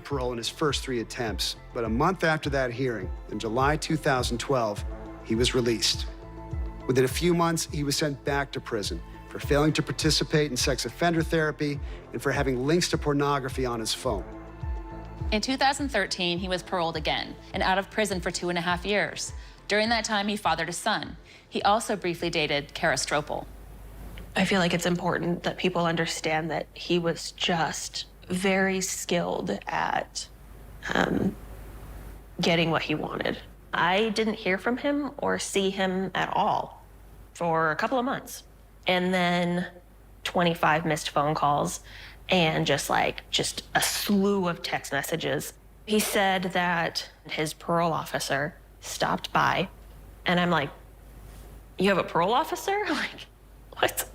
parole in his first 3 attempts, but a month after that hearing, in July 2012, he was released. Within a few months, he was sent back to prison for failing to participate in sex offender therapy and for having links to pornography on his phone. In 2013, he was paroled again and out of prison for 2.5 years. During that time, he fathered a son. He also briefly dated Kara Stropel. I feel like it's important that people understand that he was just very skilled at getting what he wanted. I didn't hear from him or see him at all for a couple of months. And then 25 missed phone calls and just a slew of text messages. He said that his parole officer stopped by, and I'm like, you have a parole officer? Like, what?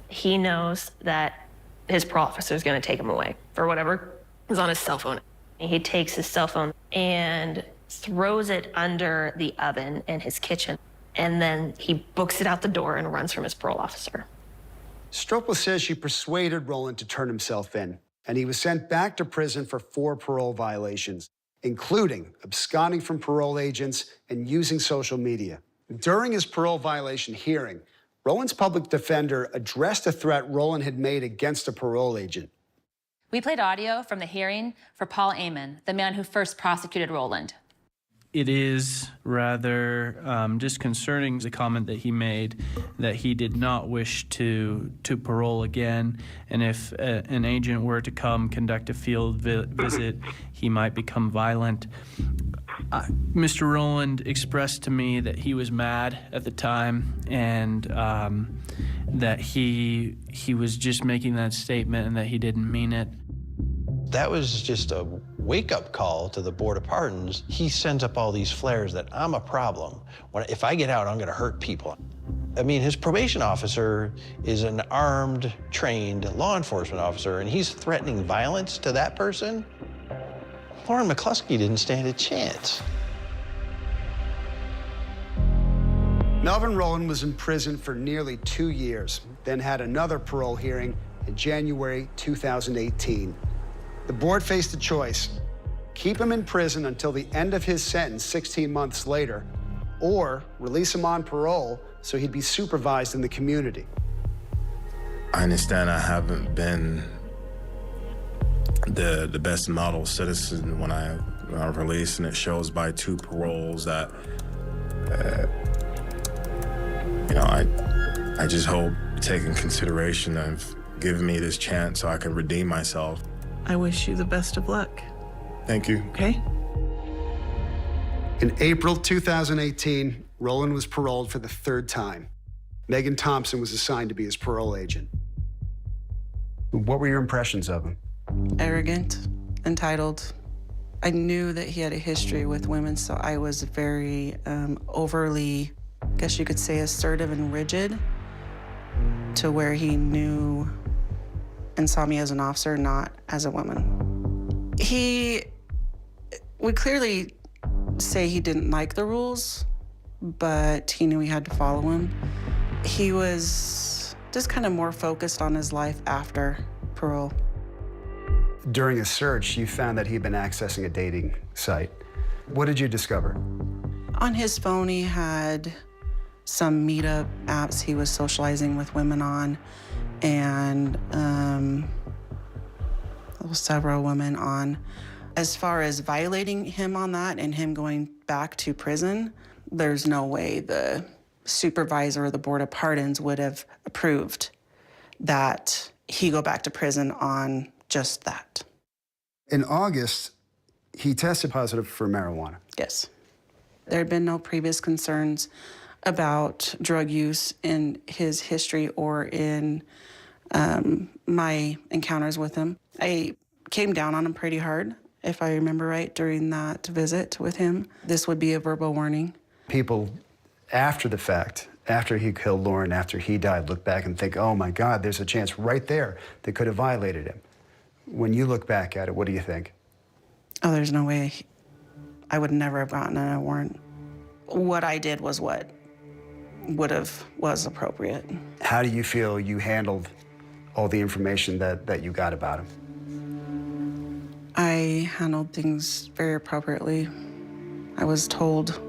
He knows that his parole officer is going to take him away for whatever is on his cell phone. He takes his cell phone and throws it under the oven in his kitchen, and then he books it out the door and runs from his parole officer. Stropel says she persuaded Roland to turn himself in, and he was sent back to prison for 4 parole violations, including absconding from parole agents and using social media. During his parole violation hearing, Roland's public defender addressed a threat Roland had made against a parole agent. We played audio from the hearing for Paul Amon, the man who first prosecuted Roland. It is rather disconcerting, the comment that he made that he did not wish to parole again, and if an agent were to come conduct a field visit, he might become violent. Mr. Roland expressed to me that he was mad at the time, and that he was just making that statement and that he didn't mean it. That was just a wake-up call to the Board of Pardons. He sends up all these flares that I'm a problem. If I get out, I'm going to hurt people. I mean, his probation officer is an armed, trained law enforcement officer, and he's threatening violence to that person? Lauren McCluskey didn't stand a chance. Melvin Roland was in prison for nearly 2 years, then had another parole hearing in January 2018. The board faced a choice: keep him in prison until the end of his sentence 16 months later, or release him on parole so he'd be supervised in the community. I understand I haven't been the best model citizen when I released, and it shows by 2 paroles that, I just hope taking consideration of giving me this chance so I can redeem myself. I wish you the best of luck. Thank you. Okay? In April 2018, Roland was paroled for the 3rd time. Megan Thompson was assigned to be his parole agent. What were your impressions of him? Arrogant, entitled. I knew that he had a history with women, so I was very overly, I guess you could say, assertive and rigid, to where he knew and saw me as an officer, not as a woman. He would clearly say he didn't like the rules, but he knew he had to follow them. He was just kind of more focused on his life after parole. During a search, you found that he'd been accessing a dating site. What did you discover? On his phone, he had some meetup apps he was socializing with women on, and several women on. As far as violating him on that and him going back to prison, there's no way the supervisor or the Board of Pardons would have approved that he go back to prison on just that. In August, he tested positive for marijuana. Yes. There had been no previous concerns about drug use in his history or in my encounters with him. I came down on him pretty hard, if I remember right, during that visit with him. This would be a verbal warning. People, after the fact, after he killed Lauren, after he died, look back and think, oh my God, there's a chance right there that could have violated him. When you look back at it, what do you think? Oh, there's no way. I would never have gotten a warrant. What I did was what was appropriate. How do you feel you handled all the information that you got about him? I handled things very appropriately. I was told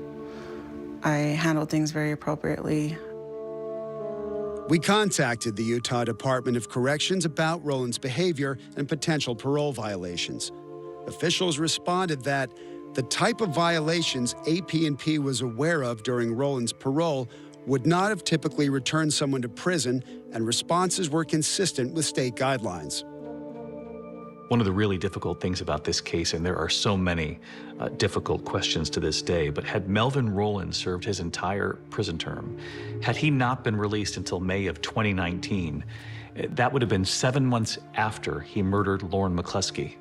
I handled things very appropriately. We contacted the Utah Department of Corrections about Rowland's behavior and potential parole violations. Officials responded that the type of violations AP&P was aware of during Rowland's parole would not have typically returned someone to prison, and responses were consistent with state guidelines. One of the really difficult things about this case, and there are so many difficult questions to this day, but had Melvin Rowland served his entire prison term, had he not been released until May of 2019, that would have been 7 months after he murdered Lauren McCluskey.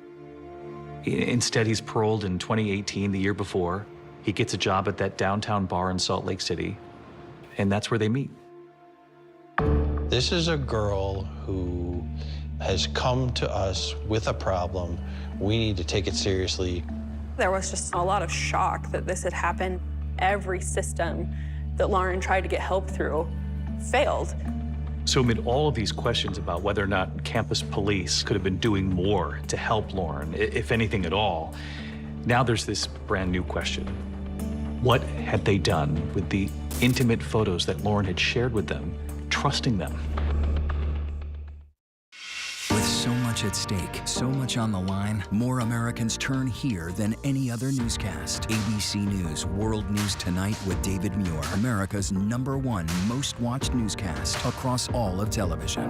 Instead, he's paroled in 2018, the year before. He gets a job at that downtown bar in Salt Lake City, and that's where they meet. This is a girl who has come to us with a problem. We need to take it seriously. There was just a lot of shock that this had happened. Every system that Lauren tried to get help through failed. So amid all of these questions about whether or not campus police could have been doing more to help Lauren, if anything at all, now there's this brand new question. What had they done with the intimate photos that Lauren had shared with them, trusting them? With so much at stake, so much on the line, more Americans turn here than any other newscast. ABC News World News Tonight with David Muir, America's #1 most watched newscast across all of television.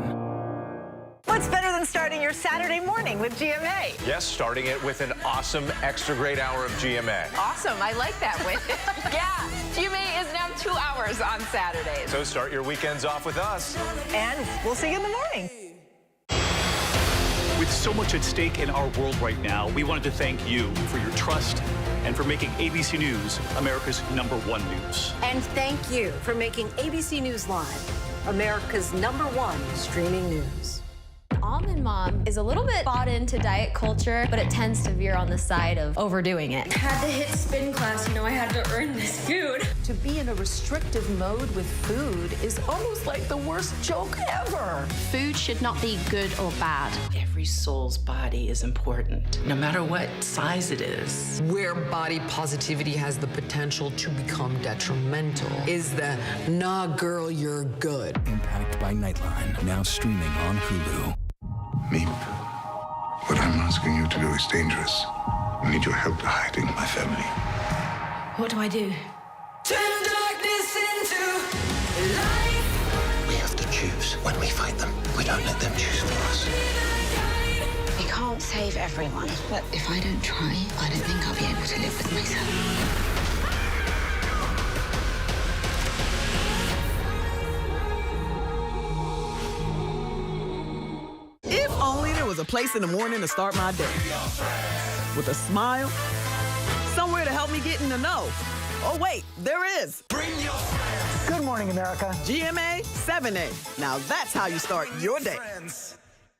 What's better than starting your Saturday morning with GMA? Yes, starting it with an awesome extra great hour of GMA. Awesome, I like that with yeah, GMA is now 2 hours on Saturdays. So start your weekends off with us. And we'll see you in the morning. With so much at stake in our world right now, we wanted to thank you for your trust and for making ABC News America's #1 news. And thank you for making ABC News Live America's #1 streaming news. Almond Mom is a little bit bought into diet culture, but it tends to veer on the side of overdoing it. Had to hit spin class, I had to earn this food. To be in a restrictive mode with food is almost like the worst joke ever. Food should not be good or bad. Every soul's body is important, no matter what size it is. Where body positivity has the potential to become detrimental is the nah girl, you're good. Impact by Nightline, now streaming on Hulu. Meep, what I'm asking you to do is dangerous. I need your help to hiding my family. What do I do? Turn darkness into light. We have to choose when we fight them. We don't let them choose for us. We can't save everyone, but if I don't try, I don't think I'll be able to live with myself. If only there was a place in the morning to start my day. With a smile, somewhere to help me get in the know. Oh, wait, there is. Good morning, America. GMA 7A. Now that's how you start your day.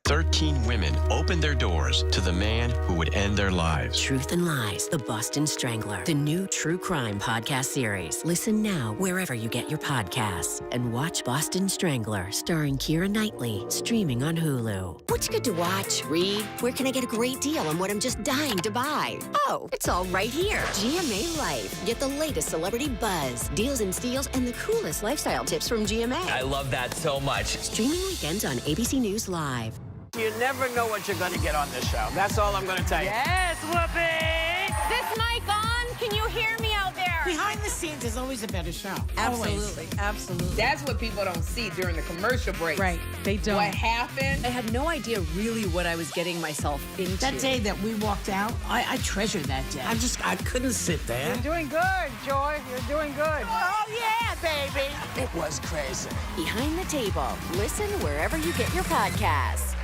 13 women opened their doors to the man who would end their lives. Truth and Lies, The Boston Strangler, the new true crime podcast series. Listen now wherever you get your podcasts. And watch Boston Strangler, starring Keira Knightley, streaming on Hulu. What's good to watch, read? Where can I get a great deal on what I'm just dying to buy? Oh, it's all right here. GMA Life. Get the latest celebrity buzz, deals and steals, and the coolest lifestyle tips from GMA. I love that so much. Streaming weekends on ABC News Live. You never know what you're going to get on this show. That's all I'm going to tell you. Yes, Whoopi! This mic on? Can you hear me out there? Behind the scenes is always a better show. Absolutely, absolutely. That's what people don't see during the commercial break. Right, they don't. What happened? I had no idea really what I was getting myself into. That day that we walked out, I treasure that day. I couldn't sit there. You're doing good, Joy. You're doing good. Oh, yeah, baby. It was crazy. Behind the Table. Listen wherever you get your podcasts.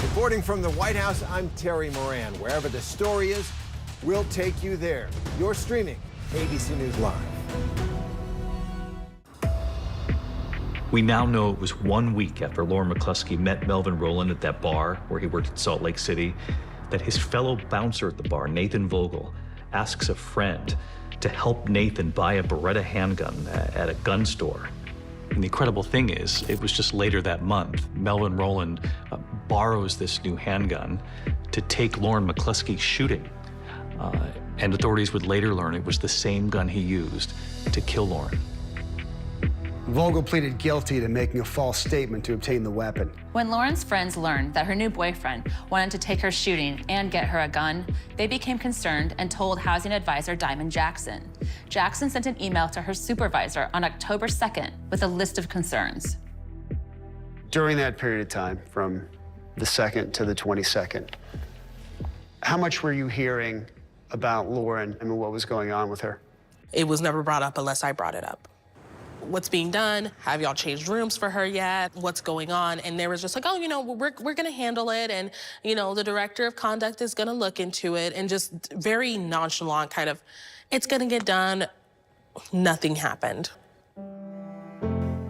Reporting from the White House, I'm Terry Moran. Wherever the story is, we'll take you there. You're streaming ABC News Live. We now know it was 1 week after Lauren McCluskey met Melvin Rowland at that bar where he worked in Salt Lake City that his fellow bouncer at the bar, Nathan Vogel, asks a friend to help Nathan buy a Beretta handgun at a gun store. And the incredible thing is, it was just later that month, Melvin Rowland borrows this new handgun to take Lauren McCluskey shooting. And authorities would later learn it was the same gun he used to kill Lauren. Vogel pleaded guilty to making a false statement to obtain the weapon. When Lauren's friends learned that her new boyfriend wanted to take her shooting and get her a gun, they became concerned and told housing advisor Diamond Jackson. Jackson sent an email to her supervisor on October 2nd with a list of concerns. During that period of time, from the 2nd to the 22nd, how much were you hearing about Lauren and what was going on with her? It was never brought up unless I brought it up. What's being done? Have y'all changed rooms for her yet? What's going on? And they was just like, oh, you know, we're gonna handle it. And, you know, the director of conduct is gonna look into it, and just very nonchalant kind of, it's gonna get done. Nothing happened.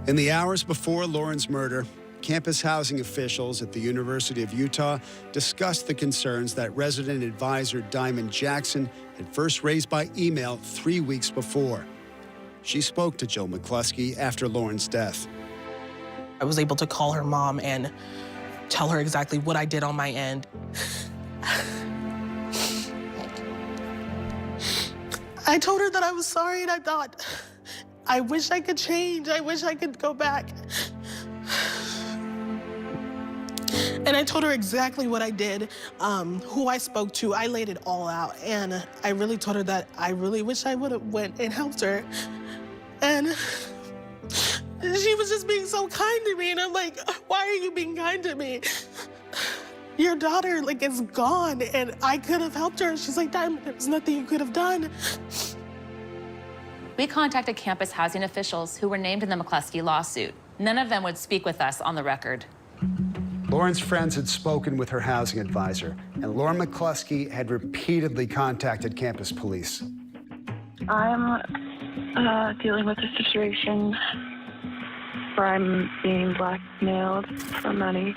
In the hours before Lauren's murder, campus housing officials at the University of Utah discussed the concerns that resident advisor Diamond Jackson had first raised by email 3 weeks before. She spoke to Jill McCluskey after Lauren's death. I was able to call her mom and tell her exactly what I did on my end. I told her that I was sorry, and I thought, I wish I could change. I wish I could go back. And I told her exactly what I did, who I spoke to. I laid it all out. And I really told her that I really wish I would have went and helped her. And she was just being so kind to me. And I'm like, why are you being kind to me? Your daughter, like, is gone, and I could have helped her. She's like, Diamond, there's nothing you could have done. We contacted campus housing officials who were named in the McCluskey lawsuit. None of them would speak with us on the record. Lauren's friends had spoken with her housing advisor, and Lauren McCluskey had repeatedly contacted campus police. I'm dealing with a situation where I'm being blackmailed for money.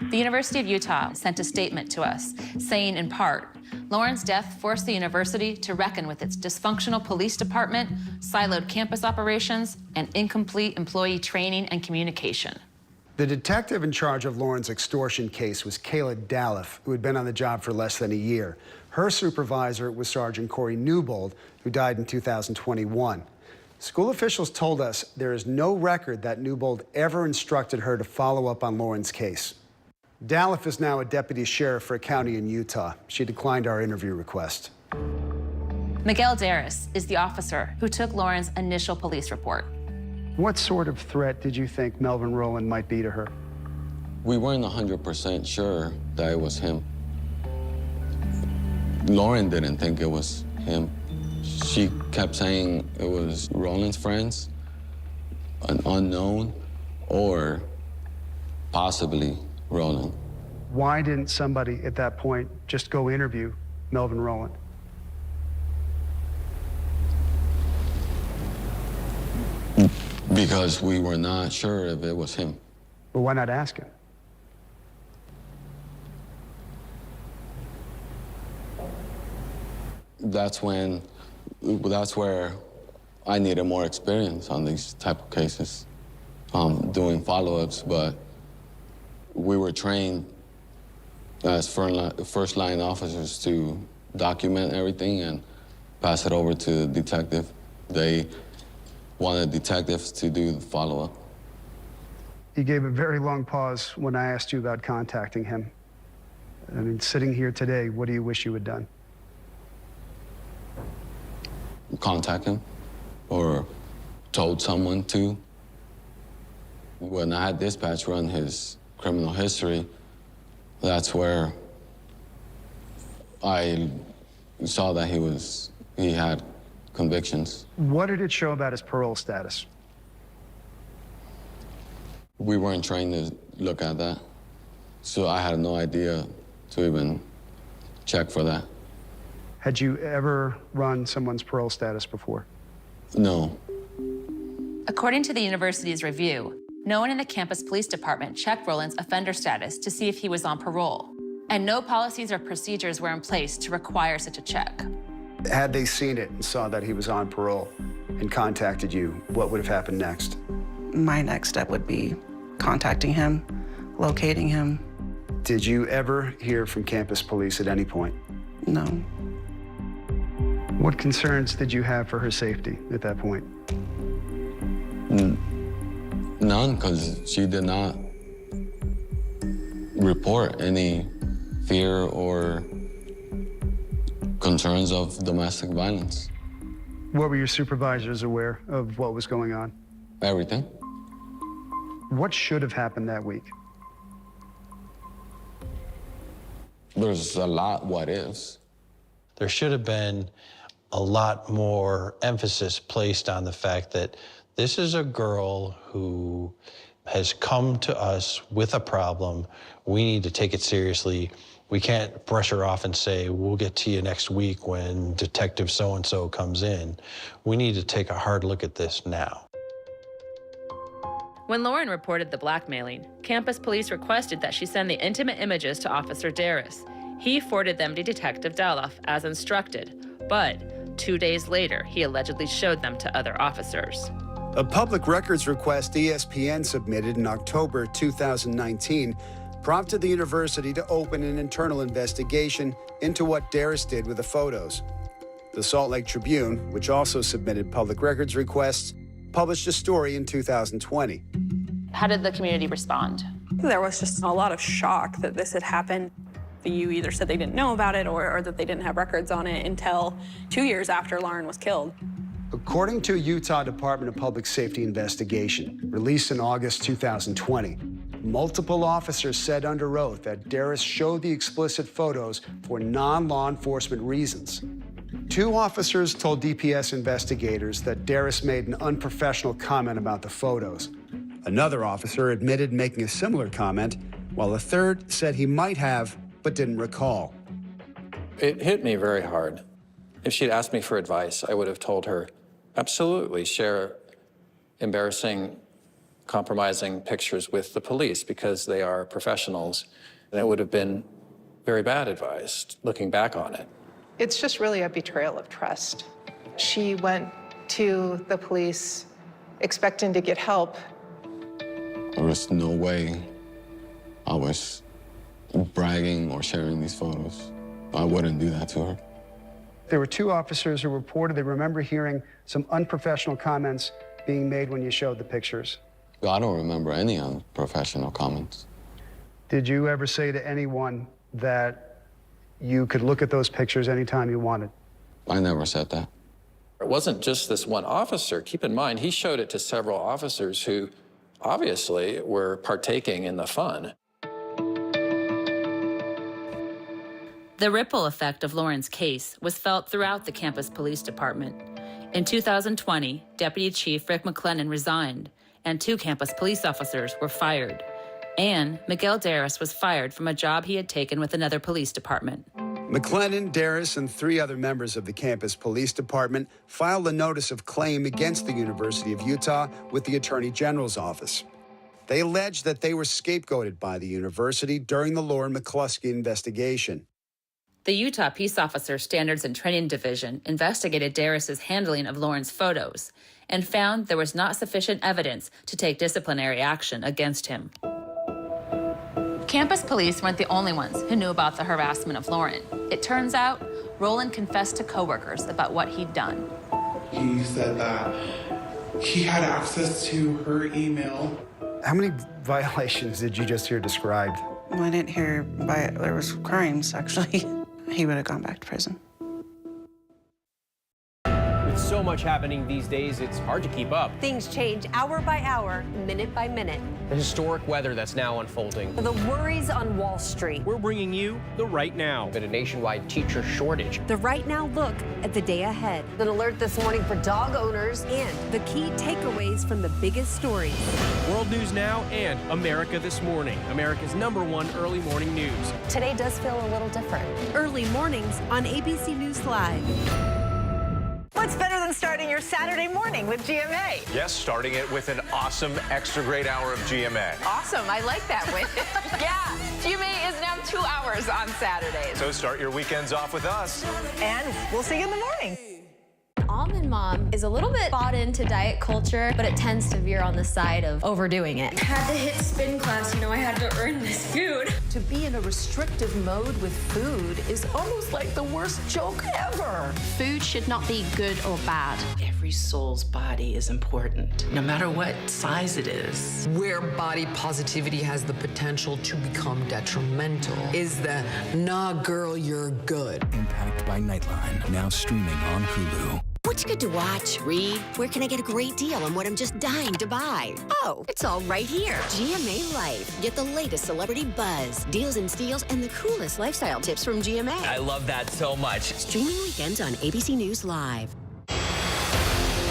The University of Utah sent a statement to us saying, in part, Lauren's death forced the university to reckon with its dysfunctional police department, siloed campus operations, and incomplete employee training and communication. The detective in charge of Lauren's extortion case was Kayla Dalliff, who had been on the job for less than a year. Her supervisor was Sergeant Corey Newbold, who died in 2021. School officials told us there is no record that Newbold ever instructed her to follow up on Lauren's case. Dalliff is now a deputy sheriff for a county in Utah. She declined our interview request. Miguel Darris is the officer who took Lauren's initial police report. What sort of threat did you think Melvin Rowland might be to her? We weren't 100% sure that it was him. Lauren didn't think it was him. She kept saying it was Rowland's friends, an unknown, or possibly Rowland. Why didn't somebody at that point just go interview Melvin Rowland? Because we were not sure if it was him. But why not ask him? That's where I needed more experience on these type of cases, doing follow-ups, but we were trained as first-line officers to document everything and pass it over to the detective. They wanted detectives to do the follow-up. You gave a very long pause when I asked you about contacting him. I mean, sitting here today, what do you wish you had done? Contact him or told someone to. When I had dispatch run his criminal history, that's where I saw that he had convictions. What did it show about his parole status? We weren't trained to look at that, so I had no idea to even check for that. Had you ever run someone's parole status before? No. According to the university's review, no one in the campus police department checked Rowland's offender status to see if he was on parole, and no policies or procedures were in place to require such a check. Had they seen it and saw that he was on parole and contacted you, what would have happened next? My next step would be contacting him, locating him, Did you ever hear from campus police at any point? No. What concerns did you have for her safety at that point? None, because she did not report any fear or concerns of domestic violence. What were your supervisors aware of what was going on? Everything. What should have happened that week? There's a lot what ifs. There should have been a lot more emphasis placed on the fact that this is a girl who has come to us with a problem. We need to take it seriously. We can't brush her off and say, we'll get to you next week when Detective so-and-so comes in. We need to take a hard look at this now. When Lauren reported the blackmailing, campus police requested that she send the intimate images to Officer Darris. He forwarded them to Detective Daloff as instructed, but 2 days later, he allegedly showed them to other officers. A public records request ESPN submitted in October 2019 prompted the university to open an internal investigation into what Darris did with the photos. The Salt Lake Tribune, which also submitted public records requests, published a story in 2020. How did the community respond? There was just a lot of shock that this had happened. The U either said they didn't know about it or that they didn't have records on it until 2 years after Lauren was killed. According to a Utah Department of Public Safety investigation released in August 2020, multiple officers said under oath that Darris showed the explicit photos for non-law enforcement reasons. 2 officers told DPS investigators that Darris made an unprofessional comment about the photos. Another officer admitted making a similar comment, while a third said he might have, but didn't recall. It hit me very hard. If she'd asked me for advice, I would have told her, absolutely share embarrassing, compromising pictures with the police because they are professionals. And it would have been very bad advice, looking back on it. It's just really a betrayal of trust. She went to the police expecting to get help. There was no way I was bragging or sharing these photos. I wouldn't do that to her. There were 2 officers who reported they remember hearing some unprofessional comments being made when you showed the pictures. I don't remember any unprofessional comments. Did you ever say to anyone that you could look at those pictures anytime you wanted? I never said that. It wasn't just this one officer. Keep in mind, he showed it to several officers who obviously were partaking in the fun. The ripple effect of Lauren's case was felt throughout the campus police department. In 2020, Deputy Chief Rick McLennan resigned, and 2 campus police officers were fired. And Miguel Darris was fired from a job he had taken with another police department. McLennan, Darris, and 3 other members of the campus police department filed a notice of claim against the University of Utah with the Attorney General's office. They alleged that they were scapegoated by the university during the Lauren McCluskey investigation. The Utah Peace Officer Standards and Training Division investigated Darris's handling of Lauren's photos and found there was not sufficient evidence to take disciplinary action against him. Campus police weren't the only ones who knew about the harassment of Lauren. It turns out, Roland confessed to coworkers about what he'd done. He said that he had access to her email. How many violations did you just hear described? Well, I didn't hear there was crimes, actually. He would have gone back to prison. With so much happening these days, it's hard to keep up. Things change hour by hour, minute by minute. The historic weather that's now unfolding. The worries on Wall Street. We're bringing you the Right Now. Been a nationwide teacher shortage. The Right Now look at the day ahead. An alert this morning for dog owners and the key takeaways from the biggest stories. World News Now and America This Morning, America's #1 early morning news. Today does feel a little different. Early mornings on ABC News Live. What's better than starting your Saturday morning with GMA? Yes, starting it with an awesome extra great hour of GMA. Awesome, I like that win. Yeah, GMA is now 2 hours on Saturdays. So start your weekends off with us. And we'll see you in the morning. Almond Mom is a little bit bought into diet culture, but it tends to veer on the side of overdoing it. Had to hit spin class, I had to earn this food. To be in a restrictive mode with food is almost like the worst joke ever. Food should not be good or bad. Every soul's body is important, no matter what size it is. Where body positivity has the potential to become detrimental is the "nah, girl, you're good." Impact by Nightline, now streaming on Hulu. What's good to watch, read? Where can I get a great deal on what I'm just dying to buy? Oh, it's all right here. GMA Life. Get the latest celebrity buzz, deals and steals, and the coolest lifestyle tips from GMA. I love that so much. Streaming weekends on ABC News Live.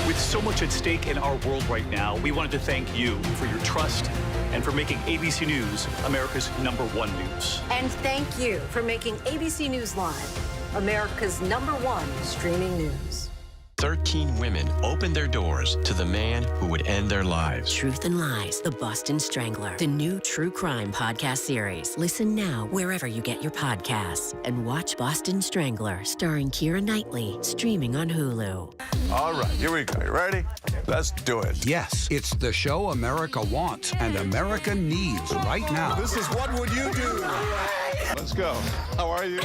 With so much at stake in our world right now, we wanted to thank you for your trust and for making ABC News America's #1 news. And thank you for making ABC News Live America's #1 streaming news. 13 women opened their doors to the man who would end their lives. Truth and Lies, The Boston Strangler, the new true crime podcast series. Listen now wherever you get your podcasts. And watch Boston Strangler, starring Keira Knightley, streaming on Hulu. All right, here we go. You ready? Let's do it. Yes, it's the show America wants and America needs right now. This is What Would You Do? Let's go. How are you?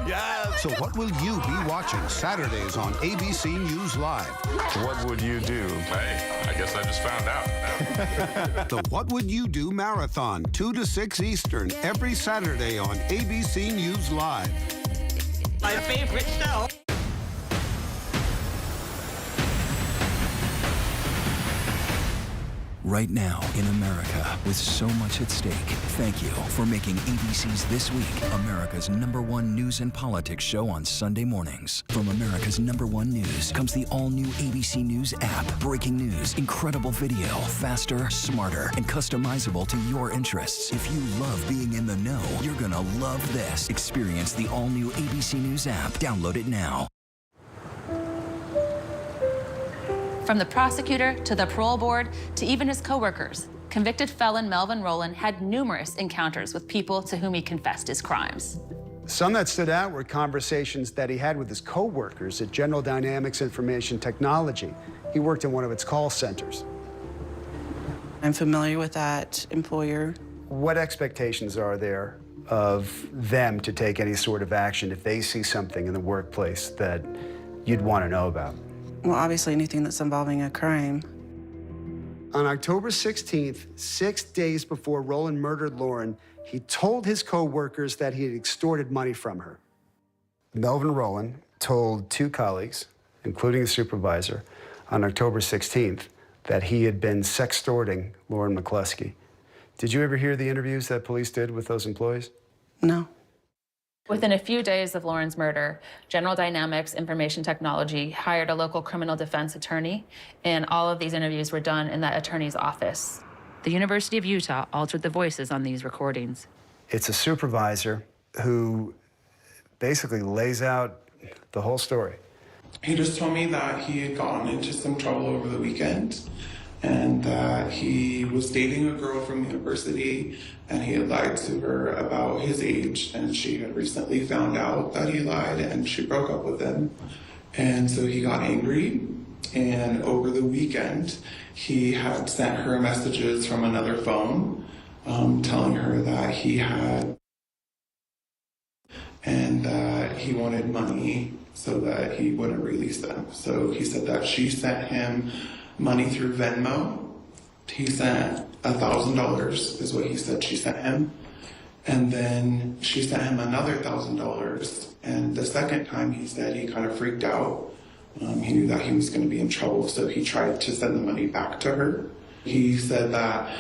Yeah. So what will you be watching Saturdays on ABC News Live? What would you do? Hey, I guess I just found out. The What Would You Do Marathon, 2 to 6 Eastern, every Saturday on ABC News Live. My favorite show. Right now in America, with so much at stake, thank you for making ABC's This Week America's #1 news and politics show on Sunday mornings. From America's #1 news comes the all-new ABC News app. Breaking news, incredible video, faster, smarter, and customizable to your interests. If you love being in the know, you're gonna love this. Experience the all-new ABC News app. Download it now. From the prosecutor to the parole board to even his coworkers, convicted felon Melvin Rowland had numerous encounters with people to whom he confessed his crimes. Some that stood out were conversations that he had with his coworkers at General Dynamics Information Technology. He worked in one of its call centers. I'm familiar with that employer. What expectations are there of them to take any sort of action if they see something in the workplace that you'd want to know about? Well, obviously anything that's involving a crime. On October 16th, 6 days before Rowland murdered Lauren, he told his co-workers that he had extorted money from her. Melvin Rowland told 2 colleagues, including the supervisor, on October 16th that he had been sextorting Lauren McCluskey. Did you ever hear the interviews that police did with those employees? No. Within a few days of Lauren's murder, General Dynamics Information Technology hired a local criminal defense attorney, and all of these interviews were done in that attorney's office. The University of Utah altered the voices on these recordings. It's a supervisor who basically lays out the whole story. He just told me that he had gotten into some trouble over the weekend and that he was dating a girl from university and he had lied to her about his age, and she had recently found out that he lied and she broke up with him. And so he got angry, and over the weekend he had sent her messages from another phone telling her that he had and that he wanted money so that he wouldn't release them. So he said that she sent him money through Venmo. He sent $1,000 is what he said she sent him. And then she sent him another $1,000. And the second time he said he kind of freaked out. He knew that he was going to be in trouble, so he tried to send the money back to her. He said that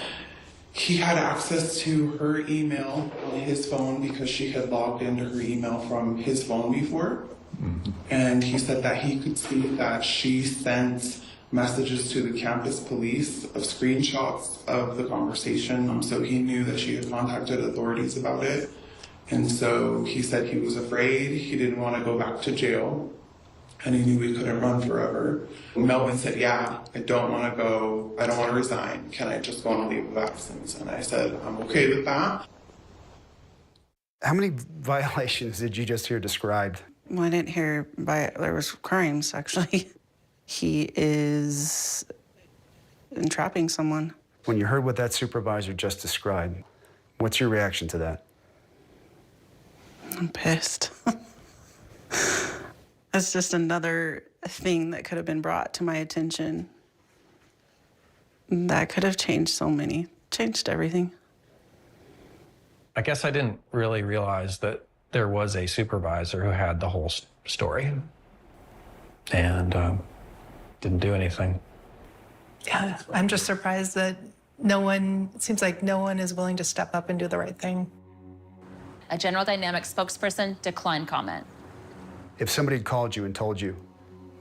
he had access to her email on his phone because she had logged into her email from his phone before. And he said that he could see that she sent messages to the campus police of screenshots of the conversation. So he knew that she had contacted authorities about it. And so he said he was afraid, he didn't want to go back to jail, and he knew he couldn't run forever. Melvin said, yeah, I don't want to resign. Can I just go on a leave of absence? And I said, I'm okay with that. How many violations did you just hear described Well, I didn't hear there was crimes, actually. He is entrapping someone. When you heard what that supervisor just described, what's your reaction to that? I'm pissed. It's just another thing that could have been brought to my attention that could have changed everything. I guess I didn't really realize that there was a supervisor who had the whole story and didn't do anything. Yeah, I'm just surprised that it seems like no one is willing to step up and do the right thing. A General Dynamics spokesperson declined comment. If somebody had called you and told you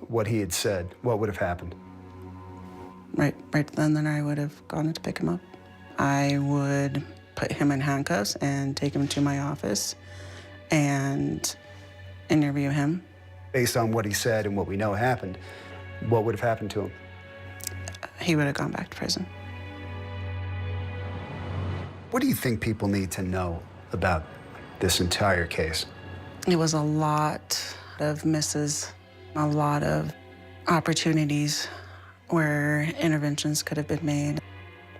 what he had said, what would have happened? Right then I would have gone to pick him up. I would put him in handcuffs and take him to my office and interview him. Based on what he said and what we know happened, what would have happened to him? He would have gone back to prison. What do you think people need to know about this entire case? It was a lot of misses, a lot of opportunities where interventions could have been made.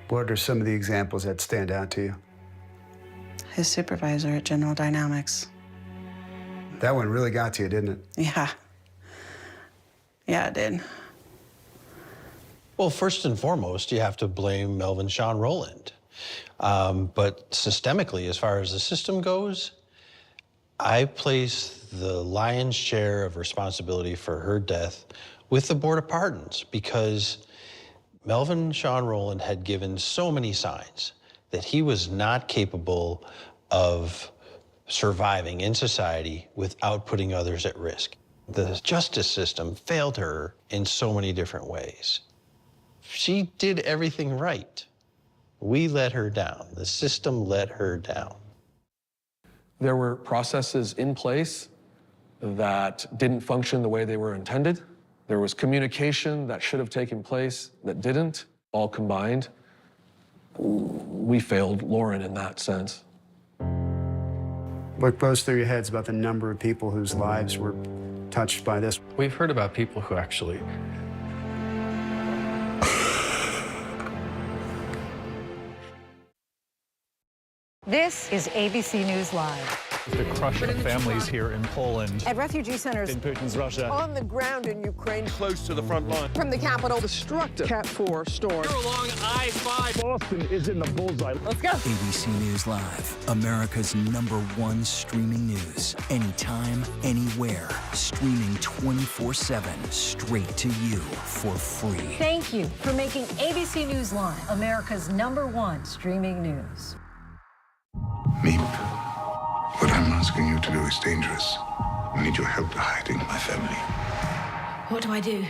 What are some of the examples that stand out to you? His supervisor at General Dynamics. That one really got to you, didn't it? Yeah. Yeah, it did. Well, first and foremost, you have to blame Melvin Sean Rowland. But systemically, as far as the system goes, I place the lion's share of responsibility for her death with the Board of Pardons, because Melvin Sean Rowland had given so many signs that he was not capable of surviving in society without putting others at risk. The justice system failed her in so many different ways. She did everything right. We let her down. The system let her down. There were processes in place that didn't function the way they were intended. There was communication that should have taken place that didn't, all combined. We failed Lauren in that sense. What goes through your heads about the number of people whose lives were touched by this? We've heard about people who actually This is ABC News Live. The crush of families here in Poland. At refugee centers in Putin's Russia. on the ground in Ukraine. Close to the front line. From the capital. Destructive Cat 4 storm. You're along I-5. Boston is in the bullseye. Let's go. ABC News Live, America's #1 streaming news. Anytime, anywhere. Streaming 24/7, straight to you for free. Thank you for making ABC News Live America's #1 streaming news. Meep, what I'm asking you to do is dangerous. I need your help hiding my family. What do I do?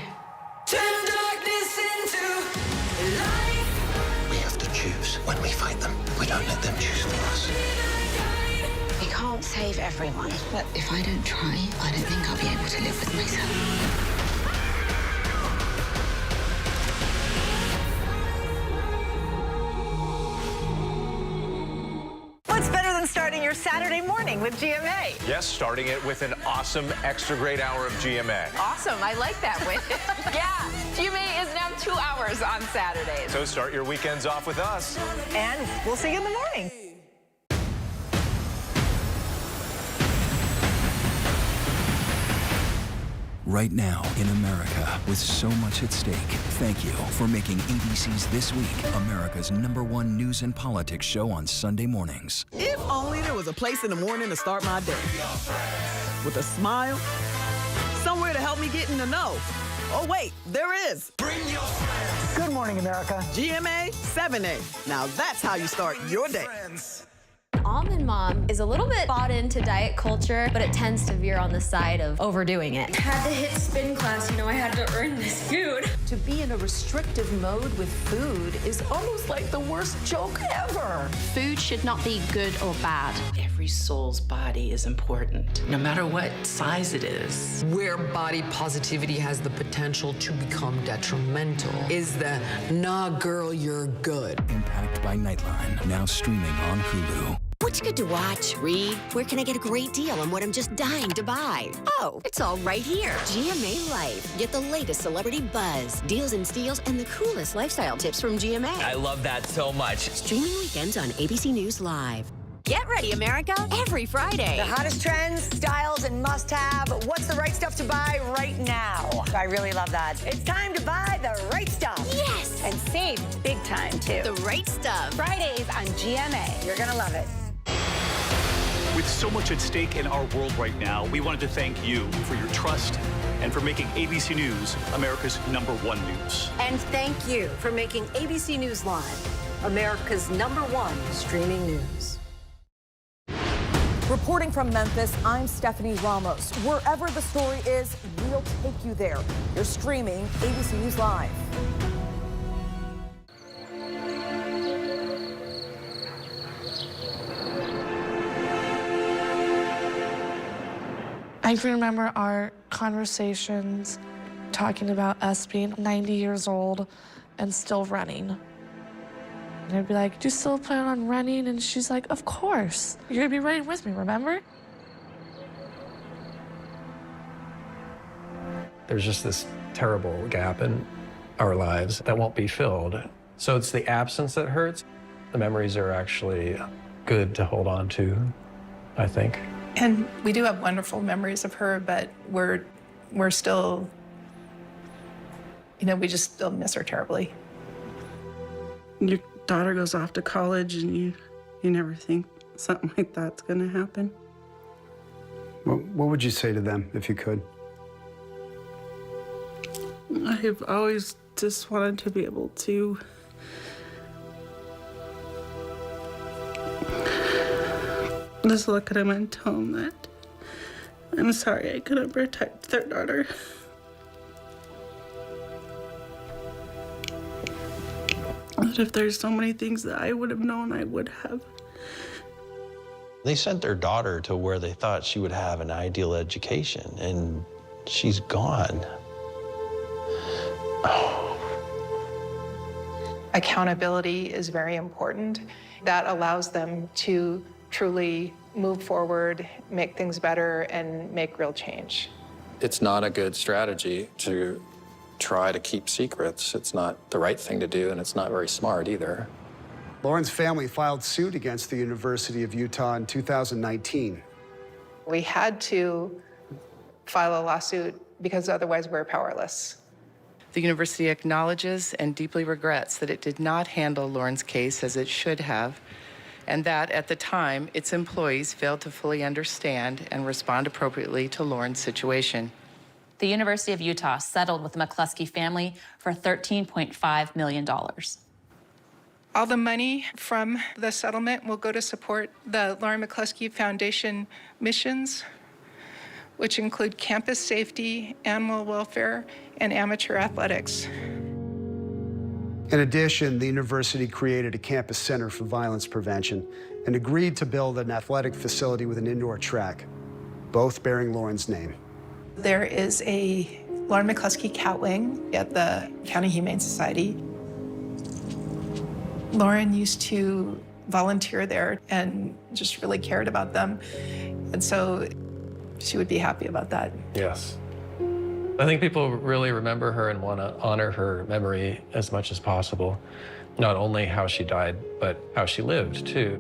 Turn darkness into light. We have to choose when we fight them. We don't let them choose for us. We can't save everyone, but if I don't try, I don't think I'll be able to live with myself. Starting your Saturday morning with GMA. Yes, starting it with an awesome extra great hour of GMA. Awesome, I like that win. Yeah, GMA is now 2 hours on Saturdays. So start your weekends off with us. And we'll see you in the morning. Right now in America, with so much at stake, thank you for making ABC's This Week America's #1 news and politics show on Sunday mornings. If only there was a place in the morning to start my day. With a smile, somewhere to help me get in the know. Oh wait, there is. Bring your friends. Good morning, America. GMA 7A. Now that's how you start your day. Almond Mom is a little bit bought into diet culture, but it tends to veer on the side of overdoing it. I had to hit spin class, I had to earn this food. To be in a restrictive mode with food is almost like the worst joke ever. Food should not be good or bad. Every soul's body is important, no matter what size it is. Where body positivity has the potential to become detrimental is the "nah girl, you're good." Impact by Nightline, now streaming on Hulu. What's good to watch, read? Where can I get a great deal on what I'm just dying to buy? Oh, it's all right here. GMA Life. Get the latest celebrity buzz, deals and steals, and the coolest lifestyle tips from GMA. I love that so much. Streaming weekends on ABC News Live. Get ready, America, every Friday. The hottest trends, styles, and must-have. What's the right stuff to buy right now? I really love that. It's time to buy the right stuff. Yes! And save big time, too. The right stuff. Fridays on GMA. You're going to love it. With so much at stake in our world right now, we wanted to thank you for your trust and for making ABC News America's #1 news. And thank you for making ABC News Live America's #1 streaming news. Reporting from Memphis, I'm Stephanie Ramos. Wherever the story is, we'll take you there. You're streaming ABC News Live. I can remember our conversations talking about us being 90 years old and still running. And I'd be like, do you still plan on running? And she's like, of course. You're gonna be running with me, remember? There's just this terrible gap in our lives that won't be filled. So it's the absence that hurts. The memories are actually good to hold on to, I think. And we do have wonderful memories of her, but we're still, we just still miss her terribly. Your daughter goes off to college and you never think something like that's gonna happen. What would you say to them if you could? I've always just wanted to be able to just look at them and tell them that I'm sorry I couldn't protect their daughter. But if there's so many things that I would have known, I would have. They sent their daughter to where they thought she would have an ideal education, and she's gone. Accountability is very important. That allows them to truly move forward, make things better, and make real change. It's not a good strategy to try to keep secrets. It's not the right thing to do, and it's not very smart either. Lauren's family filed suit against the University of Utah in 2019. We had to file a lawsuit because otherwise we're powerless. The university acknowledges and deeply regrets that it did not handle Lauren's case as it should have, and that at the time, its employees failed to fully understand and respond appropriately to Lauren's situation. The University of Utah settled with the McCluskey family for $13.5 million. All the money from the settlement will go to support the Lauren McCluskey Foundation missions, which include campus safety, animal welfare, and amateur athletics. In addition, the university created a campus center for violence prevention and agreed to build an athletic facility with an indoor track, both bearing Lauren's name. There is a Lauren McCluskey Cat Wing at the County Humane Society. Lauren used to volunteer there and just really cared about them. And so she would be happy about that. Yes. I think people really remember her and want to honor her memory as much as possible. Not only how she died, but how she lived, too.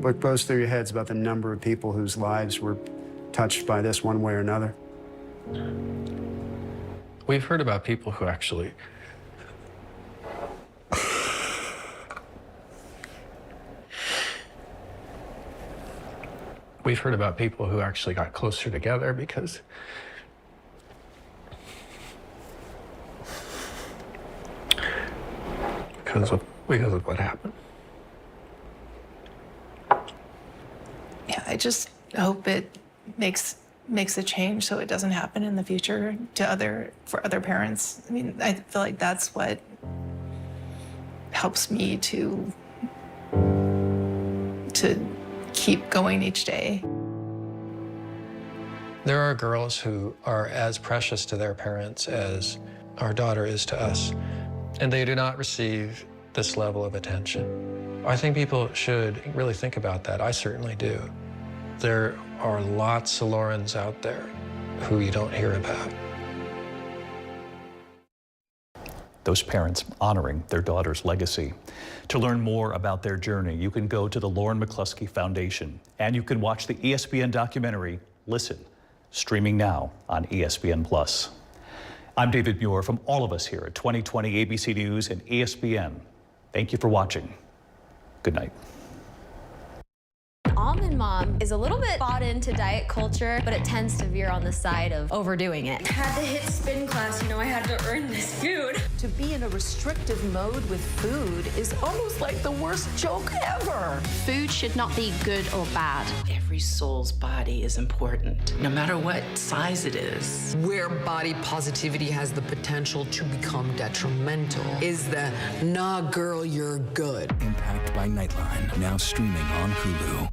What goes through your heads about the number of people whose lives were touched by this one way or another? We've heard about people who actually got closer together because of what happened. Yeah, I just hope it makes a change so it doesn't happen in the future for other parents. I mean, I feel like that's what helps me to keep going each day. There are girls who are as precious to their parents as our daughter is to us, and they do not receive this level of attention. I think people should really think about that. I certainly do. There are lots of Laurens out there who you don't hear about. Those parents honoring their daughter's legacy. To learn more about their journey, you can go to the Lauren McCluskey Foundation, and you can watch the ESPN documentary, Listen, streaming now on ESPN+. I'm David Muir from all of us here at 2020 ABC News and ESPN. Thank you for watching. Good night. Almond Mom is a little bit bought into diet culture, but it tends to veer on the side of overdoing it. Had to hit spin class, I had to earn this food. To be in a restrictive mode with food is almost like the worst joke ever. Food should not be good or bad. Every soul's body is important, no matter what size it is. Where body positivity has the potential to become detrimental is the "nah, girl, you're good." Impact by Nightline, now streaming on Hulu.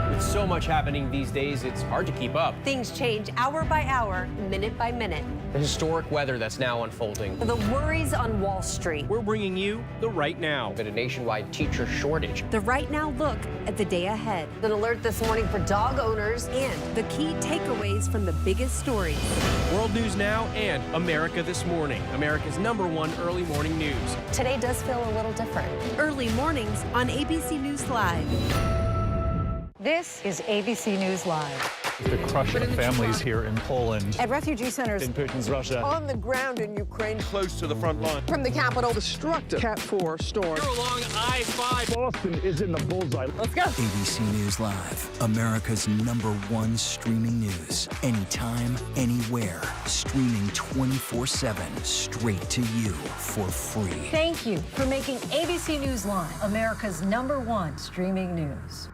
With so much happening these days, it's hard to keep up. Things change hour by hour, minute by minute. The historic weather that's now unfolding. The worries on Wall Street. We're bringing you the Right Now. With a nationwide teacher shortage. The Right Now look at the day ahead. An alert this morning for dog owners and the key takeaways from the biggest stories. World News Now and America This Morning, America's #1 early morning news. Today does feel a little different. Early mornings on ABC News Live. This is ABC News Live. The crush of families here in Poland. At refugee centers in Putin's Russia. On the ground in Ukraine, close to the front line. From the capital, destructive Cat 4 storm. You're along I-5. Boston is in the bullseye. Let's go. ABC News Live, America's #1 streaming news. Anytime, anywhere. Streaming 24/7, straight to you for free. Thank you for making ABC News Live America's #1 streaming news.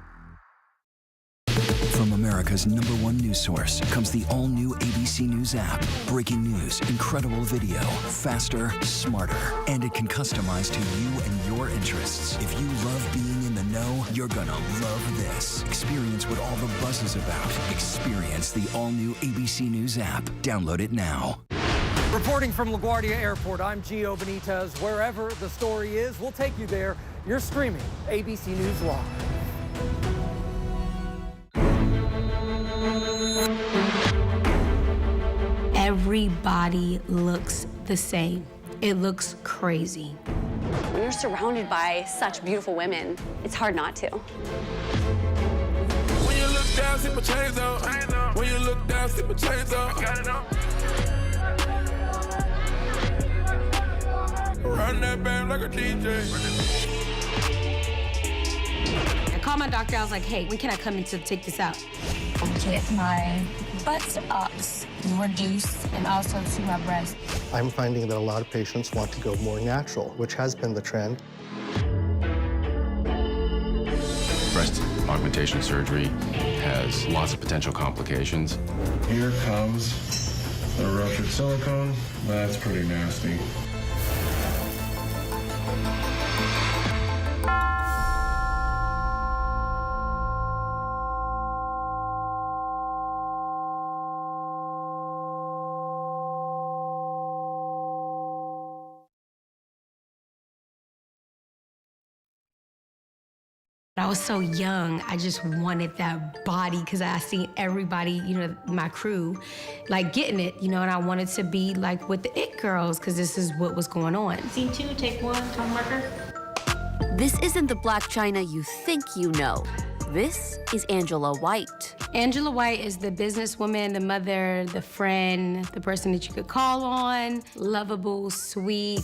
From America's #1 news source comes the all-new ABC News app. Breaking news, incredible video, faster, smarter, and it can customize to you and your interests. If you love being in the know, you're gonna love this. Experience what all the buzz is about. Experience the all-new ABC News app. Download it now. Reporting from LaGuardia Airport, I'm Gio Benitez. Wherever the story is, we'll take you there. You're streaming ABC News Live. Everybody looks the same. It looks crazy. When you're surrounded by such beautiful women, it's hard not to. When you look down, see my chains on. When you look down, see my chains on. Run that band like a DJ. I called my doctor. I was like, hey, when can I come in to take this out? Get my butt ups reduced and also to my breast. I'm finding that a lot of patients want to go more natural, which has been the trend. Breast augmentation surgery has lots of potential complications. Here comes the ruptured silicone. That's pretty nasty. I was so young, I just wanted that body because I seen everybody, my crew, like getting it, and I wanted to be like with the it girls because this is what was going on. Scene 2, take 1, time marker. This isn't the Black China you think you know. This is Angela White. Angela White is the businesswoman, the mother, the friend, the person that you could call on, lovable, sweet.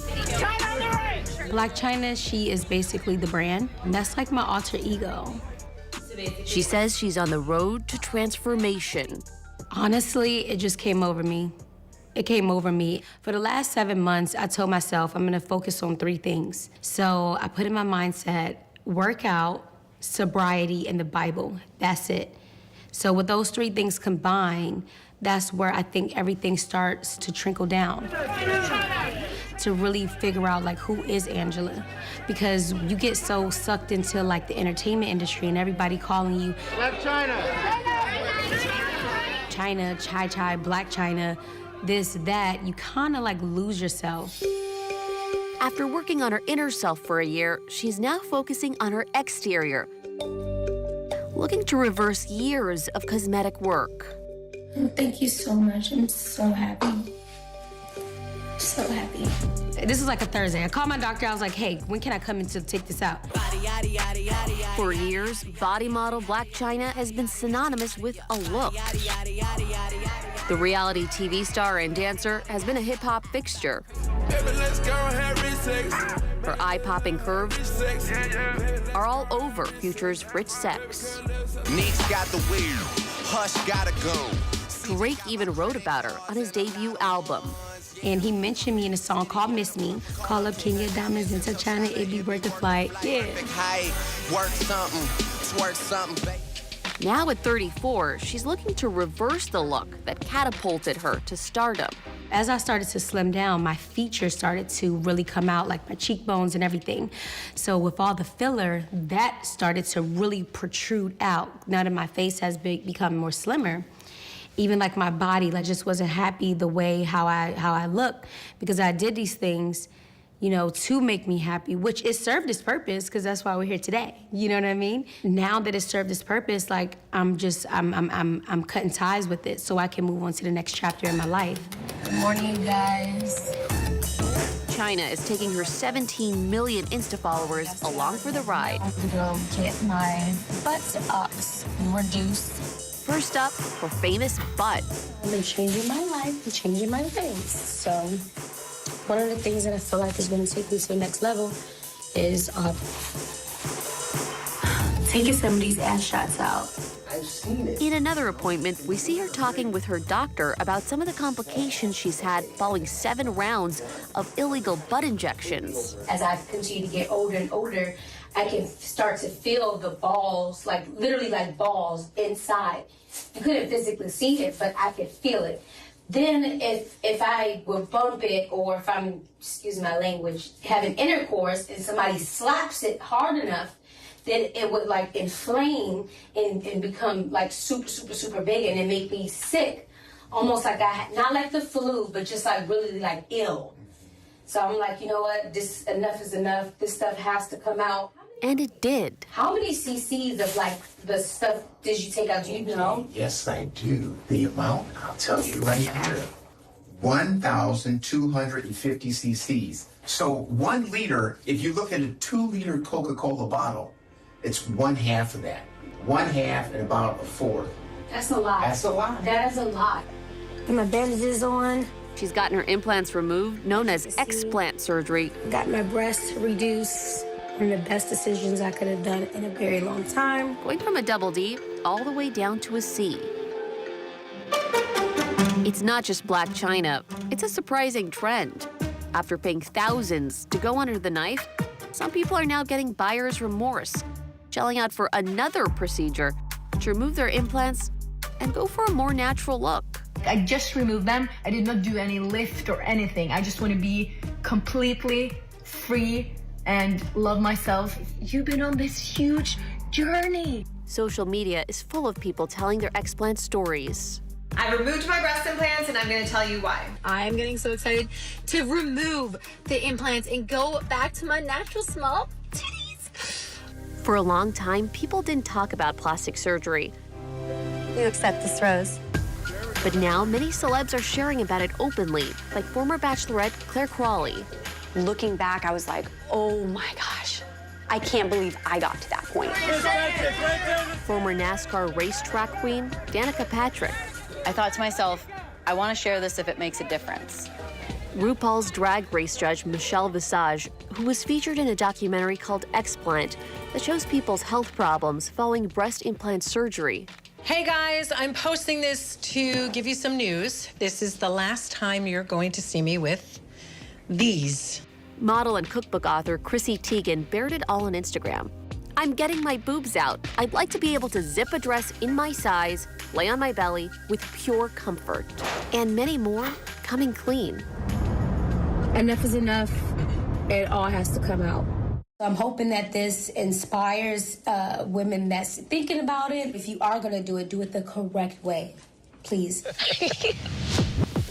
Black China, she is basically the brand. And that's like my alter ego. She says she's on the road to transformation. Honestly, it just came over me. It came over me. For the last 7 months, I told myself I'm gonna focus on 3 things. So I put in my mindset, workout, sobriety, and the Bible. That's it. So with those 3 things combined, that's where I think everything starts to trickle down. To really figure out like who is Angela, because you get so sucked into like the entertainment industry and everybody calling you Black China, China, Chai, Black China, this, that. You kind of like lose yourself. After working on her inner self for a year, she's now focusing on her exterior, looking to reverse years of cosmetic work. Thank you so much. I'm so happy. So happy. This was like a Thursday. I called my doctor. I was like, hey, when can I come in to take this out? For years, body model Blac Chyna has been synonymous with a look. The reality TV star and dancer has been a hip-hop fixture. Her eye-popping curves are all over Future's rich sex. Neeks got the wheel, Hush gotta go. Drake even wrote about her on his debut album. And he mentioned me in a song called Miss Me. Call up King of Diamonds into China, it'd be worth the flight. Yeah. Work something, twerk something, baby. Now at 34, she's looking to reverse the look that catapulted her to stardom. As I started to slim down, my features started to really come out, like my cheekbones and everything. So with all the filler, that started to really protrude out. Now that my face has become more slimmer, even like my body, like just wasn't happy the way how I look, because I did these things, you know, to make me happy, which it served its purpose, because that's why we're here today. You know what I mean? Now that it served its purpose, like I'm cutting ties with it so I can move on to the next chapter in my life. Good morning, you guys. Chyna is taking her 17 million Insta followers along for the ride. I'm gonna go get my butt ups reduced. First up, her famous butt. I've been changing my life and changing my face. So one of the things that I feel like is going to take me to the next level is taking some of these ass shots out. I've seen it. In another appointment, we see her talking with her doctor about some of the complications she's had following 7 rounds of illegal butt injections. As I continue to get older and older, I can start to feel the balls, like literally like balls inside. You couldn't physically see it, but I could feel it. Then if I would bump it, or if I'm, excuse my language, having intercourse and somebody slaps it hard enough, then it would like inflame and become like super big, and it make me sick. Almost like I had, not like the flu, but just like really like ill. So I'm like, you know what, this enough is enough. This stuff has to come out. And it did. How many cc's of like the stuff did you take out? Do you know? Yes, I do. The amount, I'll tell you right here. 1,250 cc's. So 1 liter, if you look at a 2-liter Coca-Cola bottle, it's 1/2 of that. 1/2 and about 1/4. That's a lot. That's a lot. That is a lot. Get my bandages on. She's gotten her implants removed, known as explant surgery. Got my breasts reduced. One of the best decisions I could have done in a very long time. Going from a double D all the way down to a C. It's not just Blac Chyna, it's a surprising trend. After paying thousands to go under the knife, some people are now getting buyer's remorse, shelling out for another procedure to remove their implants and go for a more natural look. I just removed them. I did not do any lift or anything. I just want to be completely free and love myself. You've been on this huge journey. Social media is full of people telling their explant stories. I removed my breast implants, and I'm going to tell you why. I'm getting so excited to remove the implants and go back to my natural small titties. For a long time, people didn't talk about plastic surgery. You accept this, Rose? But now, many celebs are sharing about it openly, like former Bachelorette Claire Crawley. Looking back, I was like, oh my gosh, I can't believe I got to that point. Former NASCAR racetrack queen Danica Patrick. I thought to myself, I want to share this if it makes a difference. RuPaul's drag race judge Michelle Visage, who was featured in a documentary called Explant that shows people's health problems following breast implant surgery. Hey guys, I'm posting this to give you some news. This is the last time you're going to see me with these. Model and cookbook author Chrissy Teigen bared it all on Instagram. I'm getting my boobs out. I'd like to be able to zip a dress in my size, lay on my belly with pure comfort. And many more coming clean. Enough is enough. It all has to come out. I'm hoping that this inspires women that's thinking about it. If you are gonna do it the correct way, please.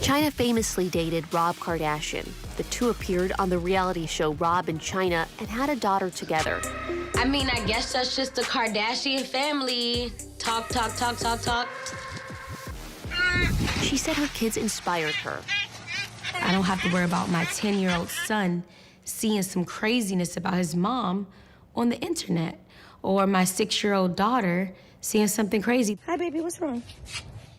Chyna famously dated Rob Kardashian. The two appeared on the reality show Rob in China and had a daughter together. I mean, I guess that's just the Kardashian family. Talk, talk, talk, talk, talk. She said her kids inspired her. I don't have to worry about my 10-year-old son seeing some craziness about his mom on the internet, or my 6-year-old daughter seeing something crazy. Hi, baby, what's wrong?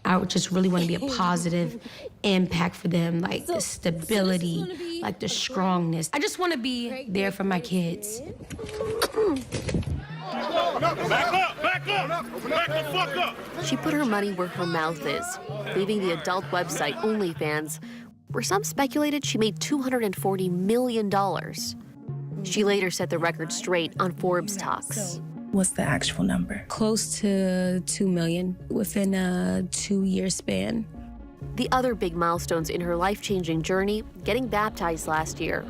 I would just really want to be a positive impact for them, like the stability, like the strongness. I just want to be there for my kids. Back up! Back the fuck up! She put her money where her mouth is, leaving the adult website OnlyFans, where some speculated she made $240 million. She later set the record straight on Forbes Talks. What's the actual number? Close to 2 million within a 2-year span. The other big milestones in her life-changing journey, getting baptized last year,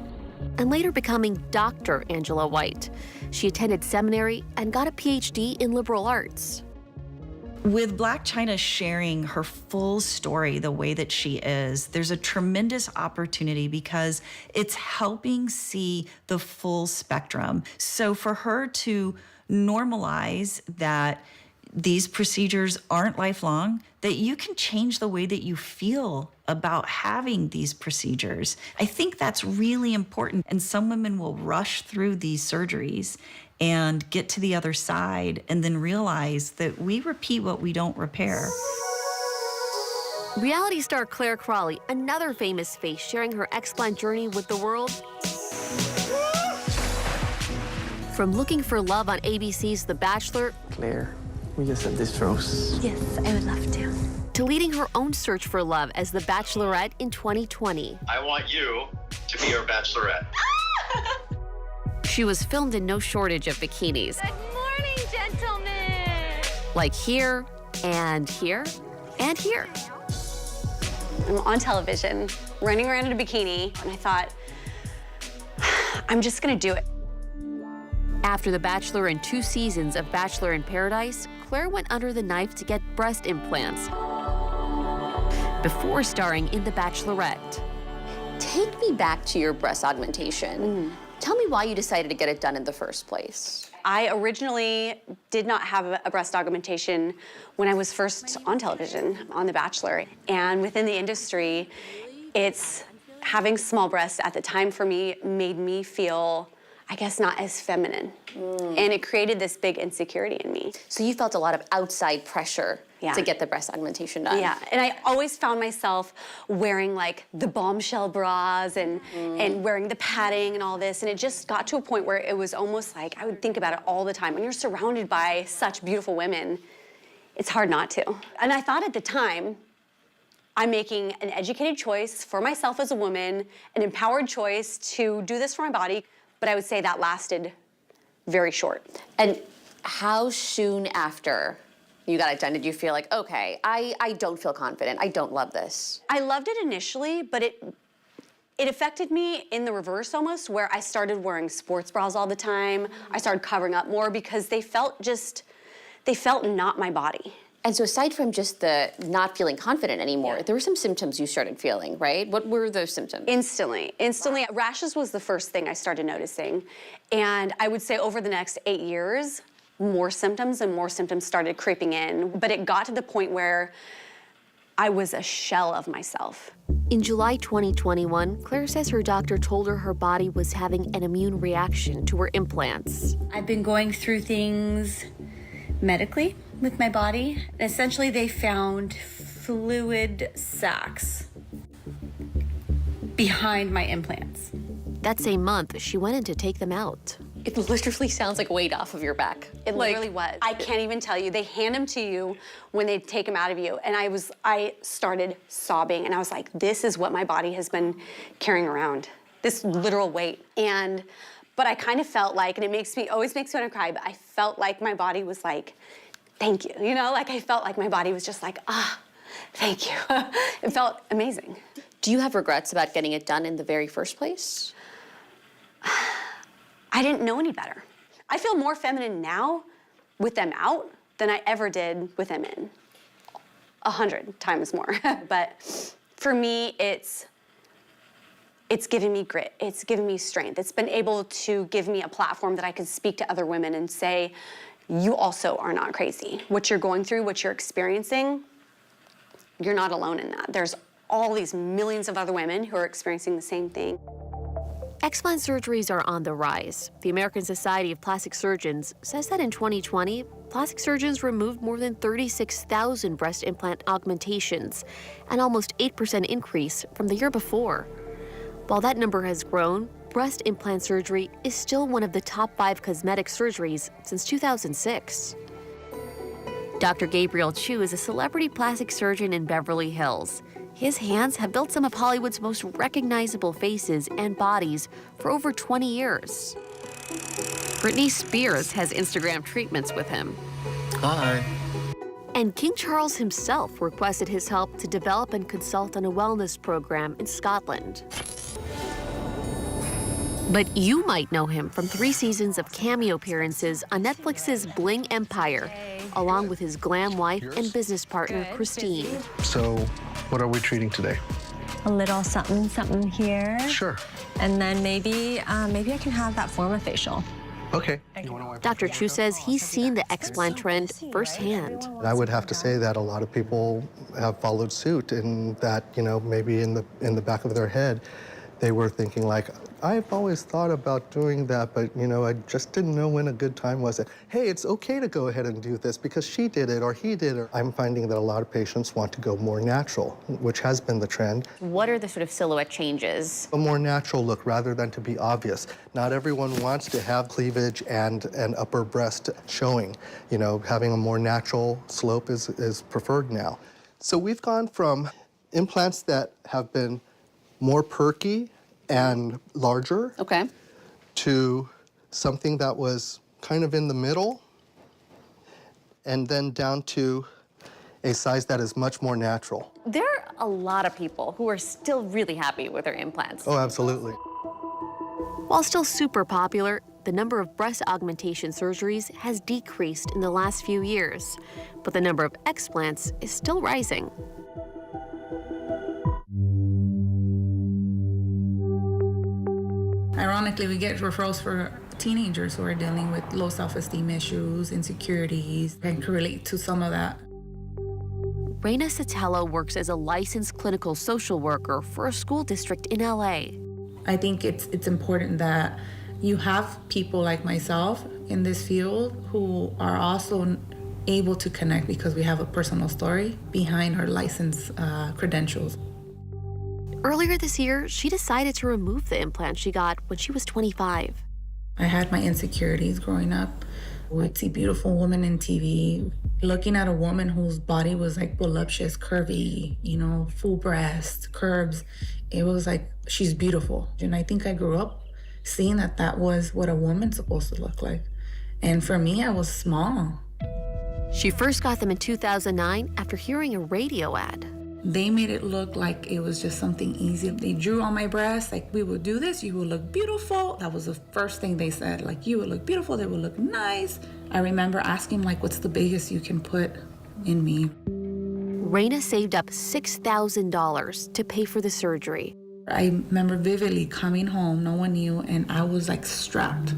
and later becoming Dr. Angela White. She attended seminary and got a PhD in liberal arts. With Blac Chyna sharing her full story the way that she is, there's a tremendous opportunity because it's helping see the full spectrum. So for her to normalize that these procedures aren't lifelong, that you can change the way that you feel about having these procedures. I think that's really important. And some women will rush through these surgeries and get to the other side and then realize that we repeat what we don't repair. Reality star Claire Crawley, another famous face sharing her explant journey with the world. From looking for love on ABC's The Bachelor. Claire, we just said this froze. Yes, I would love to. To leading her own search for love as The Bachelorette in 2020. I want you to be our Bachelorette. She was filmed in no shortage of bikinis. Good morning, gentlemen. Like here, and here, and here. I'm on television, running around in a bikini, and I thought, I'm just gonna do it. After The Bachelor and 2 seasons of Bachelor in Paradise, Claire went under the knife to get breast implants before starring in The Bachelorette. Take me back to your breast augmentation. Tell me why you decided to get it done in the first place. I originally did not have a breast augmentation when I was first on television on The Bachelor. And within the industry, it's having small breasts at the time for me made me feel, I guess, not as feminine. And it created this big insecurity in me. So you felt a lot of outside pressure to get the breast augmentation done. Yeah, and I always found myself wearing like the bombshell bras and wearing the padding and all this, and it just got to a point where it was almost like I would think about it all the time. When you're surrounded by such beautiful women, it's hard not to. And I thought at the time, I'm making an educated choice for myself as a woman, an empowered choice to do this for my body, but I would say that lasted very short. And how soon after you got it done did you feel like, okay, I don't feel confident, I don't love this? I loved it initially, but it affected me in the reverse almost, where I started wearing sports bras all the time. I started covering up more because they felt not my body. And so aside from just the not feeling confident anymore, there were some symptoms you started feeling, right? What were those symptoms? Instantly. Rashes was the first thing I started noticing. And I would say over the next 8 years, more symptoms and more symptoms started creeping in. But it got to the point where I was a shell of myself. In July 2021, Claire says her doctor told her her body was having an immune reaction to her implants. I've been going through things medically with my body. Essentially, they found fluid sacs behind my implants. That same month, she went in to take them out. It literally sounds like weight off of your back. It literally was. I can't even tell you. They hand them to you when they take them out of you. And I started sobbing, and I was like, this is what my body has been carrying around, this literal weight. But I kind of felt like, and always makes me want to cry, but I felt like my body was like, thank you. You know, like I felt like my body was just like, thank you. It felt amazing. Do you have regrets about getting it done in the very first place? I didn't know any better. I feel more feminine now with them out than I ever did with them in. 100 times more. But for me, it's given me grit. It's given me strength. It's been able to give me a platform that I can speak to other women and say, you also are not crazy. What you're going through, what you're experiencing, you're not alone in that. There's all these millions of other women who are experiencing the same thing. Explant surgeries are on the rise. The American Society of Plastic Surgeons says that in 2020, plastic surgeons removed more than 36,000 breast implant augmentations, an almost 8% increase from the year before. While that number has grown, breast implant surgery is still one of the top 5 cosmetic surgeries since 2006. Dr. Gabriel Chu is a celebrity plastic surgeon in Beverly Hills. His hands have built some of Hollywood's most recognizable faces and bodies for over 20 years. Britney Spears has Instagram treatments with him. Hi. And King Charles himself requested his help to develop and consult on a wellness program in Scotland. But you might know him from 3 seasons of cameo appearances on Netflix's Bling Empire, along with his glam wife and business partner, Christine. So, what are we treating today? A little something here. Sure. And then maybe I can have that form facial. Okay. Dr. Chu says he's seen the explant trend firsthand. I would have to say that a lot of people have followed suit in that, maybe in the back of their head, they were thinking like, I've always thought about doing that, but I just didn't know when a good time was. Hey, it's okay to go ahead and do this because she did it or he did it. I'm finding that a lot of patients want to go more natural, which has been the trend. What are the sort of silhouette changes? A more natural look rather than to be obvious. Not everyone wants to have cleavage and an upper breast showing. Having a more natural slope is preferred now. So we've gone from implants that have been more perky and larger, to something that was kind of in the middle, and then down to a size that is much more natural. There are a lot of people who are still really happy with their implants. Oh, absolutely. While still super popular, the number of breast augmentation surgeries has decreased in the last few years, but the number of explants is still rising. Ironically, we get referrals for teenagers who are dealing with low self-esteem issues, insecurities, and can relate to some of that. Reina Sotelo works as a licensed clinical social worker for a school district in LA. I think it's important that you have people like myself in this field who are also able to connect because we have a personal story behind our license credentials. Earlier this year, she decided to remove the implant she got when she was 25. I had my insecurities growing up. We'd see beautiful women in TV, looking at a woman whose body was like voluptuous, curvy, full breast, curves. It was like, she's beautiful. And I think I grew up seeing that was what a woman's supposed to look like. And for me, I was small. She first got them in 2009 after hearing a radio ad. They made it look like it was just something easy. They drew on my breast, like, we would do this, you would look beautiful. That was the first thing they said, like, you would look beautiful, they would look nice. I remember asking, like, what's the biggest you can put in me? Reina saved up $6,000 to pay for the surgery. I remember vividly coming home, no one knew, and I was like strapped,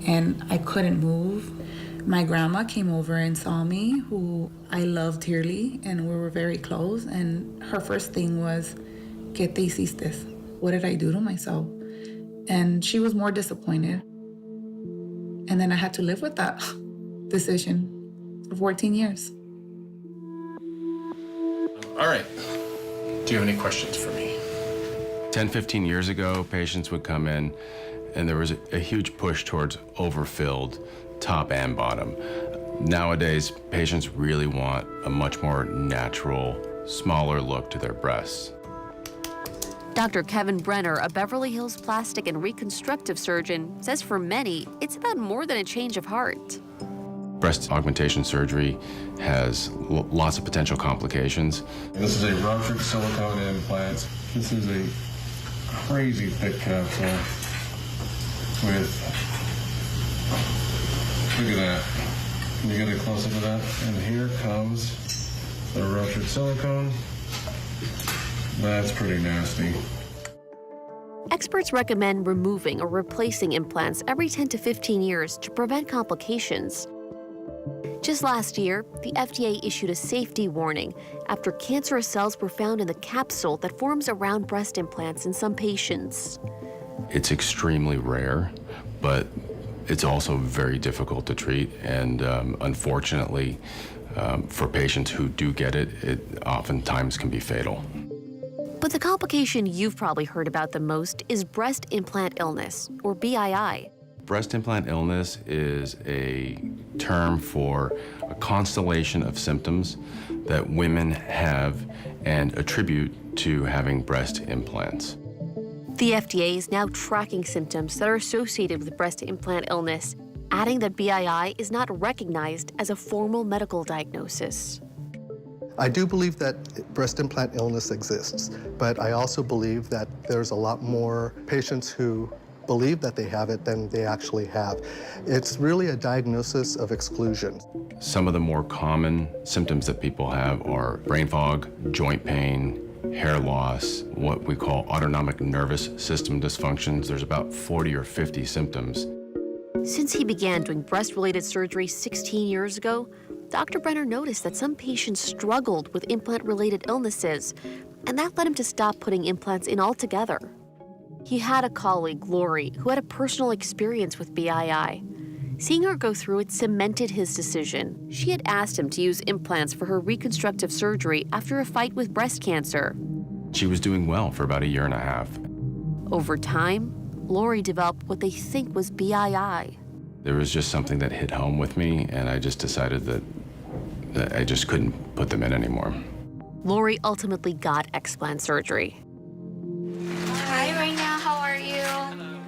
and I couldn't move. My grandma came over and saw me, who I loved dearly, and we were very close. And her first thing was, ¿Qué te hiciste? What did I do to myself? And she was more disappointed. And then I had to live with that decision for 14 years. All right. Do you have any questions for me? 10, 15 years ago, patients would come in, and there was a huge push towards overfilled top and bottom. Nowadays, patients really want a much more natural, smaller look to their breasts. Dr. Kevin Brenner, a Beverly Hills plastic and reconstructive surgeon, says for many, it's about more than a change of heart. Breast augmentation surgery has lots of potential complications. This is a ruptured silicone implant. This is a crazy thick capsule with, look at that. Can you get a close up of that? And here comes the ruptured silicone. That's pretty nasty. Experts recommend removing or replacing implants every 10 to 15 years to prevent complications. Just last year, the FDA issued a safety warning after cancerous cells were found in the capsule that forms around breast implants in some patients. It's extremely rare, but it's also very difficult to treat, and unfortunately, for patients who do get it, it oftentimes can be fatal. But the complication you've probably heard about the most is breast implant illness, or BII. Breast implant illness is a term for a constellation of symptoms that women have and attribute to having breast implants. The FDA is now tracking symptoms that are associated with breast implant illness, adding that BII is not recognized as a formal medical diagnosis. I do believe that breast implant illness exists, but I also believe that there's a lot more patients who believe that they have it than they actually have. It's really a diagnosis of exclusion. Some of the more common symptoms that people have are brain fog, joint pain, hair loss, what we call autonomic nervous system dysfunctions. There's about 40 or 50 symptoms. Since he began doing breast-related surgery 16 years ago, Dr. Brenner noticed that some patients struggled with implant-related illnesses, and that led him to stop putting implants in altogether. He had a colleague, Lori, who had a personal experience with BII. Seeing her go through it cemented his decision. She had asked him to use implants for her reconstructive surgery after a fight with breast cancer. She was doing well for about a year and a half. Over time, Lori developed what they think was BII. There was just something that hit home with me, and I just decided that I just couldn't put them in anymore. Lori ultimately got explant surgery. Hi, Raina. How are you?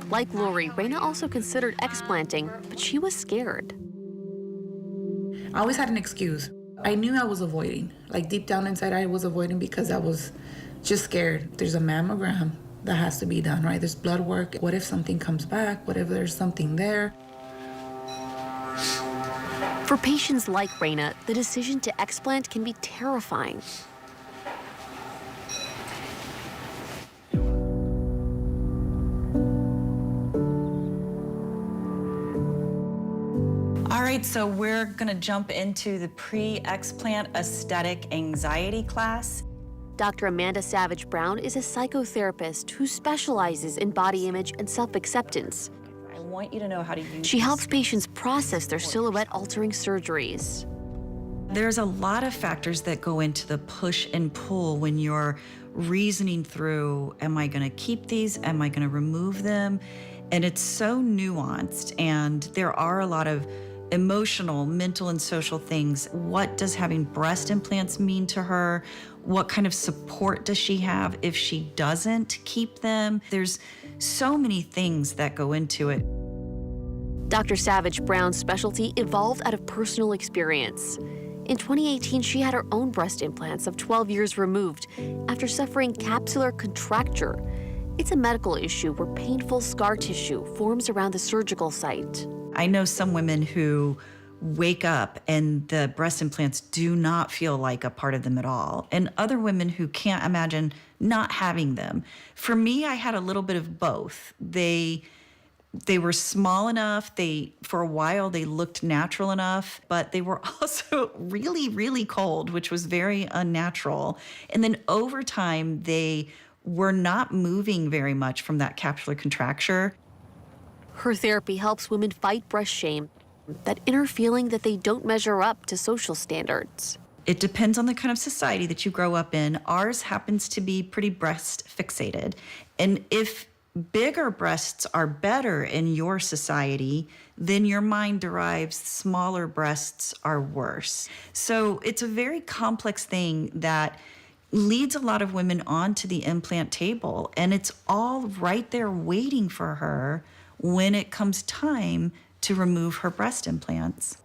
Like Lori, Raina also considered explanting, but she was scared. I always had an excuse. I knew I was avoiding. Like deep down inside, I was avoiding because I was just scared. There's a mammogram that has to be done, right? There's blood work. What if something comes back? What if there's something there? For patients like Raina, the decision to explant can be terrifying. All right, so we're gonna jump into the pre-explant aesthetic anxiety class. Dr. Amanda Savage Brown is a psychotherapist who specializes in body image and self-acceptance. I want you to know how to use She helps patients process their silhouette-altering surgeries. There's a lot of factors that go into the push and pull when you're reasoning through, am I gonna keep these? Am I gonna remove them? And it's so nuanced, and there are a lot of emotional, mental, and social things. What does having breast implants mean to her? What kind of support does she have if she doesn't keep them? There's so many things that go into it. Dr. Savage Brown's specialty evolved out of personal experience. In 2018, she had her own breast implants of 12 years removed after suffering capsular contracture. It's a medical issue where painful scar tissue forms around the surgical site. I know some women who wake up and the breast implants do not feel like a part of them at all, and other women who can't imagine not having them. For me, I had a little bit of both. They were small enough, for a while they looked natural enough, but they were also really, really cold, which was very unnatural. And then over time, they were not moving very much from that capsular contracture. Her therapy helps women fight breast shame, that inner feeling that they don't measure up to social standards. It depends on the kind of society that you grow up in. Ours happens to be pretty breast fixated. And if bigger breasts are better in your society, then your mind derives smaller breasts are worse. So it's a very complex thing that leads a lot of women onto the implant table, and it's all right there waiting for her when it comes time to remove her breast implants.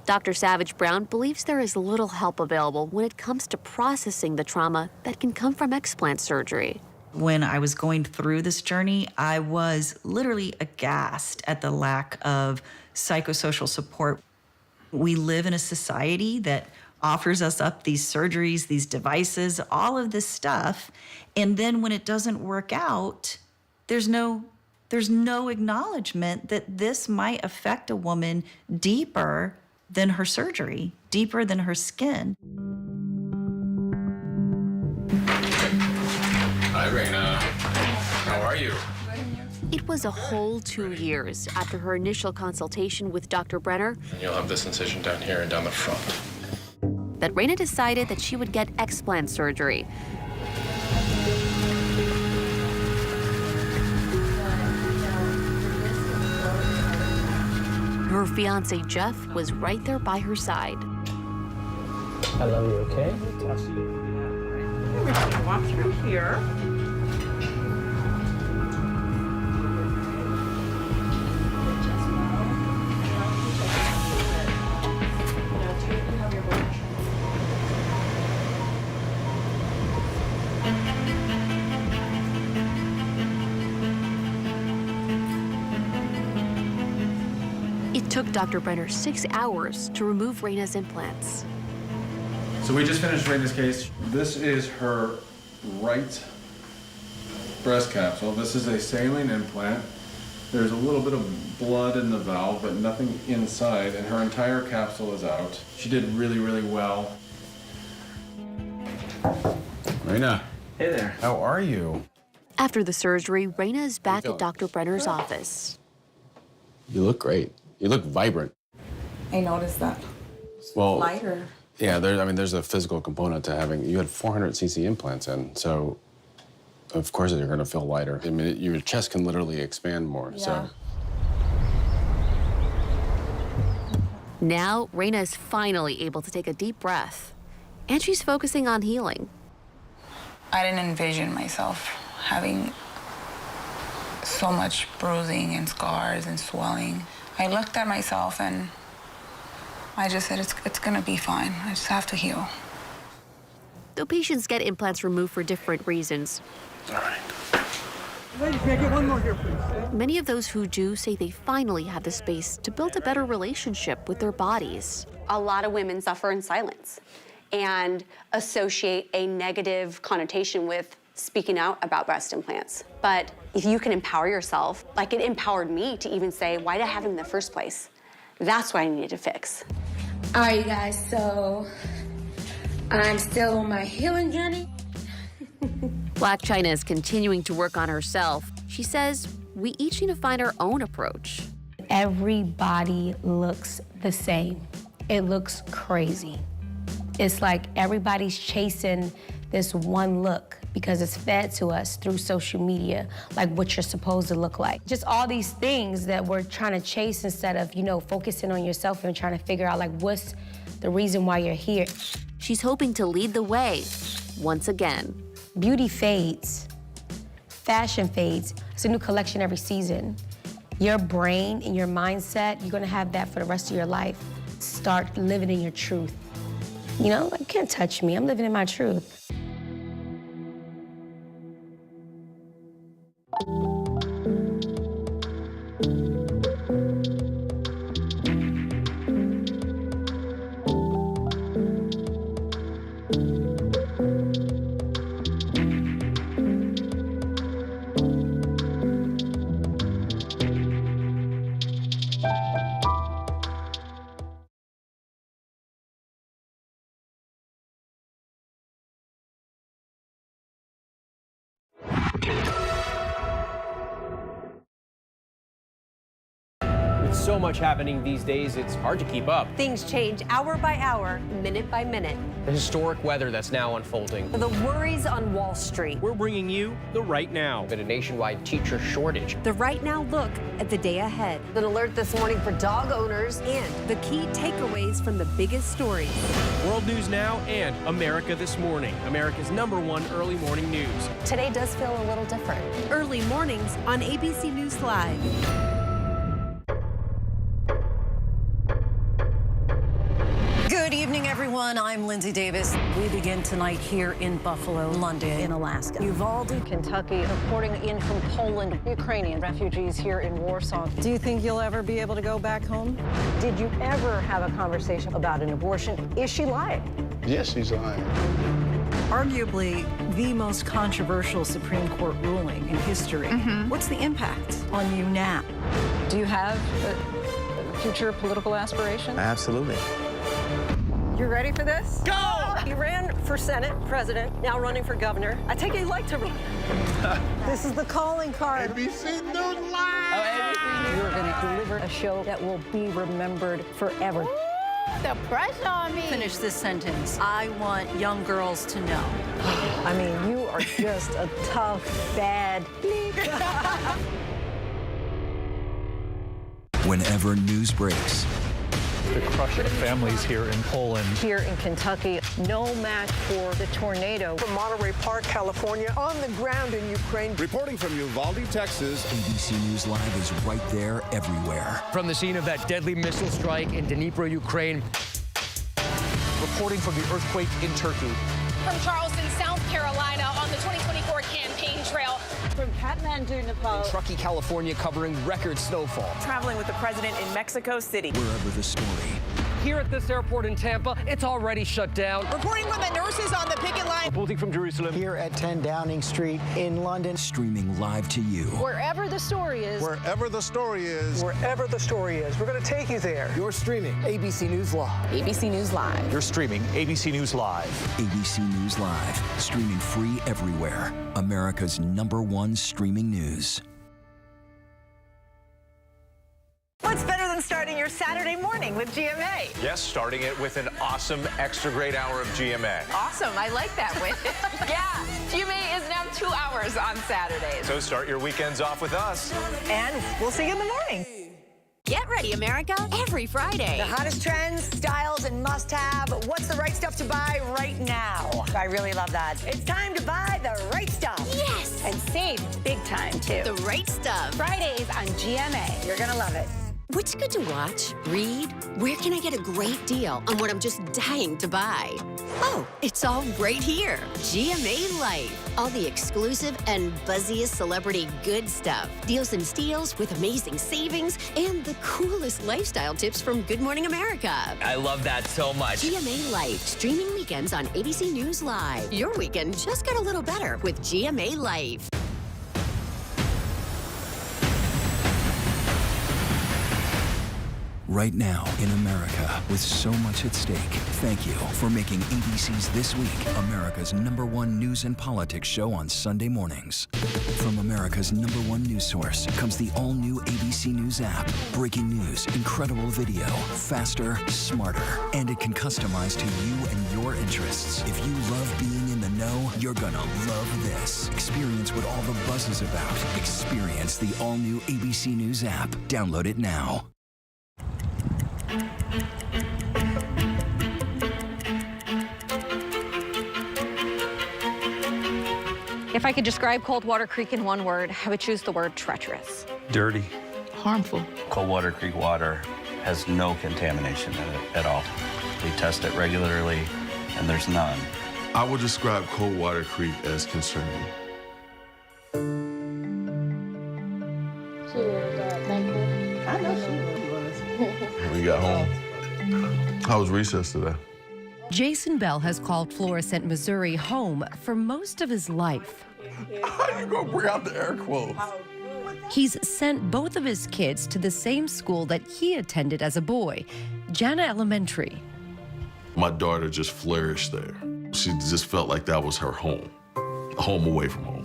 Dr. Savage Brown believes there is little help available when it comes to processing the trauma that can come from explant surgery. When I was going through this journey, I was literally aghast at the lack of psychosocial support. We live in a society that offers us up these surgeries, these devices, all of this stuff. And then when it doesn't work out, there's no acknowledgement that this might affect a woman deeper than her surgery, deeper than her skin. Hi, Raina. How are you? It was a whole 2 years after her initial consultation with Dr. Brenner And you'll have this incision down here and down the front. that Raina decided that she would get explant surgery. Her fiance Jeff was right there by her side. I love you, okay? We're gonna walk through here. It took Dr. Brenner 6 hours to remove Raina's implants. So we just finished Raina's case. This is her right breast capsule. This is a saline implant. There's a little bit of blood in the valve, but nothing inside, and her entire capsule is out. She did really, really well. Raina. Hey there. How are you? After the surgery, Raina is back at Dr. Brenner's office. You look great. You look vibrant. I noticed that. Well, Lighter. yeah, there's a physical component to having, you had 400 cc implants in, so of course you're gonna feel lighter. I mean, your chest can literally expand more, so. Now, Raina is finally able to take a deep breath, and she's focusing on healing. I didn't envision myself having so much bruising and scars and swelling. I looked at myself and I just said, it's gonna be fine. I just have to heal. Though patients get implants removed for different reasons, All right. Lady, can I get one more here, please? many of those who do say they finally have the space to build a better relationship with their bodies. A lot of women suffer in silence and associate a negative connotation with speaking out about breast implants. But if you can empower yourself, like it empowered me to even say, why did I have them in the first place? That's what I needed to fix. All right, you guys, so I'm still on my healing journey. Black China is continuing to work on herself. She says we each need to find our own approach. Everybody looks the same. It looks crazy. It's like everybody's chasing this one look because it's fed to us through social media, like what you're supposed to look like. Just all these things that we're trying to chase instead of, focusing on yourself and trying to figure out like what's the reason why you're here. She's hoping to lead the way once again. Beauty fades, fashion fades. It's a new collection every season. Your brain and your mindset, you're gonna have that for the rest of your life. Start living in your truth. You can't touch me, I'm living in my truth. With so much happening these days, it's hard to keep up. Things change hour by hour, minute by minute. The historic weather that's now unfolding. The worries on Wall Street. We're bringing you the Right Now. Been a nationwide teacher shortage. The Right Now look at the day ahead. An alert this morning for dog owners and the key takeaways from the biggest stories. World News Now and America This Morning, America's #1 early morning news. Today does feel a little different. Early mornings on ABC News Live. Good evening, everyone. I'm Lindsay Davis. We begin tonight here in Buffalo, London, in Alaska, Uvalde, Kentucky, reporting in from Poland, Ukrainian refugees here in Warsaw. Do you think you'll ever be able to go back home? Did you ever have a conversation about an abortion? Is she lying? Yes, she's lying. Arguably the most controversial Supreme Court ruling in history. What's the impact on you now? Do you have future political aspirations? Absolutely. You ready for this? Go! You ran for Senate president, now running for governor. I take it you like to run. This is the calling card. ABC News Live! You're going to deliver a show that will be remembered forever. The pressure on me. Finish this sentence. I want young girls to know. I mean, you are just a tough, bad Whenever news breaks, the crush of families here in Poland. Here in Kentucky, no match for the tornado. From Monterey Park, California, on the ground in Ukraine. Reporting from Uvalde, Texas. ABC News Live is right there everywhere. From the scene of that deadly missile strike in Dnipro, Ukraine. Reporting from the earthquake in Turkey. From Charleston, South Carolina, on the 2024 campaign trail. From Kathmandu, Nepal. Truckee, California, covering record snowfall. Traveling with the president in Mexico City. Wherever the story. Here at this airport in Tampa, it's already shut down. Reporting from the nurses on the picket line. Reporting from Jerusalem. Here at 10 Downing Street in London. Streaming live to you. Wherever the story is. Wherever the story is. Wherever the story is. We're going to take you there. You're streaming ABC News Live. ABC News Live. You're streaming ABC News Live. ABC News Live. Streaming free everywhere. America's #1 streaming news. What's better than starting your Saturday morning with GMA? Yes, starting it with an awesome extra great hour of GMA. Awesome. I like that win. Yeah, GMA is now 2 hours on Saturdays. So start your weekends off with us. And we'll see you in the morning. Get ready, America, every Friday. The hottest trends, styles, and must-have. What's the right stuff to buy right now? I really love that. It's time to buy the right stuff. Yes! And save big time, too. The right stuff. Fridays on GMA. You're going to love it. What's good to watch, read? Where can I get a great deal on what I'm just dying to buy? Oh, it's all right here. GMA Life. All the exclusive and buzziest celebrity good stuff. Deals and steals with amazing savings and the coolest lifestyle tips from Good Morning America. I love that so much. GMA Life. Streaming weekends on ABC News Live. Your weekend just got a little better with GMA Life. Right now in America, with so much at stake, thank you for making ABC's This Week America's #1 news and politics show on Sunday mornings. From America's #1 news source comes the all-new ABC News app. Breaking news, incredible video, faster, smarter, and it can customize to you and your interests. If you love being in the know, you're gonna love this. Experience what all the buzz is about. Experience the all-new ABC News app. Download it now. If I could describe Coldwater Creek in one word, I would choose the word treacherous. Dirty. Harmful. Coldwater Creek water has no contamination in it at all. We test it regularly, and there's none. I would describe Coldwater Creek as concerning. I know she was. When you got home, how was recess today? Jason Bell has called Florissant, Missouri home for most of his life. How you gonna bring out the air quotes? He's sent both of his kids to the same school that he attended as a boy, Jana Elementary. My daughter just flourished there. She just felt like that was her home, a home away from home.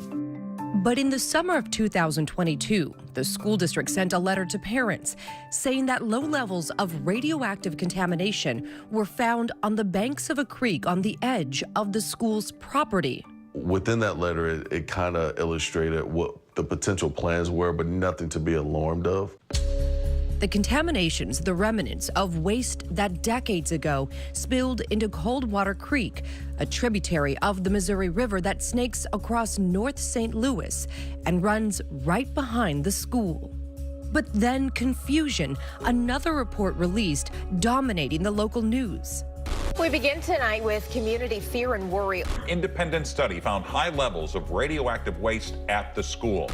But in the summer of 2022, the school district sent a letter to parents saying that low levels of radioactive contamination were found on the banks of a creek on the edge of the school's property. Within that letter, it kind of illustrated what the potential plans were, but nothing to be alarmed of. The contaminations, the remnants of waste that decades ago spilled into Coldwater Creek, a tributary of the Missouri River that snakes across North St. Louis and runs right behind the school. But then confusion, another report released, dominating the local news. We begin tonight with community fear and worry. Independent study found high levels of radioactive waste at the school.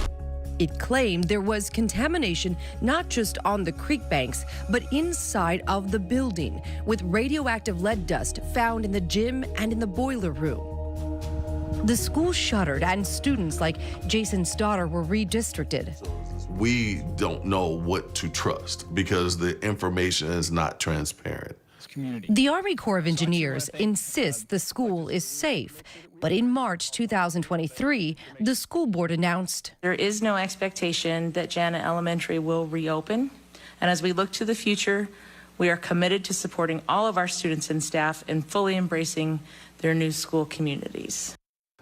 It claimed there was contamination not just on the creek banks, but inside of the building, with radioactive lead dust found in the gym and in the boiler room. The school shuttered and students like Jason's daughter were redistricted. We don't know what to trust because the information is not transparent. The Army Corps of Engineers insists the school is safe, but in March 2023, the school board announced there is no expectation that Jana Elementary will reopen. And as we look to the future, we are committed to supporting all of our students and staff and fully embracing their new school communities.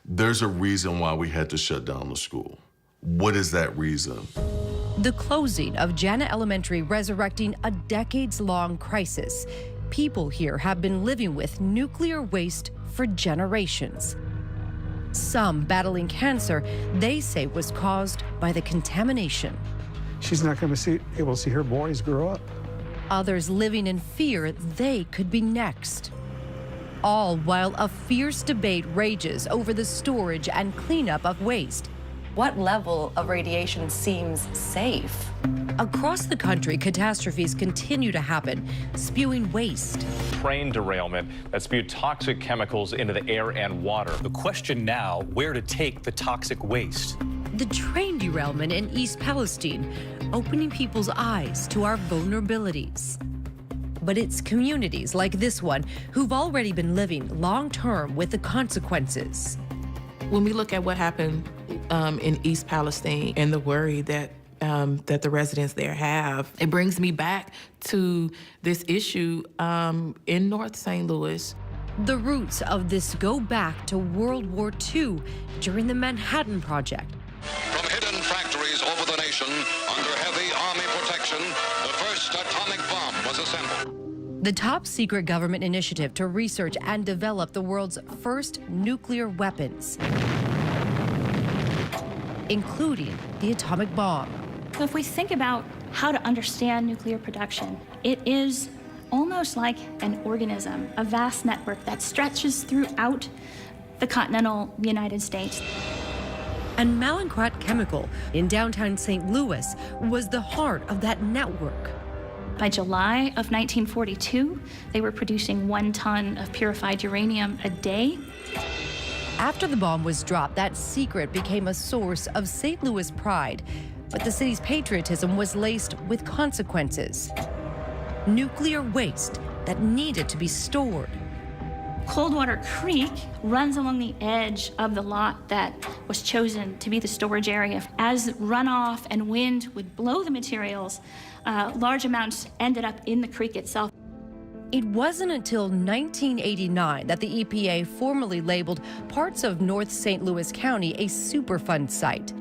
There's a reason why we had to shut down the school. What is that reason? The closing of Jana Elementary resurrecting a decades-long crisis. People here have been living with nuclear waste for generations. Some battling cancer they say was caused by the contamination. She's not going to be able to see her boys grow up. Others living in fear they could be next. All while a fierce debate rages over the storage and cleanup of waste. What level of radiation seems safe? Across the country, catastrophes continue to happen, spewing waste. Train derailment that spewed toxic chemicals into the air and water. The question now, where to take the toxic waste? The train derailment in East Palestine, opening people's eyes to our vulnerabilities. But it's communities like this one who've already been living long-term with the consequences. When we look at what happened in East Palestine and the worry that the residents there have, it brings me back to this issue in North St. Louis. The roots of this go back to World War II during the Manhattan Project. From hidden factories over the nation, under heavy Army protection, the first atomic bomb was assembled. The top secret government initiative to research and develop the world's first nuclear weapons, including the atomic bomb. So if we think about how to understand nuclear production, it is almost like an organism, a vast network that stretches throughout the continental United States. And Mallinckrodt Chemical in downtown St. Louis was the heart of that network. By July of 1942, they were producing 1 ton of purified uranium a day. After the bomb was dropped, that secret became a source of St. Louis pride, but the city's patriotism was laced with consequences. Nuclear waste that needed to be stored. Coldwater Creek runs along the edge of the lot that was chosen to be the storage area. As runoff and wind would blow the materials, large amounts ended up in the creek itself. It wasn't until 1989 that the EPA formally labeled parts of North St. Louis County a Superfund site.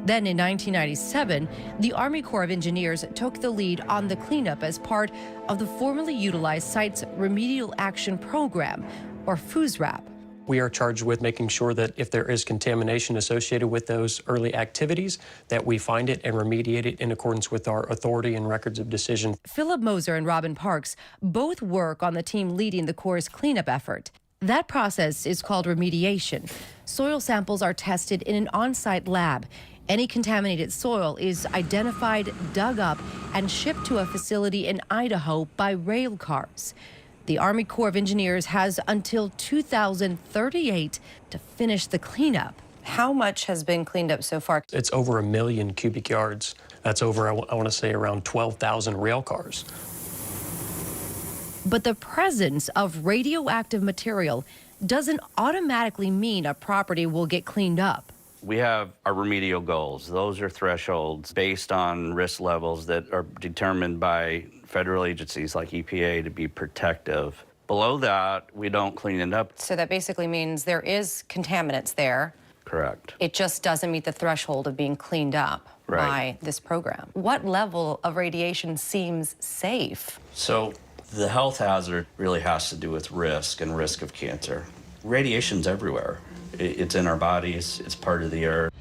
Then in 1997, the Army Corps of Engineers took the lead on the cleanup as part of the formerly utilized site's Remedial Action Program, or FUSRAP. We are charged with making sure that if there is contamination associated with those early activities, that we find it and remediate it in accordance with our authority and records of decision. Philip Moser and Robin Parks both work on the team leading the Corps' cleanup effort. That process is called remediation. Soil samples are tested in an on-site lab. Any contaminated soil is identified, dug up, and shipped to a facility in Idaho by rail cars. The Army Corps of Engineers has until 2038 to finish the cleanup. How much has been cleaned up so far? It's over 1 million cubic yards. That's over, I want to say, around 12,000 rail cars. But the presence of radioactive material doesn't automatically mean a property will get cleaned up. We have our remedial goals. Those are thresholds based on risk levels that are determined by federal agencies like EPA to be protective. Below that, we don't clean it up. So that basically means there is contaminants there. Correct. It just doesn't meet the threshold of being cleaned up by this program. What level of radiation seems safe? So the health hazard really has to do with risk and risk of cancer. Radiation's everywhere. It's in our bodies, it's part of the earth.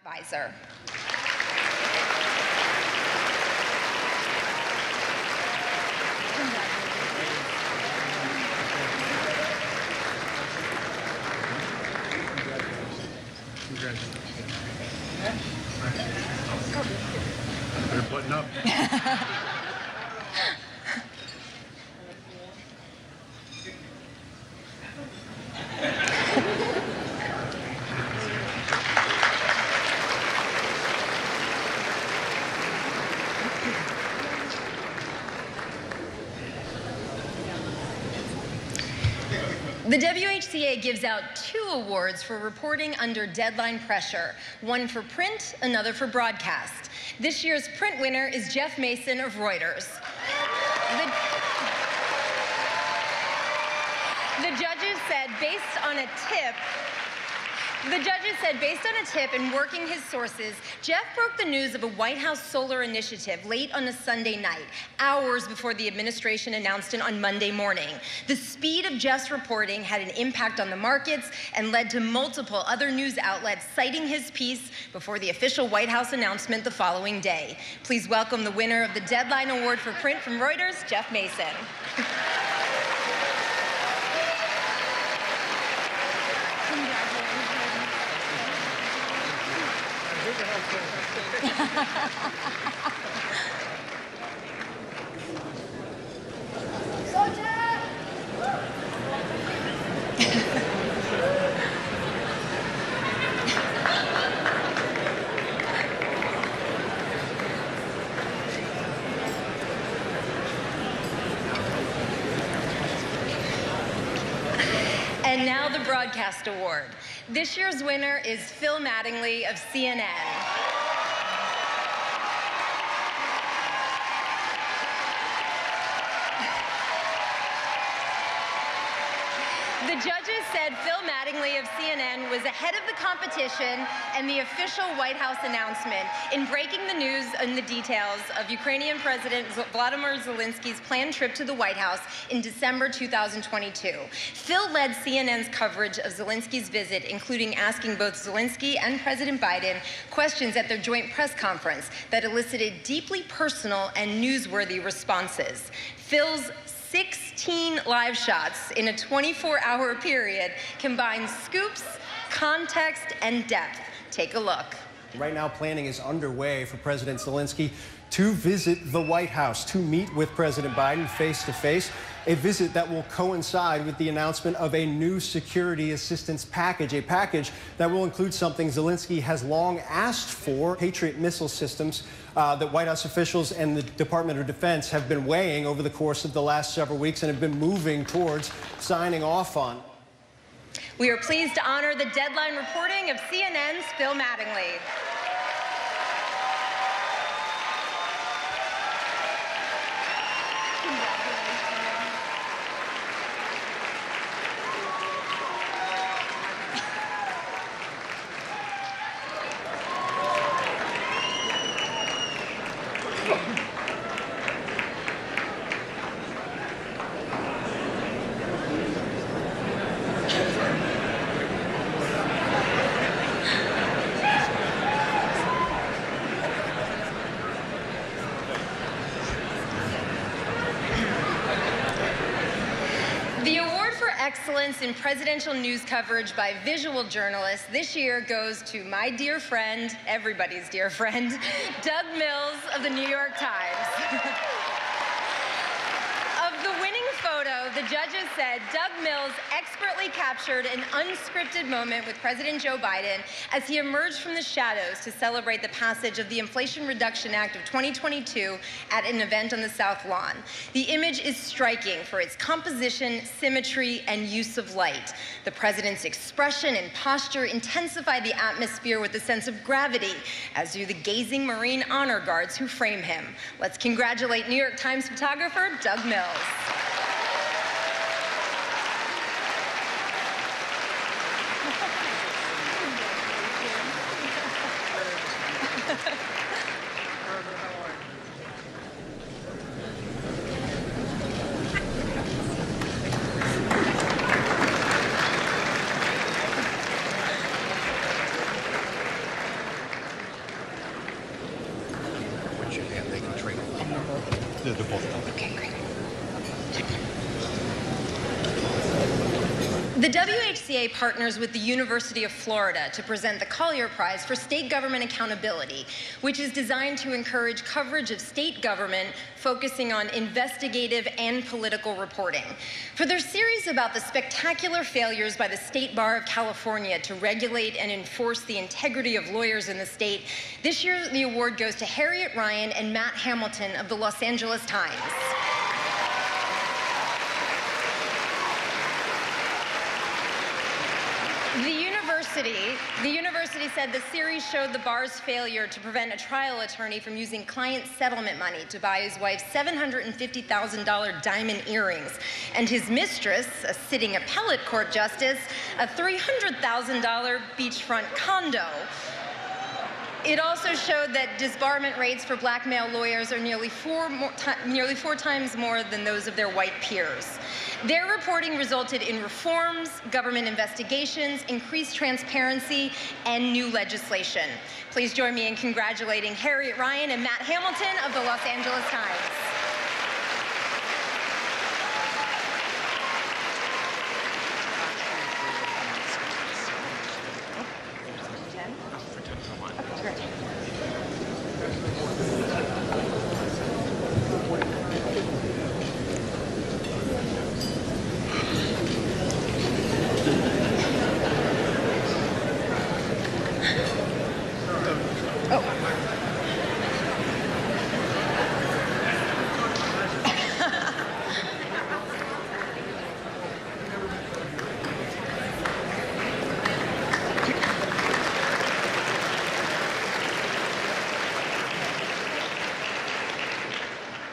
Advisor. They're putting up. The WHCA gives out 2 awards for reporting under deadline pressure, one for print, another for broadcast. This year's print winner is Jeff Mason of Reuters. The judges said based on a tip and working his sources, Jeff broke the news of a White House solar initiative late on a Sunday night, hours before the administration announced it on Monday morning. The speed of Jeff's reporting had an impact on the markets and led to multiple other news outlets citing his piece before the official White House announcement the following day. Please welcome the winner of the Deadline Award for Print from Reuters, Jeff Mason. And now the Broadcast Award. This year's winner is Phil Mattingly of CNN. The judges said Phil Mattingly of CNN was ahead of the competition and the official White House announcement in breaking the news and the details of Ukrainian President Volodymyr Zelensky's planned trip to the White House in December 2022. Phil led CNN's coverage of Zelensky's visit, including asking both Zelensky and President Biden questions at their joint press conference that elicited deeply personal and newsworthy responses. Phil's 16 live shots in a 24-hour period combine scoops, context, and depth. Take a look. Right now, planning is underway for President Zelensky to visit the White House, to meet with President Biden face-to-face, a visit that will coincide with the announcement of a new security assistance package, a package that will include something Zelensky has long asked for, Patriot missile systems that White House officials and the Department of Defense have been weighing over the course of the last several weeks and have been moving towards signing off on. We are pleased to honor the Deadline reporting of CNN's Phil Mattingly. Excellence in presidential news coverage by visual journalists this year goes to my dear friend, everybody's dear friend, Doug Mills of the New York Times. Of the winning photo, the judges said Doug Mills expertly captured an unscripted moment with President Joe Biden as he emerged from the shadows to celebrate the passage of the Inflation Reduction Act of 2022 at an event on the South Lawn. The image is striking for its composition, symmetry, and use of light. The president's expression and posture intensify the atmosphere with a sense of gravity, as do the gazing Marine honor guards who frame him. Let's congratulate New York Times photographer Doug Mills. The WHCA partners with the University of Florida to present the Collier Prize for State Government Accountability, which is designed to encourage coverage of state government focusing on investigative and political reporting. For their series about the spectacular failures by the State Bar of California to regulate and enforce the integrity of lawyers in the state, this year the award goes to Harriet Ryan and Matt Hamilton of the Los Angeles Times. The university said the series showed the bar's failure to prevent a trial attorney from using client settlement money to buy his wife's $750,000 diamond earrings, and his mistress, a sitting appellate court justice, a $300,000 beachfront condo. It also showed that disbarment rates for black male lawyers are nearly four times more than those of their white peers. Their reporting resulted in reforms, government investigations, increased transparency, and new legislation. Please join me in congratulating Harriet Ryan and Matt Hamilton of the Los Angeles Times.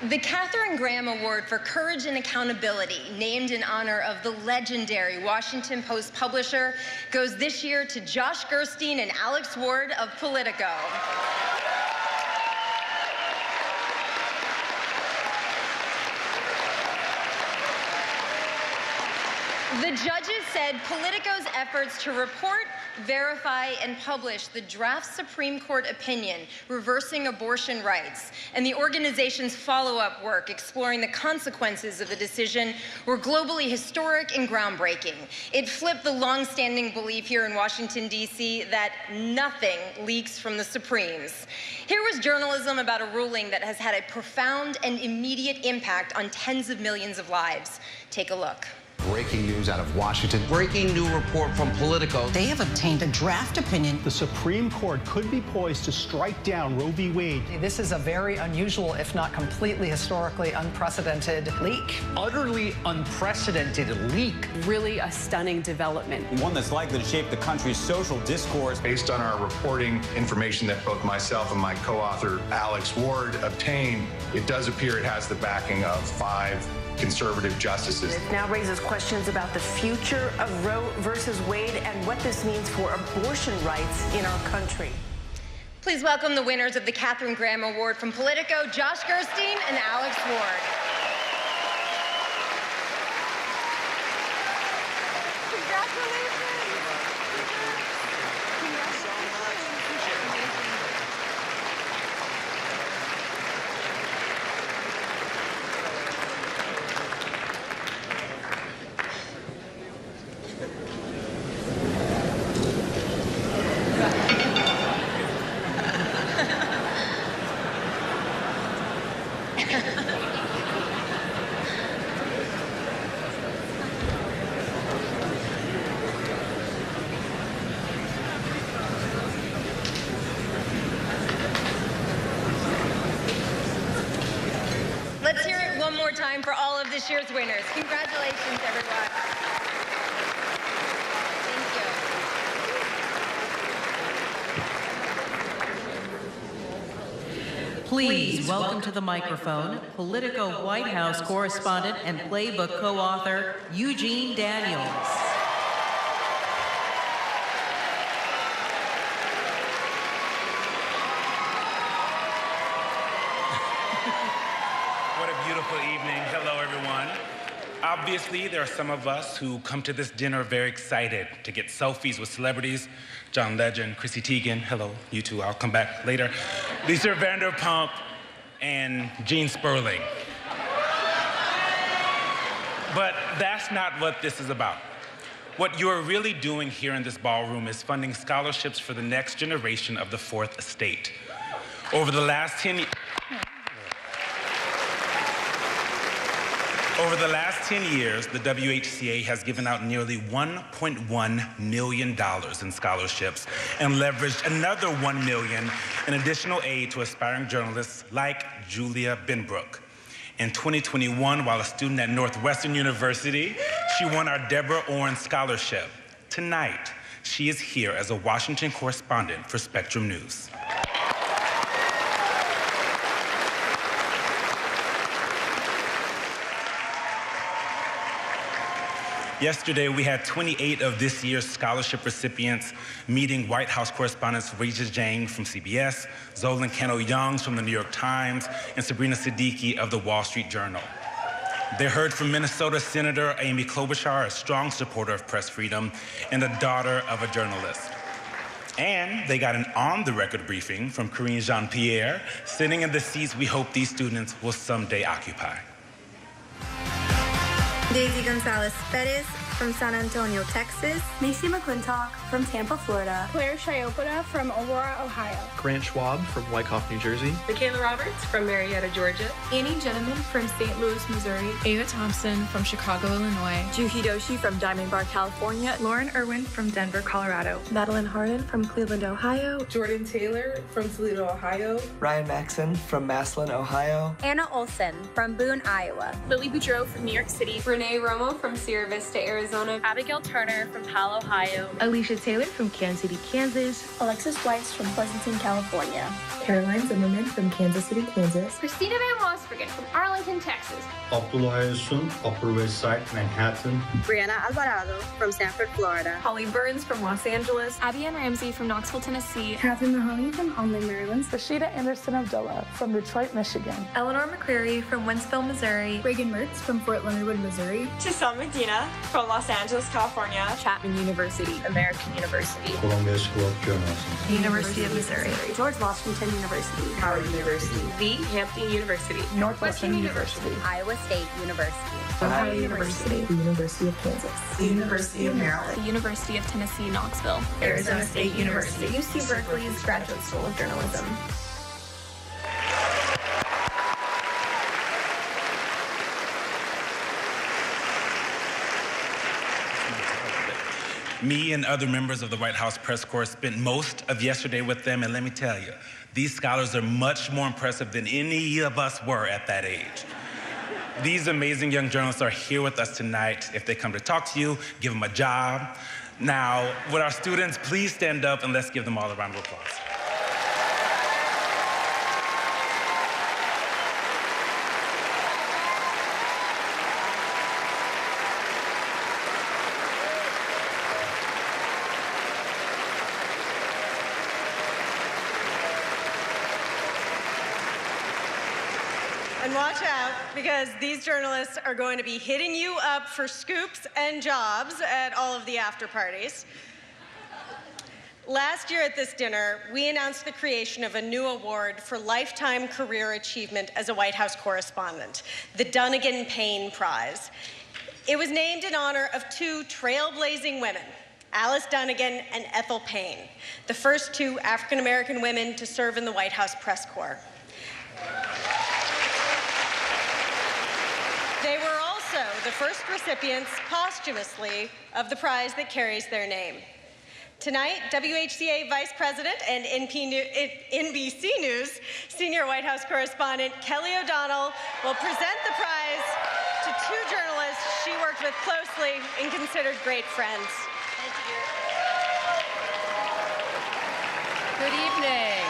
The Katharine Graham Award for Courage and Accountability, named in honor of the legendary Washington Post publisher, goes this year to Josh Gerstein and Alex Ward of Politico. The judges said Politico's efforts to report, verify, and publish the draft Supreme Court opinion reversing abortion rights and the organization's follow-up work exploring the consequences of the decision were globally historic and groundbreaking. It flipped the long-standing belief here in Washington, D.C. that nothing leaks from the Supremes. Here was journalism about a ruling that has had a profound and immediate impact on tens of millions of lives. Take a look. Breaking news out of Washington. Breaking new report from Politico. They have obtained a draft opinion. The Supreme Court could be poised to strike down Roe v. Wade. This is a very unusual, if not completely historically unprecedented leak. Utterly unprecedented leak. Really a stunning development. One that's likely to shape the country's social discourse. Based on our reporting information that both myself and my co-author Alex Ward obtained, it does appear it has the backing of 5 conservative justices. It now raises questions about the future of Roe versus Wade and what this means for abortion rights in our country. Please welcome the winners of the Katharine Graham Award from Politico, Josh Gerstein and Alex Ward. Let's hear it one more time for all of this year's winners. Congratulations, everyone. Please welcome to the microphone Politico White House correspondent and playbook co-author Eugene Daniels. What a beautiful evening. Hello, everyone. Obviously, there are some of us who come to this dinner very excited to get selfies with celebrities. John Legend, Chrissy Teigen, hello, you two, I'll come back later. Lisa Vanderpump and Gene Sperling. But that's not what this is about. What you're really doing here in this ballroom is funding scholarships for the next generation of the Fourth Estate. Over the last 10 years, the WHCA has given out nearly $1.1 million in scholarships and leveraged another $1 million in additional aid to aspiring journalists like Julia Benbrook. In 2021, while a student at Northwestern University, she won our Deborah Oren Scholarship. Tonight, she is here as a Washington correspondent for Spectrum News. Yesterday, we had 28 of this year's scholarship recipients meeting White House correspondents Rija Jain from CBS, Zolan Kano-Youngs from the New York Times, and Sabrina Siddiqui of the Wall Street Journal. They heard from Minnesota Senator Amy Klobuchar, a strong supporter of press freedom and the daughter of a journalist. And they got an on-the-record briefing from Karine Jean-Pierre, sitting in the seats we hope these students will someday occupy. Daisy Gonzalez-Perez from San Antonio, Texas. Macy McClintock from Tampa, Florida. Claire Chiopota from Aurora, Ohio. Grant Schwab from Wyckoff, New Jersey. Michaela Roberts from Marietta, Georgia. Annie Gentleman from St. Louis, Missouri. Ava Thompson from Chicago, Illinois. Juhi Doshi from Diamond Bar, California. Lauren Irwin from Denver, Colorado. Madeline Harden from Cleveland, Ohio. Jordan Taylor from Toledo, Ohio. Ryan Maxon from Massillon, Ohio. Anna Olson from Boone, Iowa. Lily Boudreau from New York City. Renee Romo from Sierra Vista, Arizona. Abigail Turner from Palo, Ohio. Alicia Taylor from Kansas City, Kansas. Alexis Weiss from Pleasanton, California. Caroline Zimmerman from Kansas City, Kansas. Christina Van Wasbergen from Arlington, Texas. Abdullah Hayashun, Upper West Side, Manhattan. Brianna Alvarado from Sanford, Florida. Holly Burns from Los Angeles. Abby Ann Ramsey from Knoxville, Tennessee. Catherine Mahoney from Onley, Maryland. Rashida Anderson Abdullah from Detroit, Michigan. Eleanor McCreary from Wentzville, Missouri. Reagan Mertz from Fort Leonard Wood, Missouri. Chisholm Medina from Los Angeles, California. Chapman University. American University. Columbia School of Journalism. University of Missouri. George Washington University. Howard University. The Hampton University. Northwestern University. Iowa State University. Ohio University. The University of Kansas. The University of Maryland. The University of Tennessee, Knoxville. Arizona State University. UC Berkeley's Graduate School of Journalism. Me and other members of the White House press corps spent most of yesterday with them, and let me tell you, these scholars are much more impressive than any of us were at that age. These amazing young journalists are here with us tonight. If they come to talk to you, give them a job. Now, would our students please stand up and let's give them all a round of applause. And watch out, because these journalists are going to be hitting you up for scoops and jobs at all of the after parties. Last year at this dinner, we announced the creation of a new award for lifetime career achievement as a White House correspondent, the Dunnigan Payne Prize. It was named in honor of two trailblazing women, Alice Dunnigan and Ethel Payne, the first two African-American women to serve in the White House press corps. They were also the first recipients posthumously of the prize that carries their name. Tonight, WHCA Vice President and NBC News Senior White House Correspondent Kelly O'Donnell will present the prize to two journalists she worked with closely and considered great friends. Thank you. Good evening.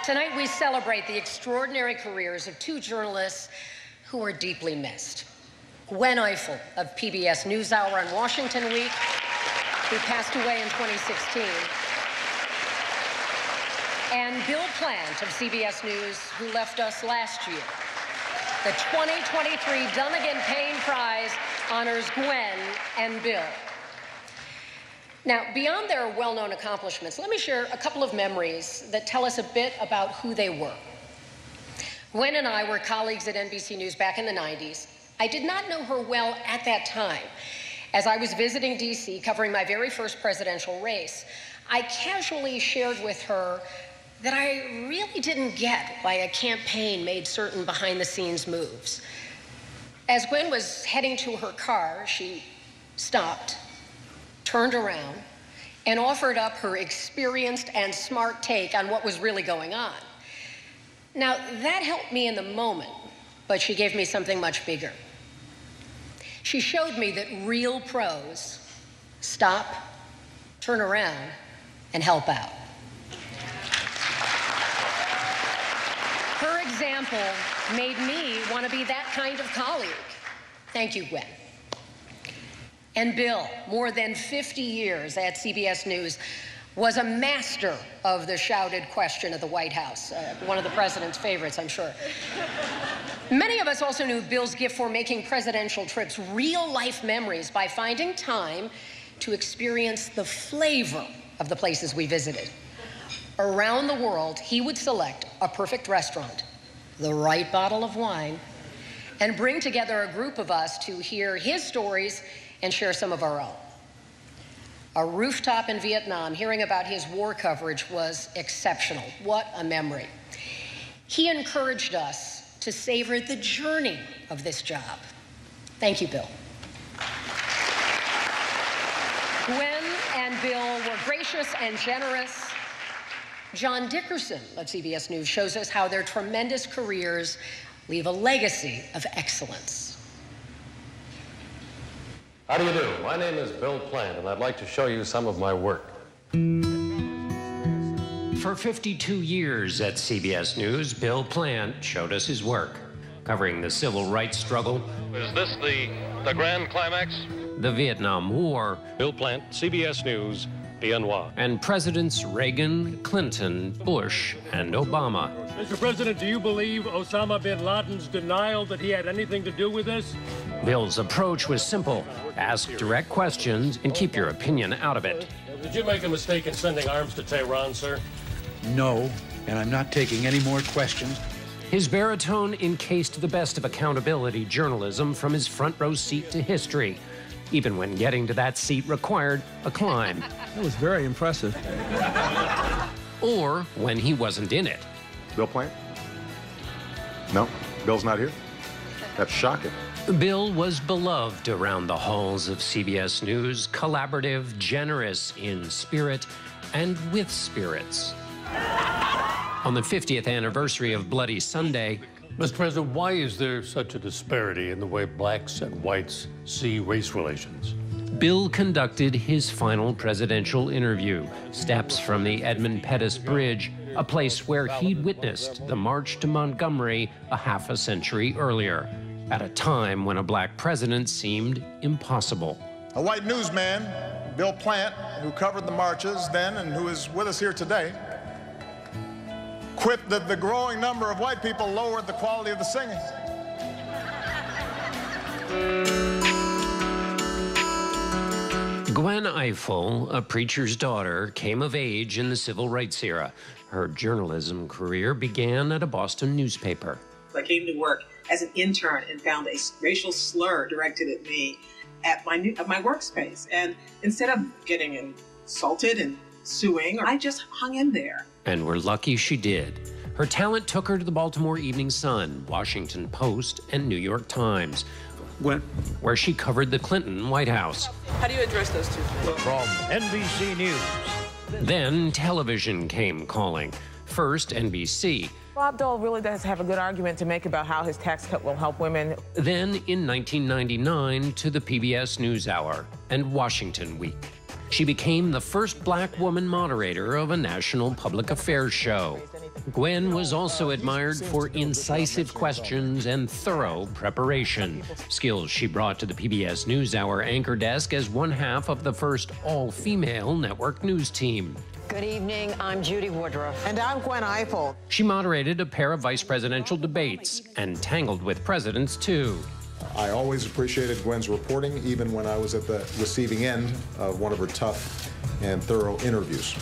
Tonight we celebrate the extraordinary careers of two journalists who are deeply missed. Gwen Ifill of PBS NewsHour and Washington Week, who passed away in 2016, and Bill Plant of CBS News, who left us last year. The 2023 Dunnigan Payne Prize honors Gwen and Bill. Now, beyond their well-known accomplishments, let me share a couple of memories that tell us a bit about who they were. Gwen and I were colleagues at NBC News back in the 90s. I did not know her well at that time. As I was visiting DC covering my very first presidential race, I casually shared with her that I really didn't get why a campaign made certain behind-the-scenes moves. As Gwen was heading to her car, she stopped, turned around, and offered up her experienced and smart take on what was really going on. Now, that helped me in the moment, but she gave me something much bigger. She showed me that real pros stop, turn around, and help out. Her example made me want to be that kind of colleague. Thank you, Gwen. And Bill, more than 50 years at CBS News, was a master of the shouted question at the White House, one of the president's favorites, I'm sure. Many of us also knew Bill's gift for making presidential trips real-life memories by finding time to experience the flavor of the places we visited. Around the world, he would select a perfect restaurant, the right bottle of wine, and bring together a group of us to hear his stories and share some of our own. A rooftop in Vietnam, hearing about his war coverage was exceptional. What a memory. He encouraged us to savor the journey of this job. Thank you, Bill. Gwen and Bill were gracious and generous. John Dickerson of CBS News shows us how their tremendous careers leave a legacy of excellence. How do you do? My name is Bill Plant, and I'd like to show you some of my work. For 52 years at CBS News, Bill Plant showed us his work, covering the civil rights struggle. Is this the grand climax? The Vietnam War. Bill Plant, CBS News, BNY. And Presidents Reagan, Clinton, Bush, and Obama. Mr. President, do you believe Osama bin Laden's denial that he had anything to do with this? Bill's approach was simple. Ask direct questions and keep your opinion out of it. Did you make a mistake in sending arms to Tehran, sir? No, and I'm not taking any more questions. His baritone encased the best of accountability journalism from his front row seat to history, even when getting to that seat required a climb. That was very impressive. Or when he wasn't in it. Bill Plant? No, Bill's not here. That's shocking. Bill was beloved around the halls of CBS News, collaborative, generous in spirit, and with spirits. On the 50th anniversary of Bloody Sunday, Mr. President, why is there such a disparity in the way blacks and whites see race relations? Bill conducted his final presidential interview, steps from the Edmund Pettus Bridge, a place where he'd witnessed the march to Montgomery a half a century earlier, at a time when a black president seemed impossible. A white newsman, Bill Plant, who covered the marches then and who is with us here today, quipped that the growing number of white people lowered the quality of the singing. Gwen Ifill, a preacher's daughter, came of age in the civil rights era. Her journalism career began at a Boston newspaper. I came to work as an intern and found a racial slur directed at me at my workspace. And instead of getting insulted and suing, I just hung in there. And we're lucky she did. Her talent took her to the Baltimore Evening Sun, Washington Post, and New York Times, where she covered the Clinton White House. How do you address those two? From NBC News. Then television came calling. First, NBC. Bob Dole really does have a good argument to make about how his tax cut will help women. Then, in 1999, to the PBS NewsHour and Washington Week. She became the first black woman moderator of a national public affairs show. Gwen was also admired for incisive questions and thorough preparation, skills she brought to the PBS NewsHour anchor desk as one half of the first all-female network news team. Good evening, I'm Judy Woodruff. And I'm Gwen Ifill. She moderated a pair of vice presidential debates and tangled with presidents, too. I always appreciated Gwen's reporting, even when I was at the receiving end of one of her tough and thorough interviews.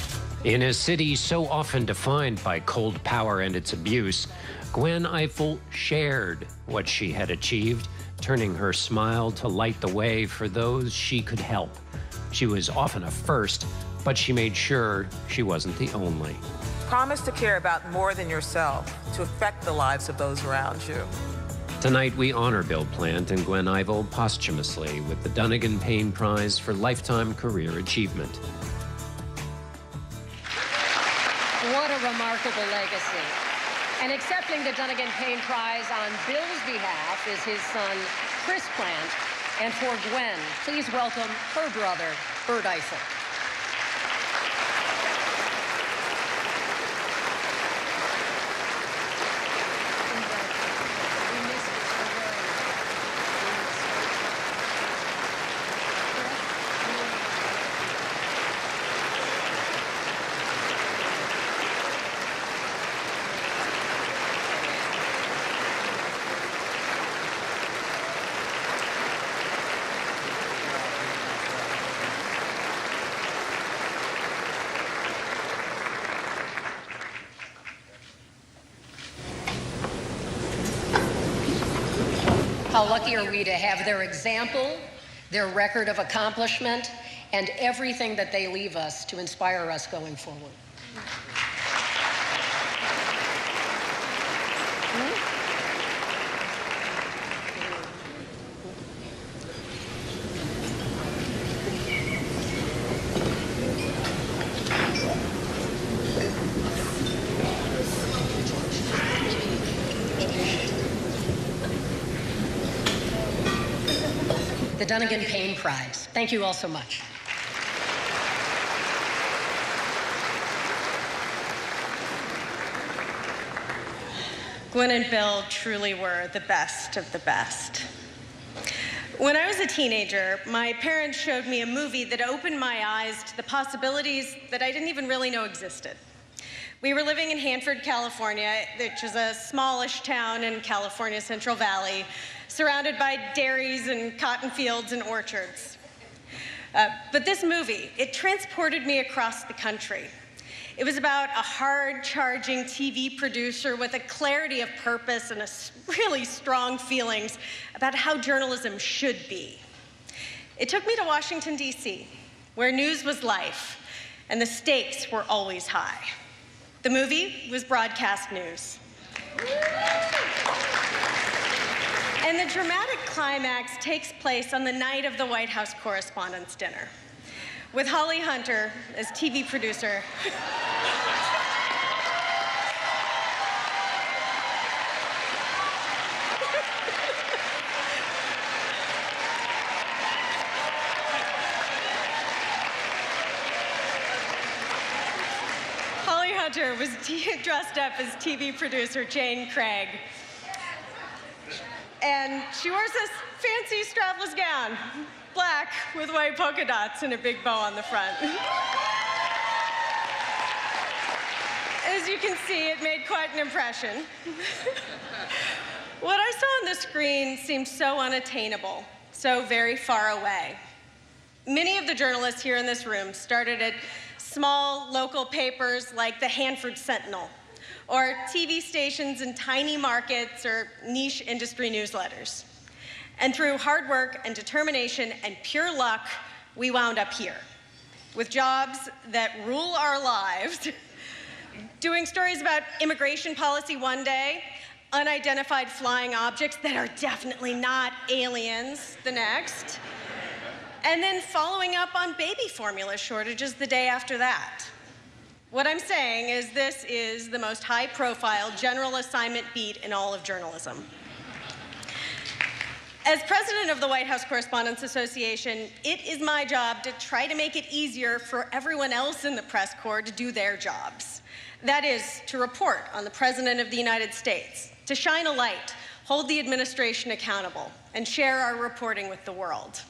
In a city so often defined by cold power and its abuse, Gwen Ifill shared what she had achieved, turning her smile to light the way for those she could help. She was often a first, but she made sure she wasn't the only. Promise to care about more than yourself, to affect the lives of those around you. Tonight, we honor Bill Plant and Gwen Ifill posthumously with the Dunnigan Payne Prize for Lifetime Career Achievement. What a remarkable legacy. And accepting the Dunnigan Payne Prize on Bill's behalf is his son, Chris Plant. And for Gwen, please welcome her brother, Bert Ifill. How lucky are we to have their example, their record of accomplishment, and everything that they leave us to inspire us going forward. The Dunnigan Payne Prize. Thank you all so much. Gwen and Bill truly were the best of the best. When I was a teenager, my parents showed me a movie that opened my eyes to the possibilities that I didn't even really know existed. We were living in Hanford, California, which is a smallish town in California's Central Valley, surrounded by dairies and cotton fields and orchards. But this movie, it transported me across the country. It was about a hard-charging TV producer with a clarity of purpose and a really strong feelings about how journalism should be. It took me to Washington, D.C., where news was life, and the stakes were always high. The movie was broadcast news. And the dramatic climax takes place on the night of the White House Correspondents' Dinner, with Holly Hunter as TV producer. Holly Hunter was dressed up as TV producer Jane Craig. And she wears this fancy strapless gown, black with white polka dots and a big bow on the front. As you can see, it made quite an impression. What I saw on the screen seemed so unattainable, so very far away. Many of the journalists here in this room started at small local papers like the Hanford Sentinel, or TV stations in tiny markets or niche industry newsletters. And through hard work and determination and pure luck, we wound up here, with jobs that rule our lives, doing stories about immigration policy one day, unidentified flying objects that are definitely not aliens the next, and then following up on baby formula shortages the day after that. What I'm saying is this is the most high-profile general assignment beat in all of journalism. As president of the White House Correspondents Association, it is my job to try to make it easier for everyone else in the press corps to do their jobs. That is, to report on the President of the United States, to shine a light, hold the administration accountable, and share our reporting with the world.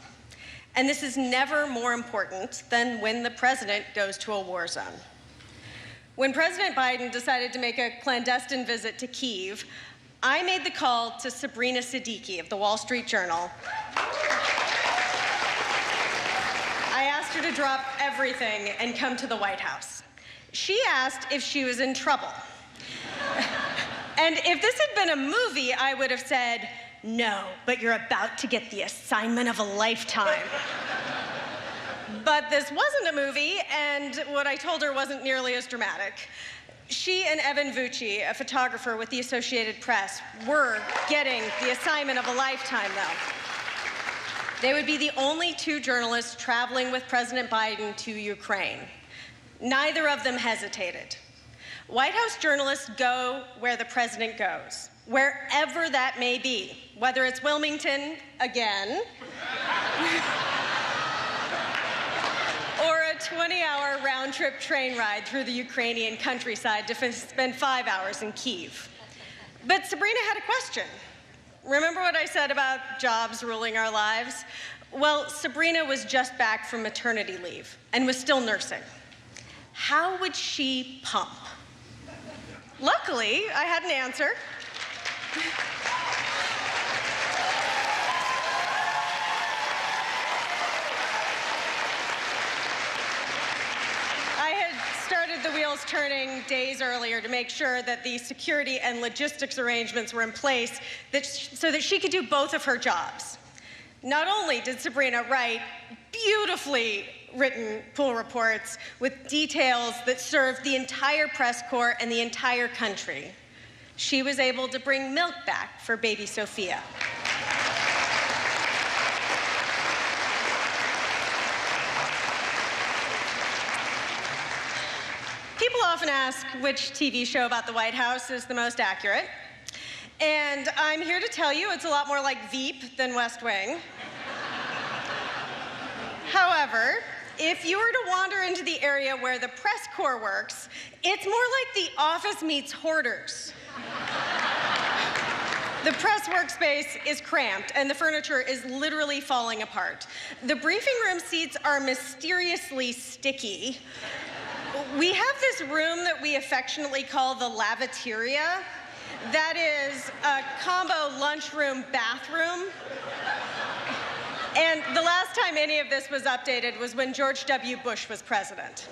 And this is never more important than when the president goes to a war zone. When President Biden decided to make a clandestine visit to Kyiv, I made the call to Sabrina Siddiqui of the Wall Street Journal. I asked her to drop everything and come to the White House. She asked if she was in trouble. And if this had been a movie, I would have said, no, but you're about to get the assignment of a lifetime. But this wasn't a movie, and what I told her wasn't nearly as dramatic. She and Evan Vucci, a photographer with the Associated Press, were getting the assignment of a lifetime, though. They would be the only two journalists traveling with President Biden to Ukraine. Neither of them hesitated. White House journalists go where the president goes, wherever that may be, whether it's Wilmington again, or a 20-hour round-trip train ride through the Ukrainian countryside to spend 5 hours in Kyiv. But Sabrina had a question. Remember what I said about jobs ruling our lives? Well, Sabrina was just back from maternity leave and was still nursing. How would she pump? Luckily, I had an answer. I had started the wheels turning days earlier to make sure that the security and logistics arrangements were in place so that she could do both of her jobs. Not only did Sabrina write beautifully written pool reports with details that served the entire press corps and the entire country, she was able to bring milk back for baby Sophia. People often ask which TV show about the White House is the most accurate. And I'm here to tell you it's a lot more like Veep than West Wing. However, if you were to wander into the area where the press corps works, it's more like The Office meets Hoarders. The press workspace is cramped, and the furniture is literally falling apart. The briefing room seats are mysteriously sticky. We have this room that we affectionately call the lavatoria. That is a combo lunchroom bathroom. And the last time any of this was updated was when George W. Bush was president.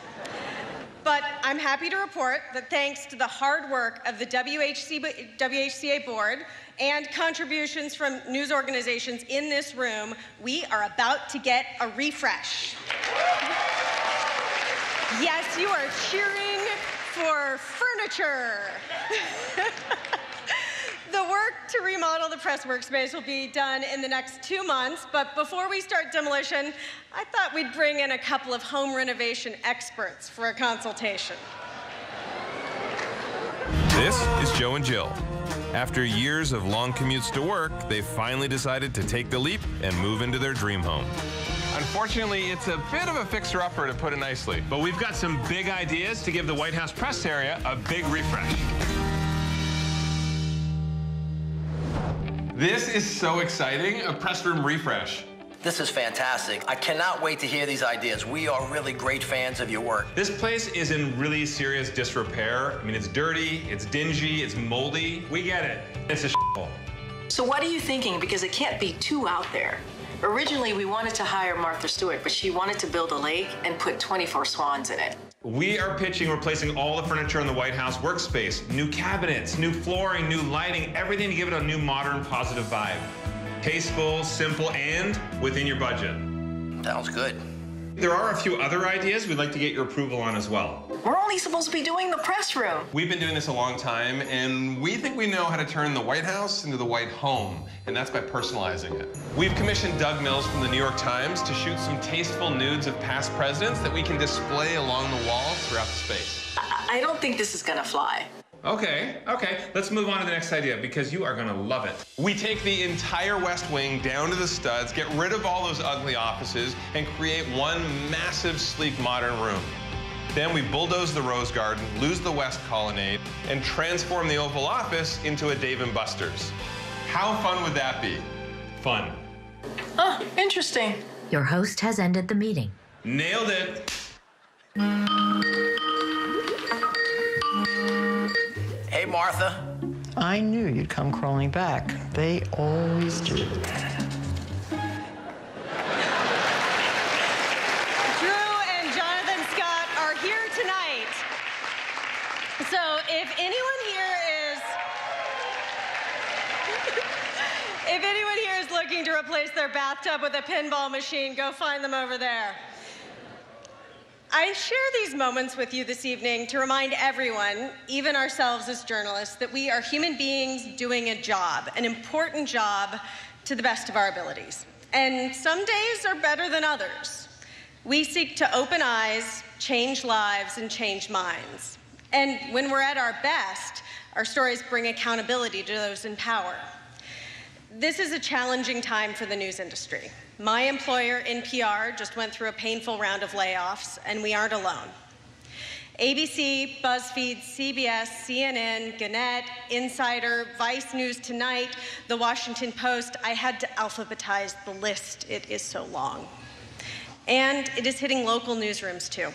But I'm happy to report that thanks to the hard work of the WHCA board and contributions from news organizations in this room, we are about to get a refresh. Yes, you are cheering for furniture. The work to remodel the press workspace will be done in the next 2 months, but before we start demolition, I thought we'd bring in a couple of home renovation experts for a consultation. This is Joe and Jill. After years of long commutes to work, they finally decided to take the leap and move into their dream home. Unfortunately, it's a bit of a fixer-upper, to put it nicely. But we've got some big ideas to give the White House press area a big refresh. This is so exciting, a press room refresh. This is fantastic. I cannot wait to hear these ideas. We are really great fans of your work. This place is in really serious disrepair. I mean, it's dirty, it's dingy, it's moldy. We get it. It's a shithole. So what are you thinking? Because it can't be too out there. Originally, we wanted to hire Martha Stewart, but she wanted to build a lake and put 24 swans in it. We are pitching replacing all the furniture in the White House workspace. New cabinets, new flooring, new lighting, everything to give it a new modern, positive vibe. Tasteful, simple, and within your budget. Sounds good. There are a few other ideas we'd like to get your approval on as well. We're only supposed to be doing the press room. We've been doing this a long time, and we think we know how to turn the White House into the White Home, and that's by personalizing it. We've commissioned Doug Mills from the New York Times to shoot some tasteful nudes of past presidents that we can display along the walls throughout the space. I don't think this is gonna fly. Okay. Let's move on to the next idea because you are gonna love it. We take the entire West Wing down to the studs, get rid of all those ugly offices, and create one massive, sleek, modern room. Then we bulldoze the Rose Garden, lose the West Colonnade, and transform the Oval Office into a Dave & Buster's. How fun would that be? Fun. Oh, interesting. Your host has ended the meeting. Nailed it. Hey, Martha. I knew you'd come crawling back. They always do. Drew and Jonathan Scott are here tonight So if anyone here is looking to replace their bathtub with a pinball machine, go find them over there. I share these moments with you this evening to remind everyone, even ourselves as journalists, that we are human beings doing a job, an important job, to the best of our abilities. And some days are better than others. We seek to open eyes, change lives, and change minds. And when we're at our best, our stories bring accountability to those in power. This is a challenging time for the news industry. My employer, NPR, just went through a painful round of layoffs, and we aren't alone. ABC, BuzzFeed, CBS, CNN, Gannett, Insider, Vice News Tonight, The Washington Post, I had to alphabetize the list. It is so long. And it is hitting local newsrooms, too.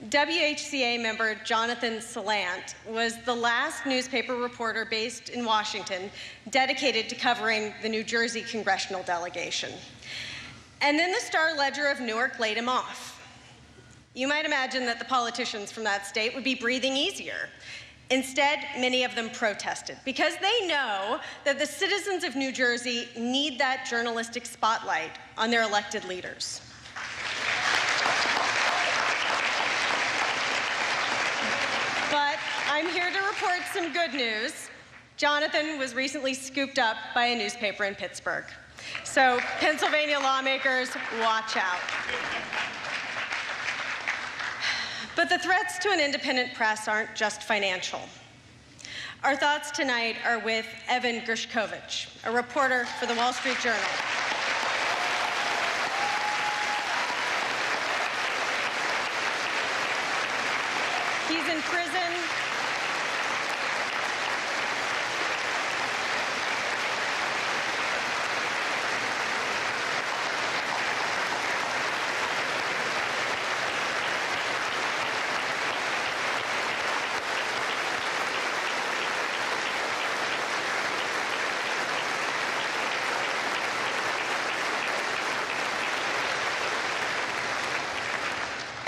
WHCA member Jonathan Salant was the last newspaper reporter based in Washington dedicated to covering the New Jersey congressional delegation. And then the Star-Ledger of Newark laid him off. You might imagine that the politicians from that state would be breathing easier. Instead, many of them protested because they know that the citizens of New Jersey need that journalistic spotlight on their elected leaders. But I'm here to report some good news. Jonathan was recently scooped up by a newspaper in Pittsburgh. So, Pennsylvania lawmakers, watch out. But the threats to an independent press aren't just financial. Our thoughts tonight are with Evan Gershkovich, a reporter for the Wall Street Journal. He's in prison.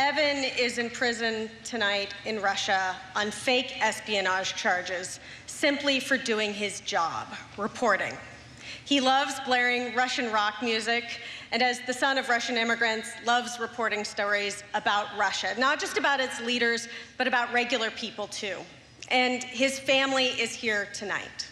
Evan is in prison tonight in Russia on fake espionage charges, simply for doing his job, reporting. He loves blaring Russian rock music, and as the son of Russian immigrants, loves reporting stories about Russia, not just about its leaders, but about regular people too. And his family is here tonight.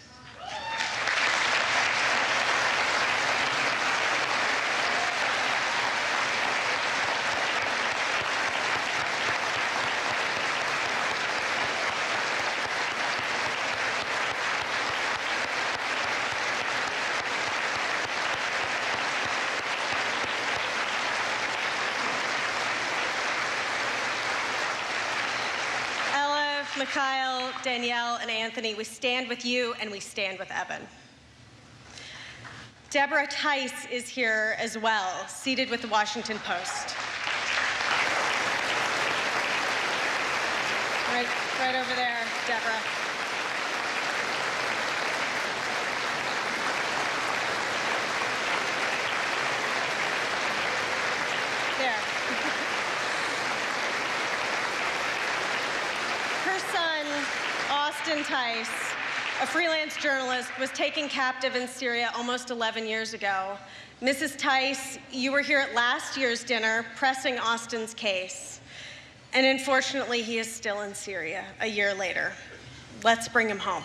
Mikhail, Danielle, and Anthony, we stand with you and we stand with Evan. Deborah Tice is here as well, seated with the Washington Post. Right over there, Deborah. There. Her son, Austin Tice, a freelance journalist, was taken captive in Syria almost 11 years ago. Mrs. Tice, you were here at last year's dinner pressing Austin's case. And unfortunately, he is still in Syria a year later. Let's bring him home.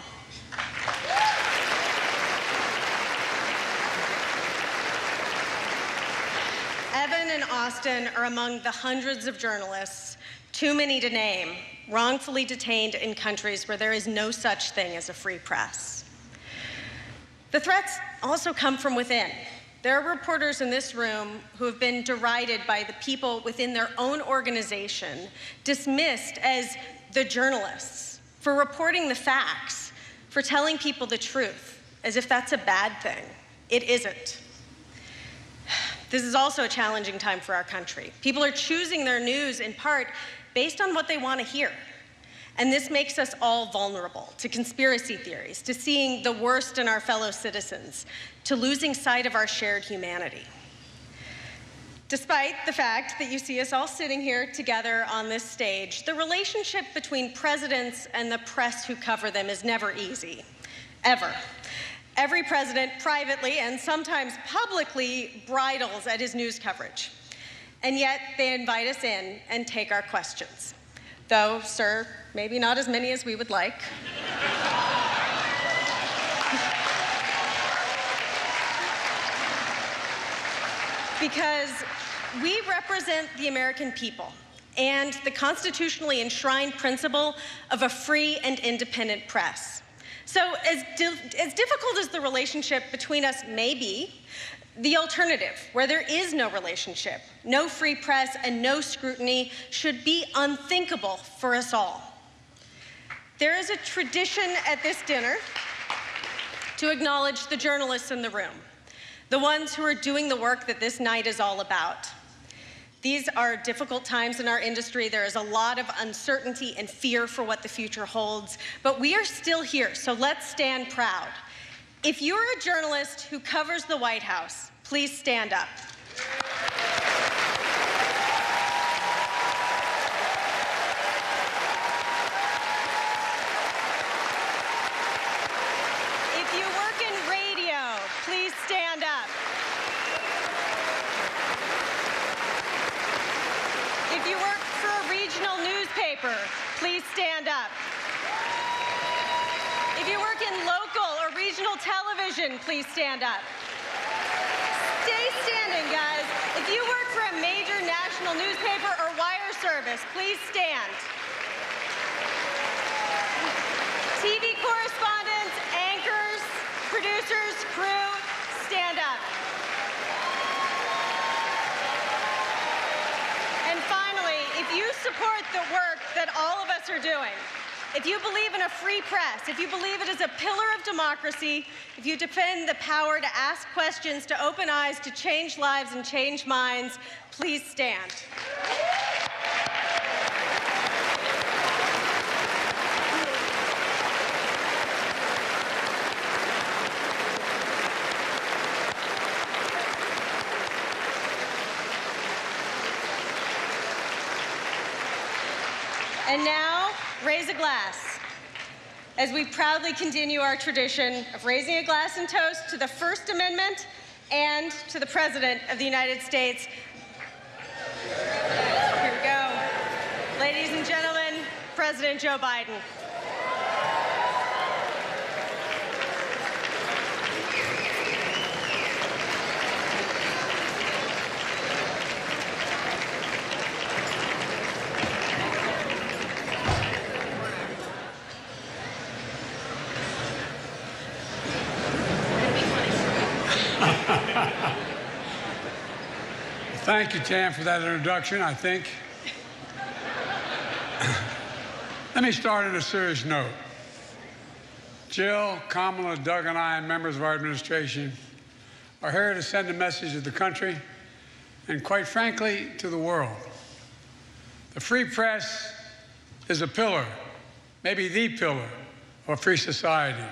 Evan and Austin are among the hundreds of journalists, too many to name, wrongfully detained in countries where there is no such thing as a free press. The threats also come from within. There are reporters in this room who have been derided by the people within their own organization, dismissed as the journalists, for reporting the facts, for telling people the truth, as if that's a bad thing. It isn't. This is also a challenging time for our country. People are choosing their news in part based on what they want to hear. And this makes us all vulnerable to conspiracy theories, to seeing the worst in our fellow citizens, to losing sight of our shared humanity. Despite the fact that you see us all sitting here together on this stage, the relationship between presidents and the press who cover them is never easy, ever. Every president privately and sometimes publicly bridles at his news coverage. And yet they invite us in and take our questions. Though, sir, maybe not as many as we would like. Because we represent the American people and the constitutionally enshrined principle of a free and independent press. So as difficult as the relationship between us may be, the alternative, where there is no relationship, no free press, and no scrutiny, should be unthinkable for us all. There is a tradition at this dinner to acknowledge the journalists in the room, the ones who are doing the work that this night is all about. These are difficult times in our industry. There is a lot of uncertainty and fear for what the future holds, but we are still here, so let's stand proud. If you're a journalist who covers the White House, please stand up. If you work in radio, please stand up. If you work for a regional newspaper, please stand up. If you work in local or regional television, please stand up. Stay standing, guys. If you work for a major national newspaper or wire service, please stand. TV correspondents, anchors, producers, crew, stand up. And finally, if you support the work that all of us are doing, if you believe in a free press, if you believe it is a pillar of democracy, if you defend the power to ask questions, to open eyes, to change lives and change minds, please stand. And now, raise a glass as we proudly continue our tradition of raising a glass and toast to the First Amendment and to the President of the United States. Here we go. Ladies and gentlemen, President Joe Biden. Thank you, Tam, for that introduction, I think. Let me start on a serious note. Jill, Kamala, Doug, and I, and members of our administration, are here to send a message to the country and, quite frankly, to the world. The free press is a pillar, maybe the pillar, of a free society,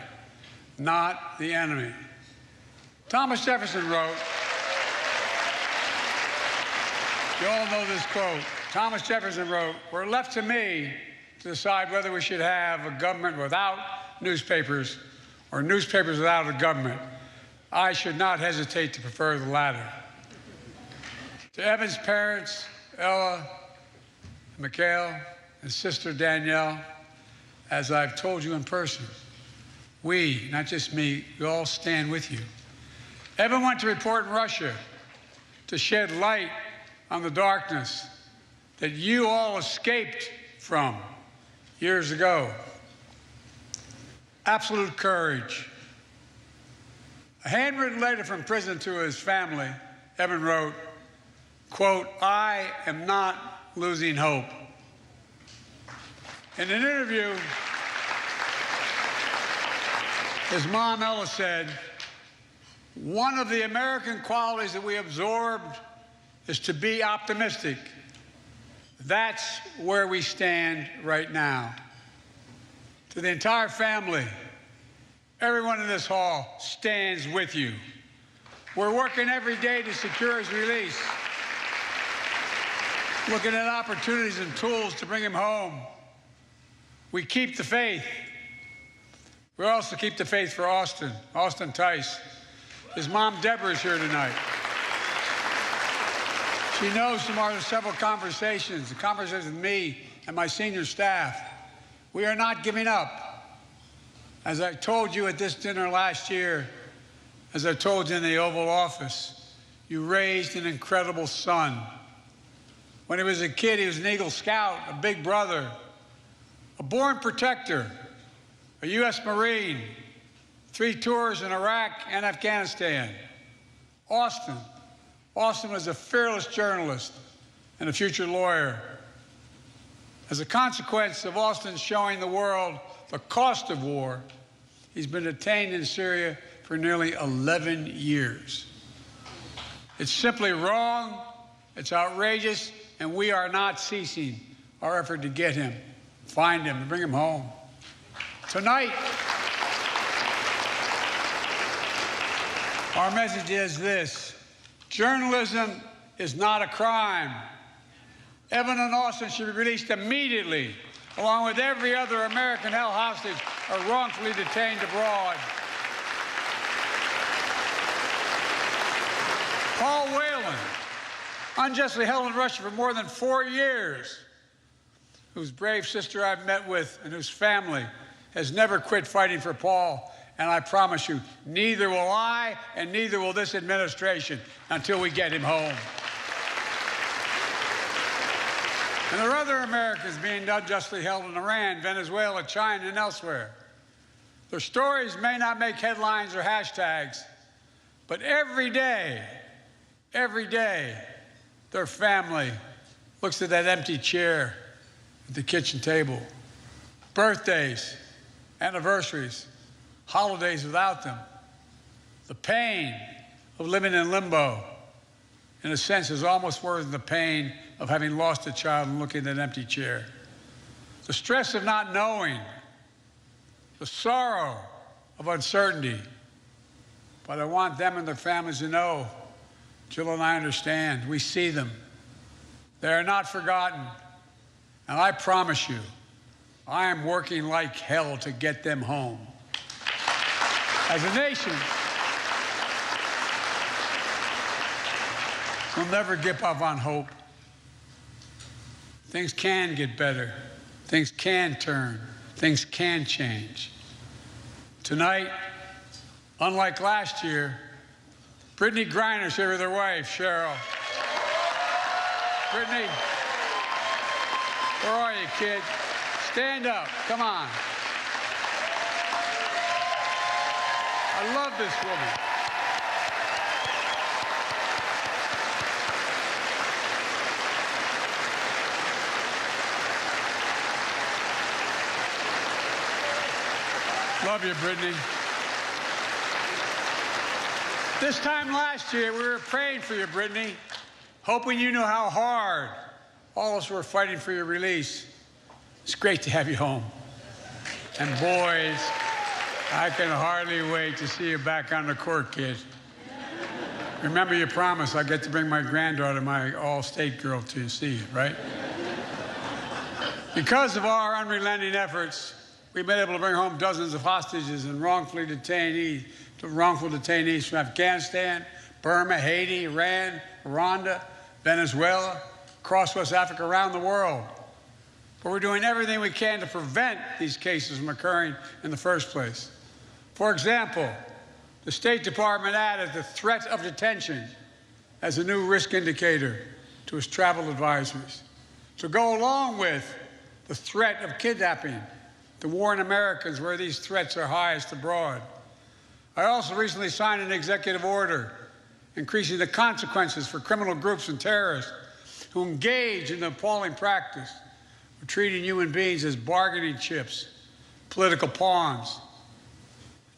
not the enemy. Thomas Jefferson wrote, you all know this quote. Thomas Jefferson wrote, "We're left to me to decide whether we should have a government without newspapers or newspapers without a government. I should not hesitate to prefer the latter." To Evan's parents, Ella, Mikhail, and sister Danielle, as I've told you in person, we, not just me, we all stand with you. Evan went to report in Russia to shed light on the darkness that you all escaped from years ago. Absolute courage. A handwritten letter from prison to his family, Evan wrote, quote, "I am not losing hope." In an interview, his mom, Ella, said, "One of the American qualities that we absorbed is to be optimistic. That's where we stand right now." To the entire family, everyone in this hall stands with you. We're working every day to secure his release. looking at opportunities and tools to bring him home. We keep the faith. We also keep the faith for Austin Tice. His mom, Deborah, is here tonight. She knows from our several conversations, the conversations with me and my senior staff, we are not giving up. As I told you at this dinner last year, as I told you in the Oval Office, you raised an incredible son. When he was a kid, he was an Eagle Scout, a big brother, a born protector, a U.S. Marine, 3 tours in Iraq and Afghanistan. Austin was a fearless journalist and a future lawyer. As a consequence of Austin showing the world the cost of war, he's been detained in Syria for nearly 11 years. It's simply wrong, it's outrageous, and we are not ceasing our effort to get him, find him, and bring him home. Tonight, our message is this: journalism is not a crime. Evan and Austin should be released immediately, along with every other American held hostage or wrongfully detained abroad. Paul Whelan, unjustly held in Russia for more than 4 years, whose brave sister I've met with and whose family has never quit fighting for Paul. And I promise you, neither will I and neither will this administration until we get him home. And there are other Americans being unjustly held in Iran, Venezuela, China, and elsewhere. Their stories may not make headlines or hashtags, but every day, their family looks at that empty chair at the kitchen table. Birthdays, anniversaries, holidays without them. The pain of living in limbo, in a sense, is almost worse than the pain of having lost a child and looking at that empty chair. The stress of not knowing, the sorrow of uncertainty. But I want them and their families to know, Jill and I understand. We see them. They are not forgotten. And I promise you, I am working like hell to get them home. As a nation, we'll never give up on hope. Things can get better. Things can turn. Things can change. Tonight, unlike last year, Brittany Griner's here with her wife, Cheryl. Brittany, where are you, kid? Stand up. Come on. I love this woman. Love you, Brittany. This time last year, we were praying for you, Brittany, hoping you knew how hard all of us were fighting for your release. It's great to have you home. And boys, I can hardly wait to see you back on the court, kid. Remember your promise, I'll get to bring my granddaughter, my all-state girl, to see you, right? Because of our unrelenting efforts, we've been able to bring home dozens of hostages and wrongful detainees from Afghanistan, Burma, Haiti, Iran, Rwanda, Venezuela, across West Africa, around the world. But we're doing everything we can to prevent these cases from occurring in the first place. For example, the State Department added the threat of detention as a new risk indicator to its travel advisories to go along with the threat of kidnapping, to warn Americans where these threats are highest abroad. I also recently signed an executive order increasing the consequences for criminal groups and terrorists who engage in the appalling practice of treating human beings as bargaining chips, political pawns.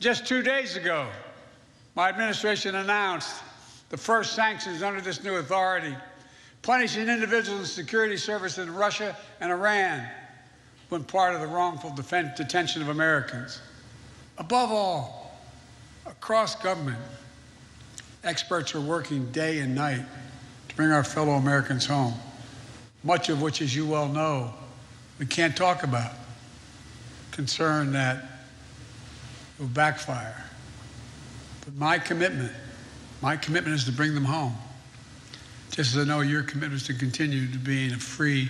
Just 2 days ago, my administration announced the first sanctions under this new authority, punishing individuals in security service in Russia and Iran when part of the wrongful detention of Americans. Above all, across government, experts are working day and night to bring our fellow Americans home. much of which, as you well know, we can't talk about, concerned that it will backfire. But my commitment is to bring them home, just as I know your commitment is to continue to be in a free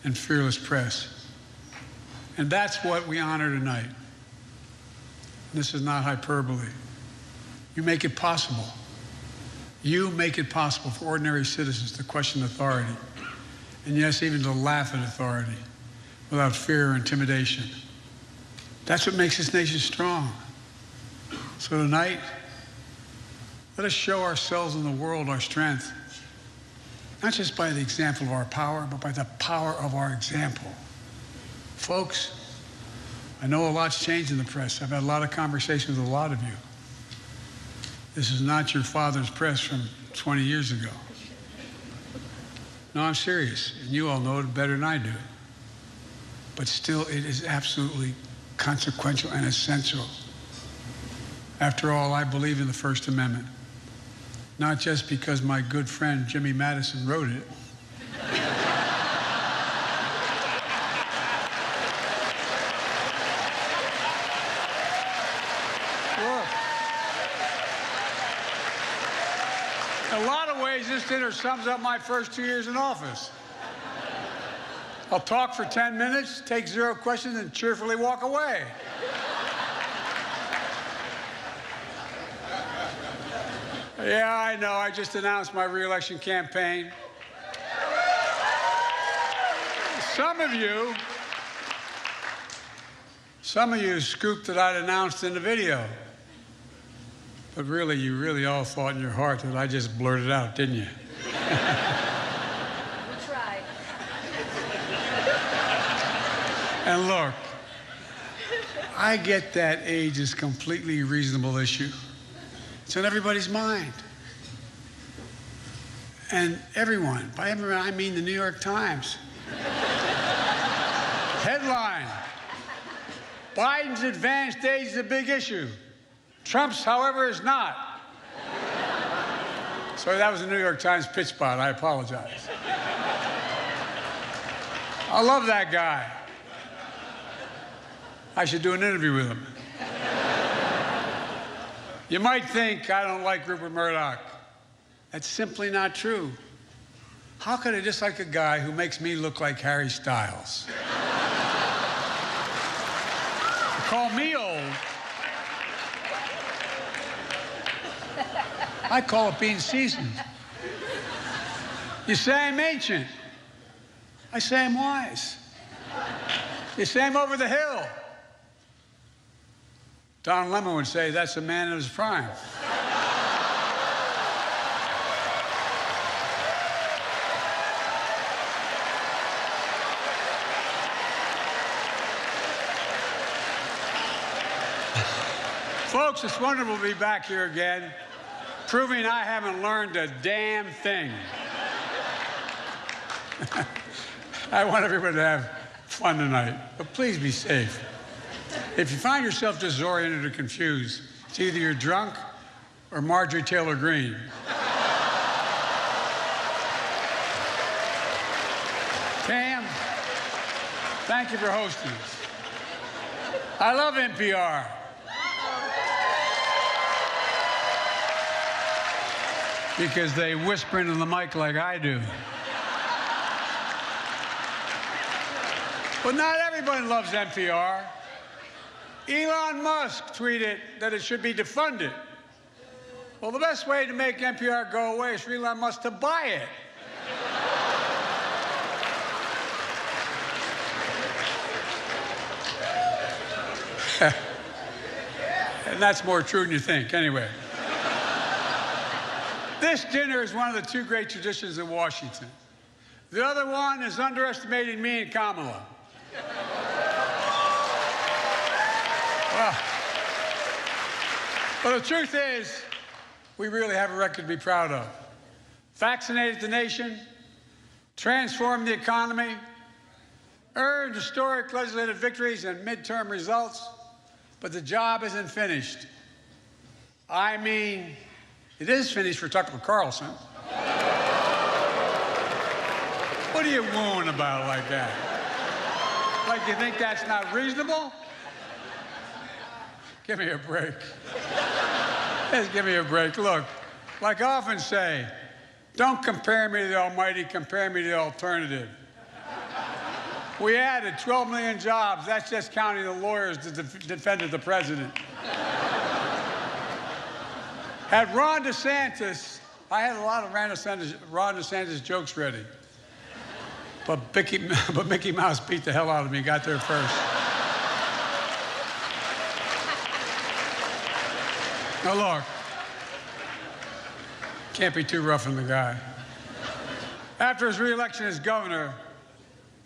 and fearless press. And that's what we honor tonight. This is not hyperbole. You make it possible. You make it possible for ordinary citizens to question authority, and yes, even to laugh at authority without fear or intimidation. That's what makes this nation strong. So tonight, let us show ourselves and the world our strength, not just by the example of our power, but by the power of our example. Folks, I know a lot's changed in the press. I've had a lot of conversations with a lot of you. This is not your father's press from 20 years ago. No, I'm serious, and you all know it better than I do. But still, it is absolutely consequential and essential. After all, I believe in the First Amendment, not just because my good friend Jimmy Madison wrote it. Look, in a lot of ways, this dinner sums up my first 2 years in office. I'll talk for 10 minutes, take 0 questions, and cheerfully walk away. Yeah, I know. I just announced my re-election campaign. Some of you scooped that I'd announced in the video. But really, you really all thought in your heart that I just blurted out, didn't you? We tried. And look, I get that age is a completely reasonable issue. It's on everybody's mind. And everyone, by everyone I mean the New York Times. Headline, Biden's advanced age is a big issue. Trump's, however, is not. Sorry, that was a New York Times pitch spot. I apologize. I love that guy. I should do an interview with him. You might think I don't like Rupert Murdoch. That's simply not true. How could I dislike a guy who makes me look like Harry Styles? Call me old. I call it being seasoned. You say I'm ancient. I say I'm wise. You say I'm over the hill. Don Lemon would say that's a man in his prime. Folks, it's wonderful to be back here again, proving I haven't learned a damn thing. I want everybody to have fun tonight, but please be safe. If you find yourself disoriented or confused, it's either you're drunk or Marjorie Taylor Greene. Tam, thank you for hosting us. I love NPR. Because they whisper into the mic like I do. But not everybody loves NPR. Elon Musk tweeted that it should be defunded. Well, the best way to make NPR go away is for Elon Musk to buy it. And that's more true than you think, anyway. This dinner is one of the 2 great traditions in Washington. The other one is underestimating me and Kamala. Well, the truth is, we really have a record to be proud of. Vaccinated the nation, transformed the economy, earned historic legislative victories and midterm results, but the job isn't finished. I mean, it is finished for Tucker Carlson. But What are you wooing about like that? Like you think that's not reasonable? Give me a break. Just give me a break. Look, like I often say, don't compare me to the almighty, compare me to the alternative. We added 12 million jobs. That's just counting the lawyers that defended the president. Had Ron DeSantis, I had a lot of Ron DeSantis jokes ready. But Mickey Mouse beat the hell out of me, got there first. Now look, can't be too rough on the guy. After his re-election as governor,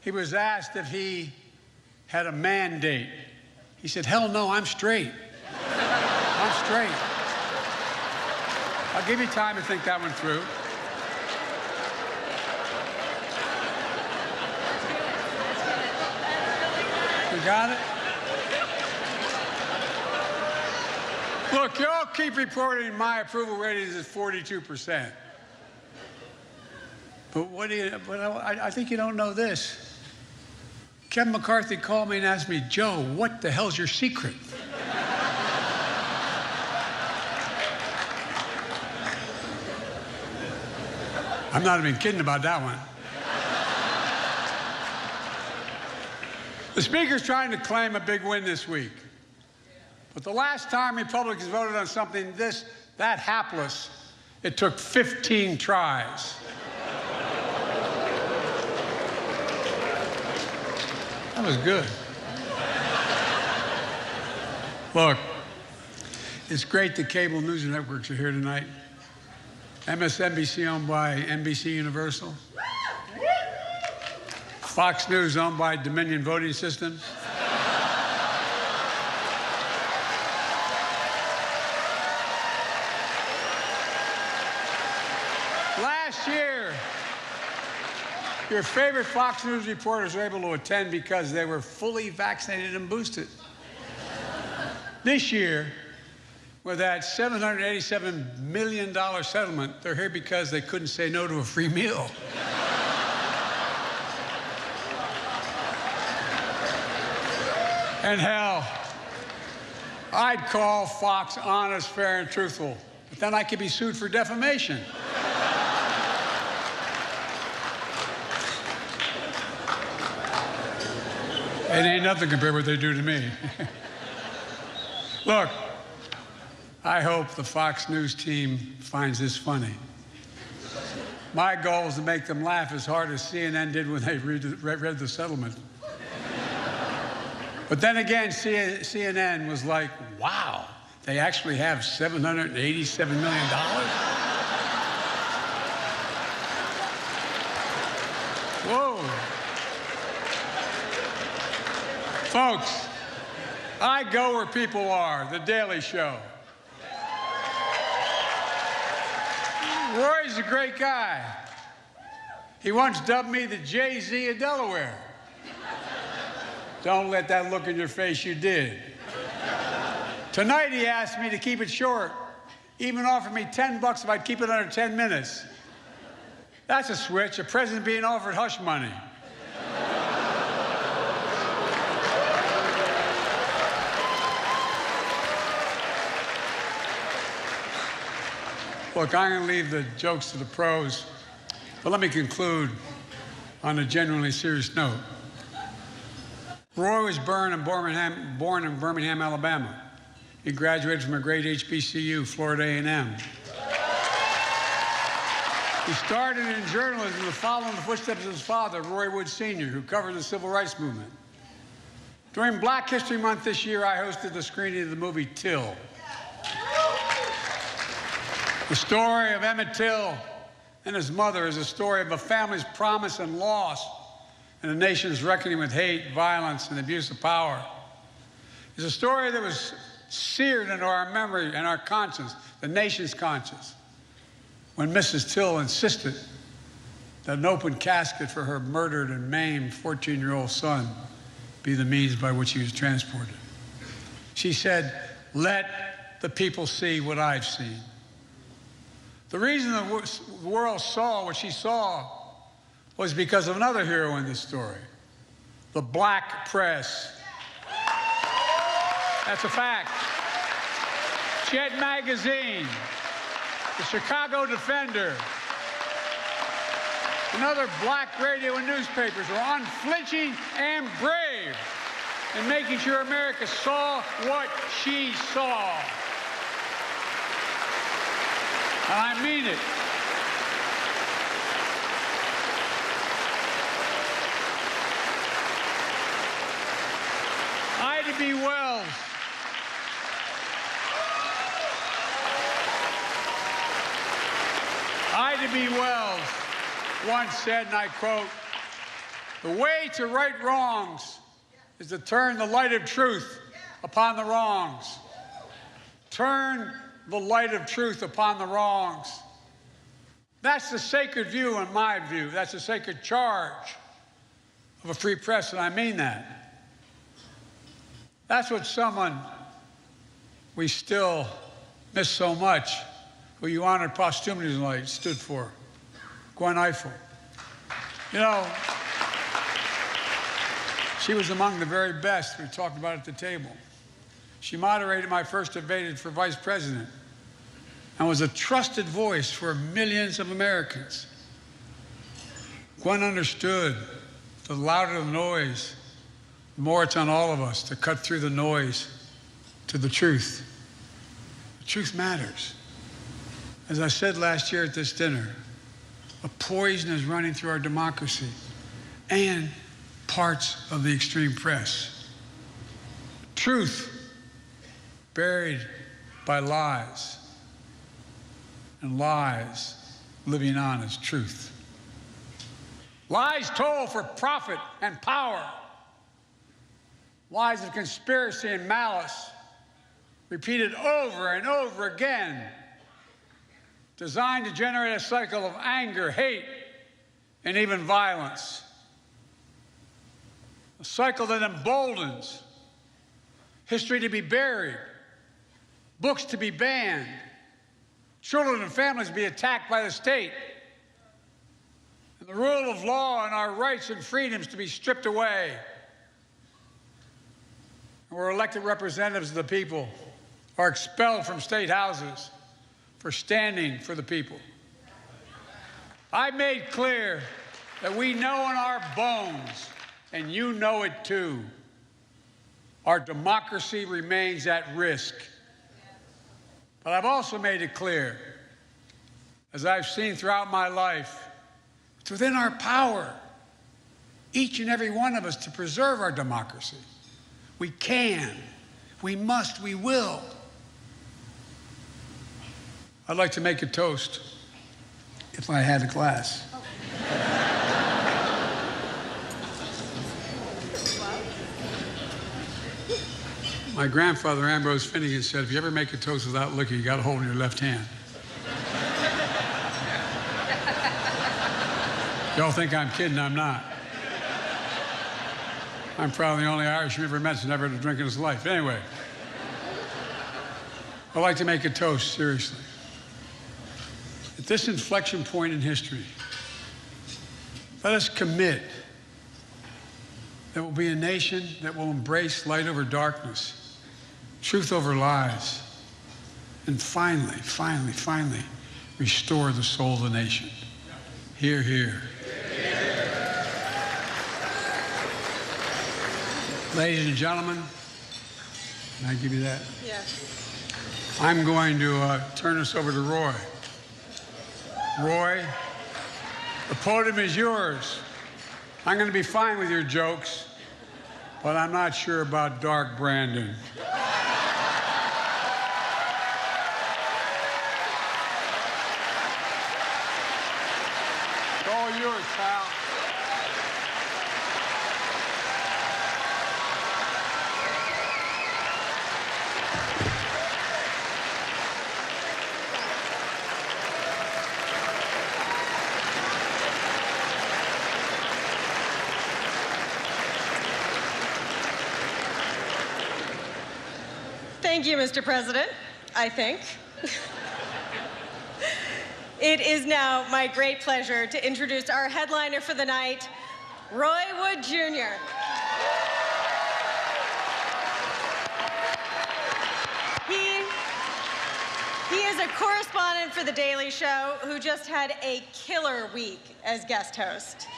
he was asked if he had a mandate. He said, hell no, I'm straight. I'm straight. I'll give you time to think that one through. You got it? Look, y'all keep reporting my approval ratings at 42%. But I think you don't know this. Kevin McCarthy called me and asked me, Joe, what the hell's your secret? I'm not even kidding about that one. The Speaker's trying to claim a big win this week. But the last time Republicans voted on something that hapless, it took 15 tries. That was good. Look, it's great the cable news networks are here tonight. MSNBC owned by NBC Universal. Fox News owned by Dominion Voting Systems. Last year, your favorite Fox News reporters were able to attend because they were fully vaccinated and boosted. This year, with that $787 million settlement, they're here because they couldn't say no to a free meal. And hell, I'd call Fox honest, fair, and truthful, but then I could be sued for defamation. It ain't nothing compared to what they do to me. Look, I hope the Fox News team finds this funny. My goal is to make them laugh as hard as CNN did when they read the settlement. But then again, CNN was like, wow, they actually have $787 million? Whoa. Folks, I go where people are, The Daily Show. Roy's a great guy. He once dubbed me the Jay-Z of Delaware. Don't let that look in your face, you did. Tonight he asked me to keep it short. Even offered me $10 if I'd keep it under 10 minutes. That's a switch, a president being offered hush money. Look, I'm going to leave the jokes to the pros, but let me conclude on a genuinely serious note. Roy was born in Birmingham, Alabama. He graduated from a great HBCU, Florida A&M. He started in journalism following the footsteps of his father, Roy Wood Sr., who covered the civil rights movement. During Black History Month this year, I hosted the screening of the movie Till. The story of Emmett Till and his mother is a story of a family's promise and loss and a nation's reckoning with hate, violence, and abuse of power. It's a story that was seared into our memory and our conscience, the nation's conscience, when Mrs. Till insisted that an open casket for her murdered and maimed 14-year-old son be the means by which he was transported. She said, "Let the people see what I've seen." The reason the world saw what she saw was because of another hero in this story, the black press. That's a fact. Jet Magazine, the Chicago Defender, and other black radio and newspapers were unflinching and brave in making sure America saw what she saw. And I mean it. Ida B. Wells once said, and I quote, "The way to right wrongs is to turn the light of truth upon the wrongs." Turn the light of truth upon the wrongs. That's the sacred view, in my view. That's the sacred charge of a free press, and I mean that. That's what someone we still miss so much, who you honored posthumous tonight, stood for, Gwen Ifill. You know, she was among the very best we talked about at the table. She moderated my first debate for vice president and was a trusted voice for millions of Americans. Gwen understood the louder the noise, the more it's on all of us to cut through the noise to the truth. The truth matters. As I said last year at this dinner, a poison is running through our democracy and parts of the extreme press. Truth buried by lies, and lies living on as truth. Lies told for profit and power. Lies of conspiracy and malice, repeated over and over again, designed to generate a cycle of anger, hate, and even violence. A cycle that emboldens history to be buried, books to be banned, children and families to be attacked by the state, and the rule of law and our rights and freedoms to be stripped away. And we're elected representatives of the people, are expelled from state houses for standing for the people. I made clear that we know in our bones, and you know it too, our democracy remains at risk. But I've also made it clear, as I've seen throughout my life, it's within our power, each and every one of us, to preserve our democracy. We can, we must, we will. I'd like to make a toast, if I had a glass. My grandfather, Ambrose Finnegan, said, if you ever make a toast without liquor, you got to hold it in your left hand. Y'all think I'm kidding, I'm not. I'm probably the only Irishman ever met who never had a drink in his life. Anyway, I'd like to make a toast, seriously. At this inflection point in history, let us commit that we'll be a nation that will embrace light over darkness, truth over lies, and finally, restore the soul of the nation. Hear, hear. Ladies and gentlemen, can I give you that? Yes. I'm going to turn this over to Roy. Roy, the podium is yours. I'm going to be fine with your jokes, but I'm not sure about Dark Brandon. It's all yours, pal. Thank you, Mr. President, I think. It is now my great pleasure to introduce our headliner for the night, Roy Wood Jr. He is a correspondent for The Daily Show who just had a killer week as guest host.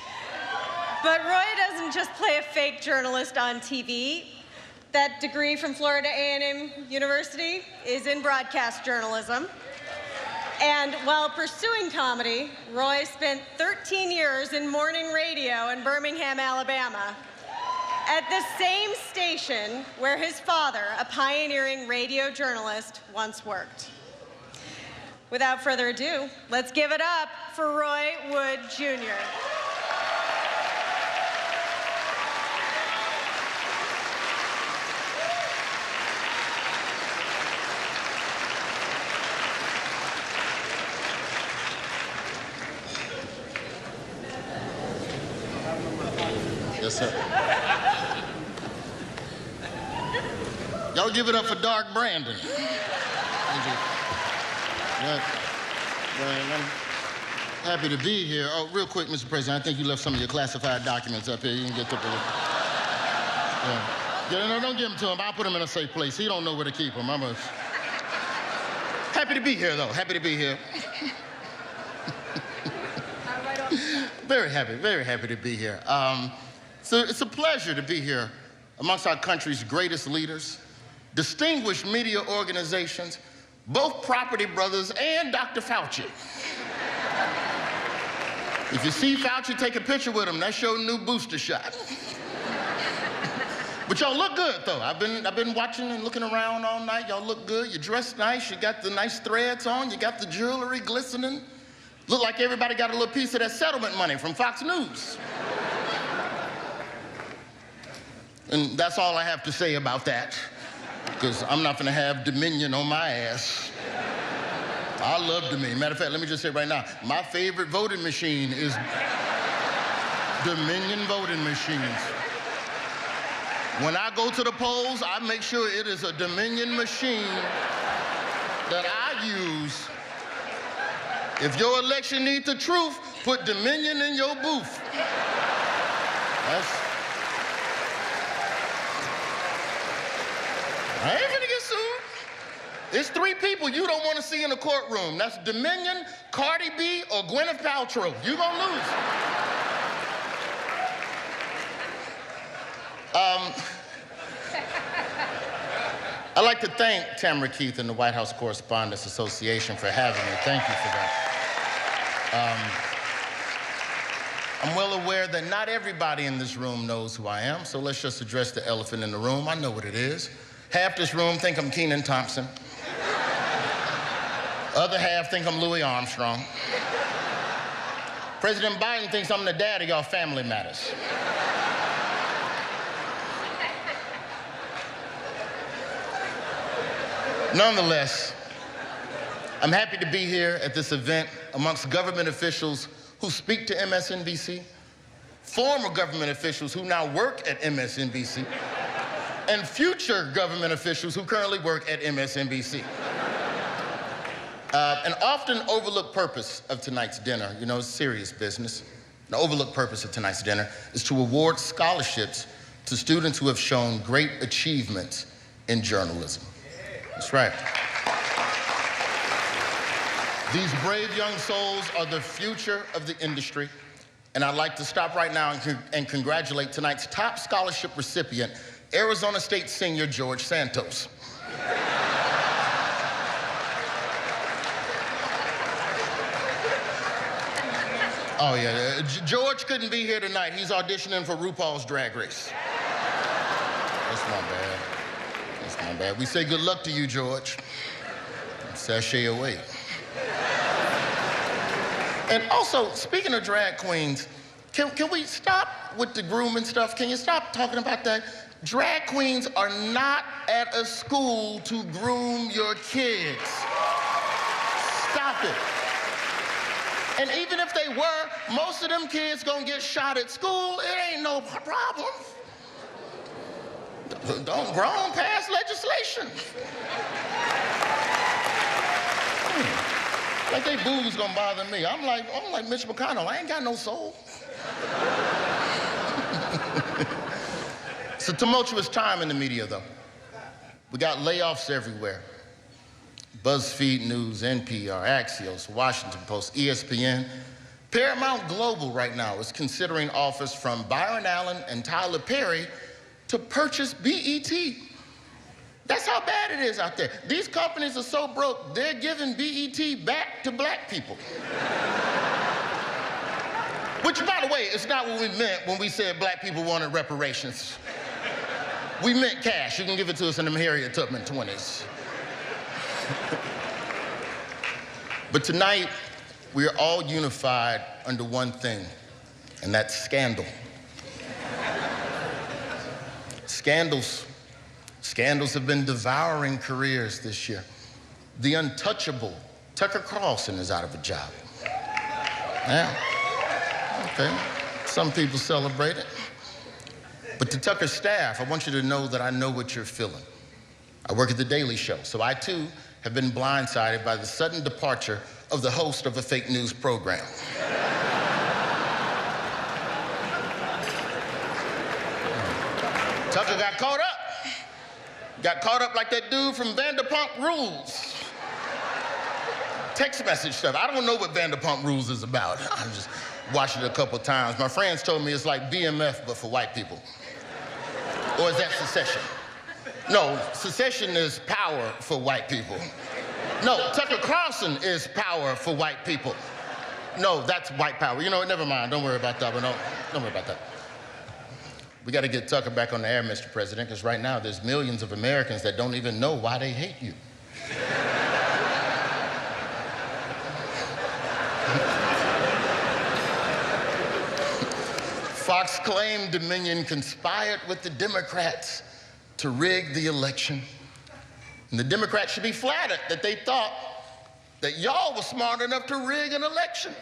But Roy doesn't just play a fake journalist on TV. That degree from Florida A&M University is in broadcast journalism. And while pursuing comedy, Roy spent 13 years in morning radio in Birmingham, Alabama, at the same station where his father, a pioneering radio journalist, once worked. Without further ado, let's give it up for Roy Wood Jr. Yes, sir. Y'all give it up for Dark Brandon. I'm happy to be here. Oh, real quick, Mr. President, I think you left some of your classified documents up here. You can get them. Yeah, no, don't give them to him. I'll put them in a safe place. He don't know where to keep them. Happy to be here, though. Happy to be here. Very happy to be here. So it's a pleasure to be here amongst our country's greatest leaders, distinguished media organizations, both Property Brothers and Dr. Fauci. If you see Fauci, take a picture with him. That's your new booster shot. But y'all look good, though. I've been watching and looking around all night. Y'all look good. You dressed nice. You got the nice threads on. You got the jewelry glistening. Look like everybody got a little piece of that settlement money from Fox News. And that's all I have to say about that, because I'm not gonna have Dominion on my ass. I love Dominion. Matter of fact, let me just say right now, my favorite voting machine is Dominion voting machines. When I go to the polls, I make sure it is a Dominion machine that I use. If your election needs the truth, put Dominion in your booth. I ain't gonna get sued. There's 3 people you don't want to see in the courtroom. That's Dominion, Cardi B, or Gwyneth Paltrow. You gonna lose. I'd like to thank Tamara Keith and the White House Correspondents Association for having me. Thank you for that. I'm well aware that not everybody in this room knows who I am, so let's just address the elephant in the room. I know what it is. Half this room think I'm Kenan Thompson. Other half think I'm Louis Armstrong. President Biden thinks I'm the dad of y'all Family Matters. Nonetheless, I'm happy to be here at this event amongst government officials who speak to MSNBC, former government officials who now work at MSNBC, and future government officials who currently work at MSNBC. An often overlooked purpose of tonight's dinner, you know, it's serious business. An overlooked purpose of tonight's dinner is to award scholarships to students who have shown great achievements in journalism. That's right. These brave young souls are the future of the industry, and I'd like to stop right now and congratulate tonight's top scholarship recipient, Arizona State senior George Santos. Oh yeah, George couldn't be here tonight. He's auditioning for RuPaul's Drag Race. That's not bad. That's not bad. We say good luck to you, George. Sashay away. And also, speaking of drag queens, can we stop with the grooming stuff? Can you stop talking about that? Drag queens are not at a school to groom your kids. Stop it. And even if they were, most of them kids gonna get shot at school. It ain't no problem. Don't grown pass legislation. Like they boobs gonna bother me. I'm like Mitch McConnell. I ain't got no soul. It's a tumultuous time in the media, though. We got layoffs everywhere. BuzzFeed News, NPR, Axios, Washington Post, ESPN. Paramount Global right now is considering offers from Byron Allen and Tyler Perry to purchase BET. That's how bad it is out there. These companies are so broke, they're giving BET back to black people. Which, by the way, is not what we meant when we said black people wanted reparations. We meant cash. You can give it to us in them Harriet Tubman 20s. But tonight, we are all unified under one thing, and that's scandal. Scandals have been devouring careers this year. The untouchable Tucker Carlson is out of a job. Yeah. Okay. Some people celebrate it. But to Tucker's staff, I want you to know that I know what you're feeling. I work at The Daily Show, so I too have been blindsided by the sudden departure of the host of a fake news program. Tucker got caught up. Got caught up like that dude from Vanderpump Rules. Text message stuff. I don't know what Vanderpump Rules is about. I just watched it a couple times. My friends told me it's like BMF, but for white people. Or is that Secession? No, Secession is power for white people. No, Tucker Carlson is power for white people. No, that's white power. You know what, never mind. Don't worry about that one. Don't worry about that. We got to get Tucker back on the air, Mr. President, because right now there's millions of Americans that don't even know why they hate you. Fox claimed Dominion conspired with the Democrats to rig the election. And the Democrats should be flattered that they thought that y'all were smart enough to rig an election.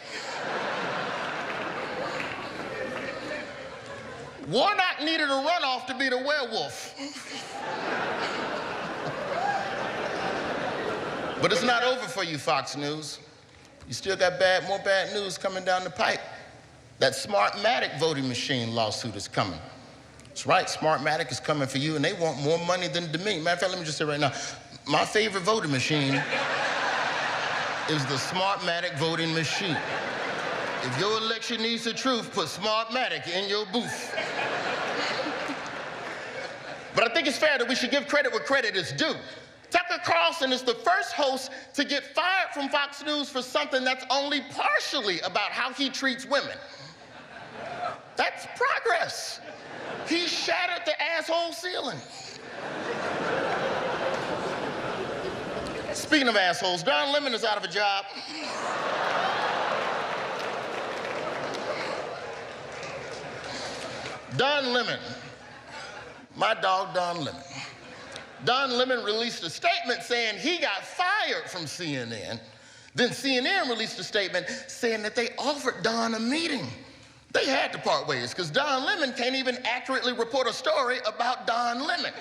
Warnock needed a runoff to be the werewolf. But it's not over for you, Fox News. You still got more bad news coming down the pipe. That Smartmatic voting machine lawsuit is coming. That's right, Smartmatic is coming for you, and they want more money than Dominion. Matter of fact, let me just say right now, my favorite voting machine is the Smartmatic voting machine. If your election needs the truth, put Smartmatic in your booth. But I think it's fair that we should give credit where credit is due. Tucker Carlson is the first host to get fired from Fox News for something that's only partially about how he treats women. That's progress. He shattered the asshole ceiling. Speaking of assholes, Don Lemon is out of a job. Don Lemon, my dog Don Lemon. Don Lemon released a statement saying he got fired from CNN. Then CNN released a statement saying that they offered Don a meeting. They had to part ways because Don Lemon can't even accurately report a story about Don Lemon.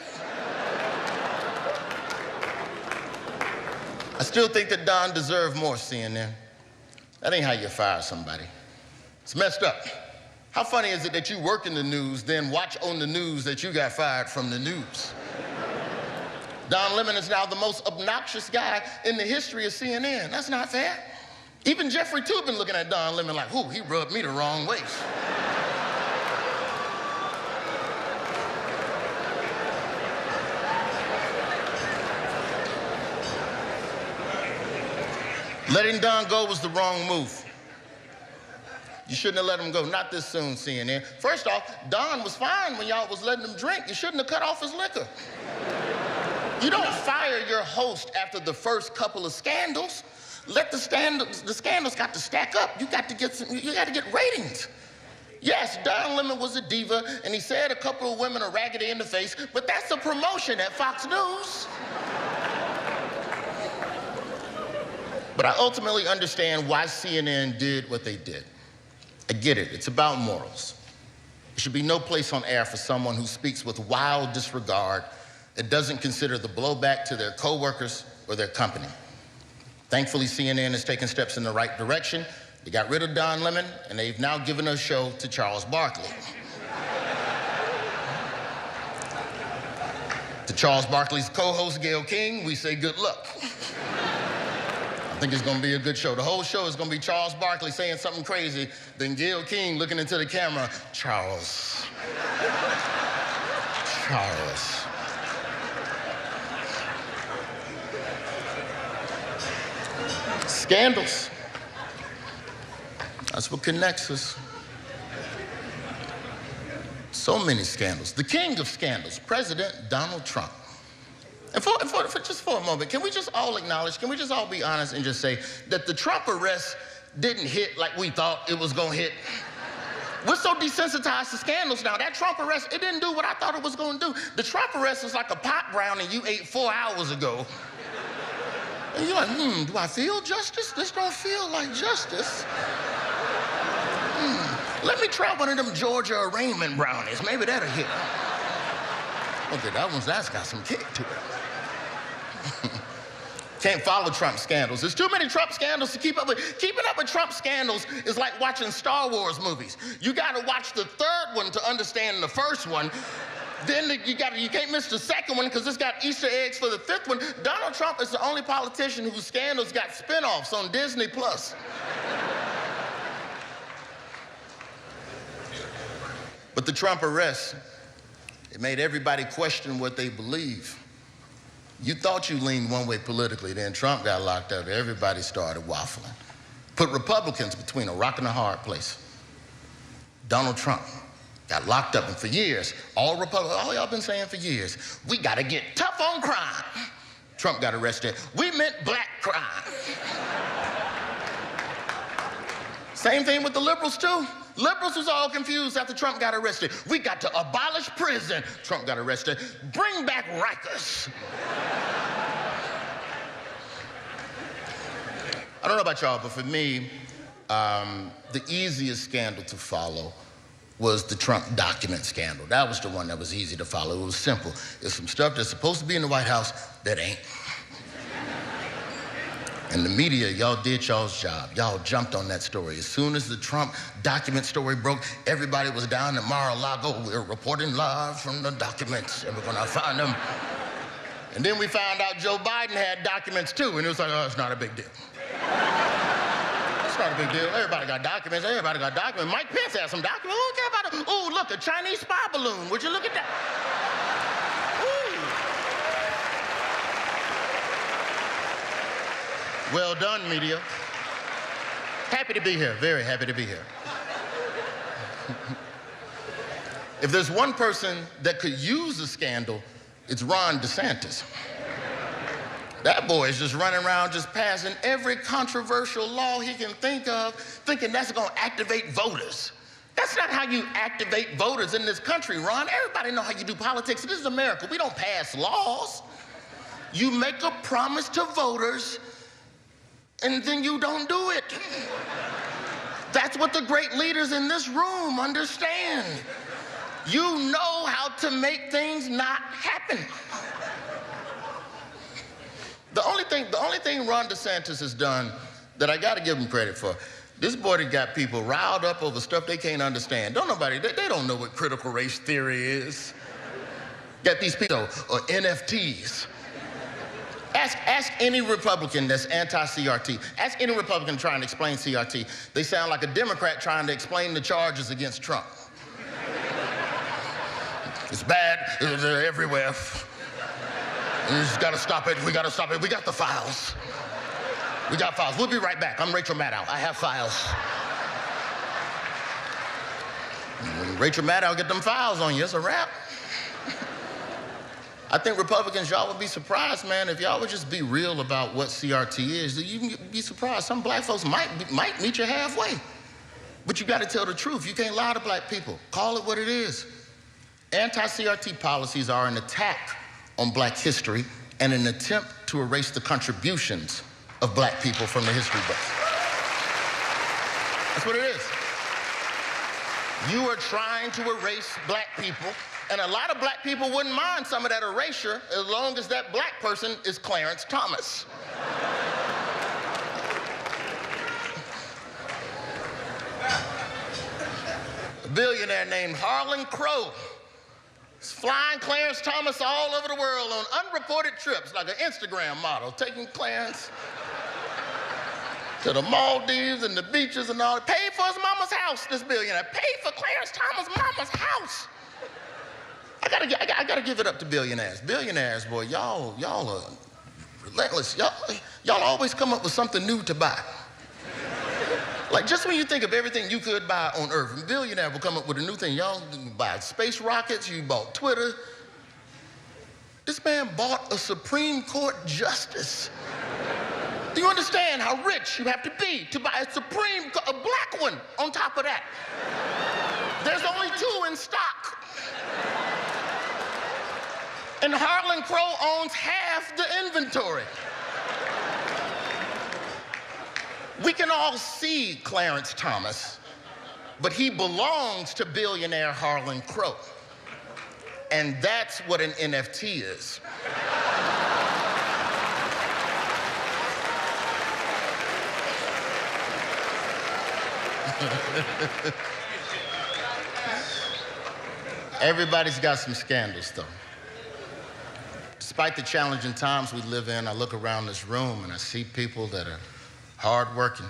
I still think that Don deserved more, CNN. That ain't how you fire somebody. It's messed up. How funny is it that you work in the news, then watch on the news that you got fired from the news? Don Lemon is now the most obnoxious guy in the history of CNN. That's not fair. Even Jeffrey Toobin looking at Don Lemon like, ooh, he rubbed me the wrong way. Letting Don go was the wrong move. You shouldn't have let him go. Not this soon, CNN. First off, Don was fine when y'all was letting him drink. You shouldn't have cut off his liquor. You don't fire your host after the first couple of scandals. Let the scandals got to stack up. You got to get ratings. Yes, Don Lemon was a diva, and he said a couple of women are raggedy in the face, but that's a promotion at Fox News. But I ultimately understand why CNN did what they did. I get it. It's about morals. There should be no place on air for someone who speaks with wild disregard that doesn't consider the blowback to their coworkers or their company. Thankfully, CNN is taking steps in the right direction. They got rid of Don Lemon, and they've now given a show to Charles Barkley. To Charles Barkley's co-host, Gayle King, we say good luck. I think it's going to be a good show. The whole show is going to be Charles Barkley saying something crazy, then Gayle King looking into the camera, Charles. Charles. Scandals. That's what connects us. So many scandals. The king of scandals, President Donald Trump. And just for a moment, can we just all acknowledge, can we just all be honest and just say that the Trump arrest didn't hit like we thought it was going to hit? We're so desensitized to scandals now. That Trump arrest, it didn't do what I thought it was going to do. The Trump arrest was like a pot brownie you ate 4 hours ago. And you're like, do I feel justice? This don't feel like justice. Let me try one of them Georgia arraignment brownies. Maybe that'll hit. Okay, that's got some kick to it. Can't follow Trump scandals. There's too many Trump scandals to keep up with. Keeping up with Trump scandals is like watching Star Wars movies. You got to watch the third one to understand the first one. Then you can't miss the second one because it's got Easter eggs for the fifth one. Donald Trump is the only politician whose scandals got spinoffs on Disney+. But the Trump arrest, it made everybody question what they believe. You thought you leaned one way politically, then Trump got locked up. Everybody started waffling. Put Republicans between a rock and a hard place. Donald Trump got locked up, and for years, all y'all been saying for years, we gotta get tough on crime. Trump got arrested. We meant black crime. Same thing with the liberals too. Liberals was all confused after Trump got arrested. We got to abolish prison. Trump got arrested. Bring back Rikers. I don't know about y'all, but for me, the easiest scandal to follow was the Trump document scandal. That was the one that was easy to follow. It was simple. There's some stuff that's supposed to be in the White House that ain't. And the media, y'all did y'all's job. Y'all jumped on that story. As soon as the Trump document story broke, everybody was down at Mar-a-Lago. We're reporting live from the documents, and we're gonna find them. And then we found out Joe Biden had documents too, and it was like, oh, it's not a big deal. It's not a big deal. Everybody got documents. Everybody got documents. Mike Pence had some documents. Who care about it? Oh, look, a Chinese spy balloon. Would you look at that? Well done, media. Happy to be here, very happy to be here. If there's one person that could use a scandal, it's Ron DeSantis. That boy is just running around just passing every controversial law he can think of, thinking that's gonna activate voters. That's not how you activate voters in this country, Ron. Everybody know how you do politics. This is America. We don't pass laws. You make a promise to voters, and then you don't do it. That's what the great leaders in this room understand. You know how to make things not happen. The only thing Ron DeSantis has done that I gotta give him credit for, this boy that got people riled up over stuff they can't understand. They don't know what critical race theory is. Got these people, or NFTs. Ask any Republican that's anti-CRT. Ask any Republican trying to explain CRT. They sound like a Democrat trying to explain the charges against Trump. It's bad, it's everywhere. We just gotta stop it, we gotta stop it. We got the files. We got files. We'll be right back. I'm Rachel Maddow. I have files. When Rachel Maddow get them files on you, it's a wrap. I think Republicans, y'all would be surprised, man, if y'all would just be real about what CRT is. You can be surprised. Some black folks might meet you halfway. But you got to tell the truth. You can't lie to black people. Call it what it is. Anti-CRT policies are an attack on black history and an attempt to erase the contributions of black people from the history books. That's what it is. You are trying to erase black people, and a lot of black people wouldn't mind some of that erasure as long as that black person is Clarence Thomas. billionaire named Harlan Crow. He's flying Clarence Thomas all over the world on unreported trips, like an Instagram model, taking Clarence to the Maldives and the beaches and all. Paid for his mama's house, this billionaire. Paid for Clarence Thomas' mama's house. I gotta give it up to billionaires. Billionaires, boy, y'all are relentless. Y'all always come up with something new to buy. Like, just when you think of everything you could buy on Earth, a billionaire will come up with a new thing. Y'all buy space rockets, you bought Twitter. This man bought a Supreme Court justice. Do you understand how rich you have to be to buy a black one on top of that? There's only 2 in stock. And Harlan Crow owns half the inventory. We can all see Clarence Thomas, but he belongs to billionaire Harlan Crow. And that's what an NFT is. Everybody's got some scandals, though. Despite the challenging times we live in, I look around this room and I see people that are hardworking.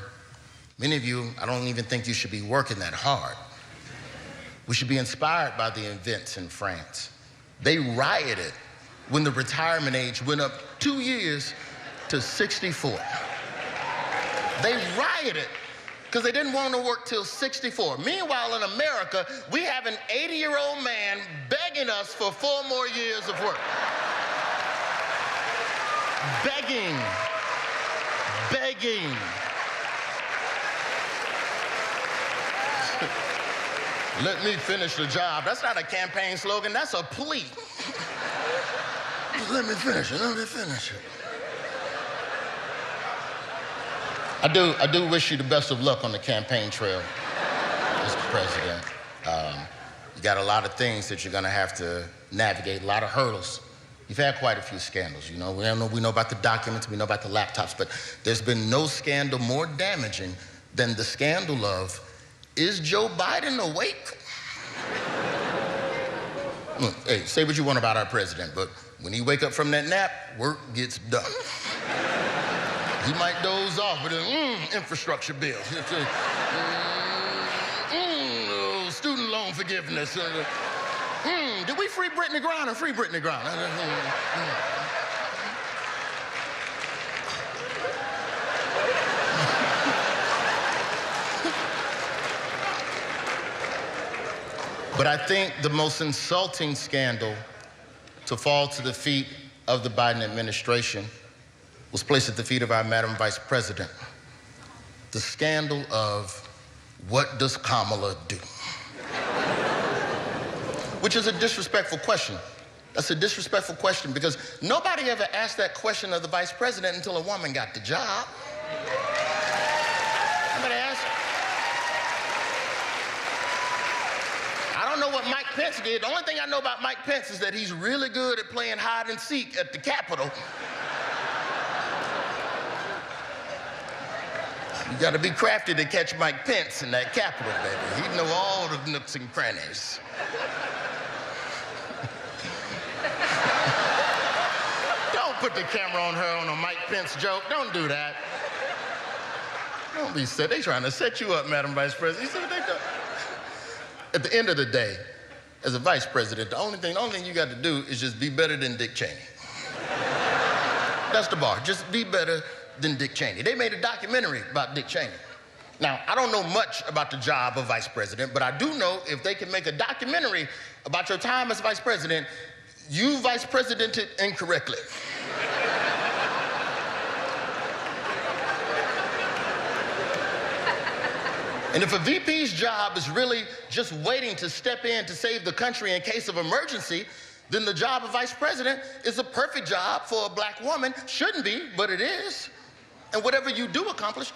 Many of you, I don't even think you should be working that hard. We should be inspired by the events in France. They rioted when the retirement age went up 2 years to 64. They rioted because they didn't want to work till 64. Meanwhile, in America, we have an 80-year-old man begging us for 4 more years of work. Begging. Let me finish the job. That's not a campaign slogan, that's a plea. Just let me finish it. I do wish you the best of luck on the campaign trail, Mr. President. You got a lot of things that you're gonna have to navigate, a lot of hurdles. You've had quite a few scandals, you know. We know about the documents, we know about the laptops, but there's been no scandal more damaging than the scandal of, is Joe Biden awake? Look, hey, say what you want about our president, but when he wake up from that nap, work gets done. He might doze off with an infrastructure bill. Student loan forgiveness. Did we free Brittany Griner? Free Brittany Griner. But I think the most insulting scandal to fall to the feet of the Biden administration was placed at the feet of our Madam Vice President. The scandal of, what does Kamala do? Which is a disrespectful question. That's a disrespectful question because nobody ever asked that question of the Vice President until a woman got the job. Nobody asked. I don't know what Mike Pence did. The only thing I know about Mike Pence is that he's really good at playing hide and seek at the Capitol. You gotta be crafty to catch Mike Pence in that Capitol, baby. He'd know all the nooks and crannies. Don't put the camera on her on a Mike Pence joke. Don't do that. Don't be set. They trying to set you up, Madam Vice President. You see what they do? At the end of the day, as a vice president, the only thing you got to do is just be better than Dick Cheney. That's the bar. Just be better than Dick Cheney. They made a documentary about Dick Cheney. Now, I don't know much about the job of vice president, but I do know if they can make a documentary about your time as vice president, you vice presidented incorrectly. And if a VP's job is really just waiting to step in to save the country in case of emergency, then the job of vice president is a perfect job for a black woman. Shouldn't be, but it is. And whatever you do accomplish,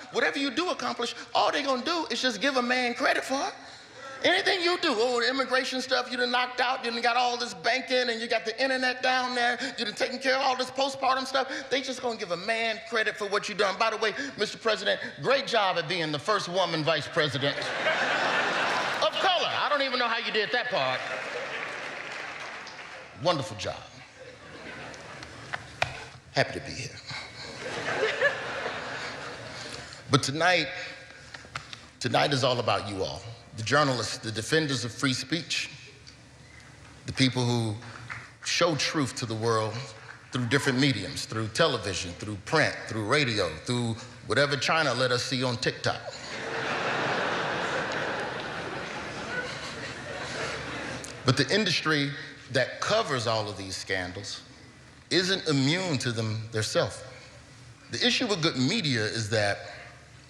all they're gonna do is just give a man credit for it. Anything you do, the immigration stuff you done knocked out, you done got all this banking and you got the internet down there, you done taken care of all this postpartum stuff, they just gonna give a man credit for what you done. By the way, Mr. President, great job at being the first woman vice president of color. I don't don't even know how you did that part. Wonderful job. Happy to be here. But tonight is all about you all. The journalists, the defenders of free speech, the people who show truth to the world through different mediums, through television, through print, through radio, through whatever China let us see on TikTok. But the industry that covers all of these scandals isn't immune to them themselves. The issue with good media is that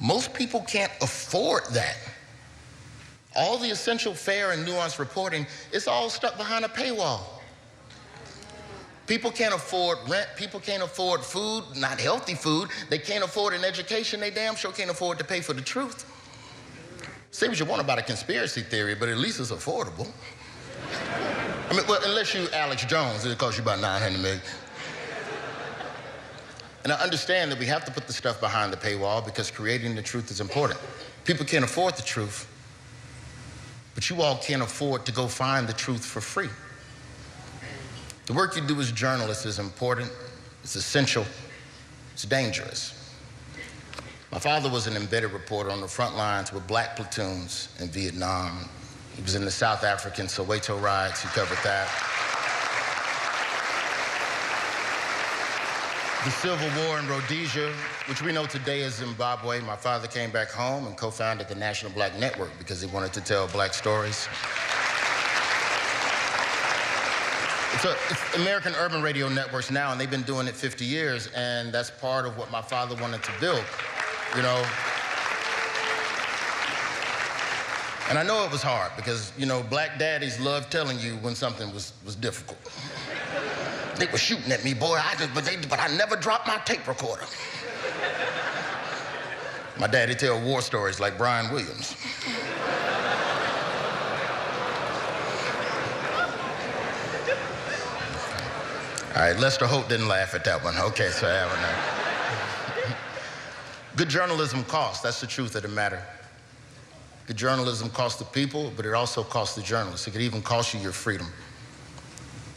most people can't afford that. All the essential, fair, and nuanced reporting, it's all stuck behind a paywall. People can't afford rent, people can't afford food, not healthy food. They can't afford an education, they damn sure can't afford to pay for the truth. Say what you want about a conspiracy theory, but at least it's affordable. I mean, well, unless you Alex Jones, it'll cost you about $900 million. And I understand that we have to put the stuff behind the paywall because creating the truth is important. People can't afford the truth, but you all can't afford to go find the truth for free. The work you do as journalists is important, it's essential, it's dangerous. My father was an embedded reporter on the front lines with black platoons in Vietnam. He was in the South African Soweto riots, he covered that. The Civil War in Rhodesia, which we know today as Zimbabwe. My father came back home and co-founded the National Black Network because he wanted to tell black stories. It's American Urban Radio Networks now, and they've been doing it 50 years, and that's part of what my father wanted to build, you know. And I know it was hard because, you know, black daddies love telling you when something was difficult. They were shooting at me, boy, but I never dropped my tape recorder. My daddy tell war stories like Brian Williams. All right, Lester Holt didn't laugh at that one. Okay, so I haven't. Good journalism costs, that's the truth of the matter. Good journalism costs the people, but it also costs the journalists. It could even cost you your freedom.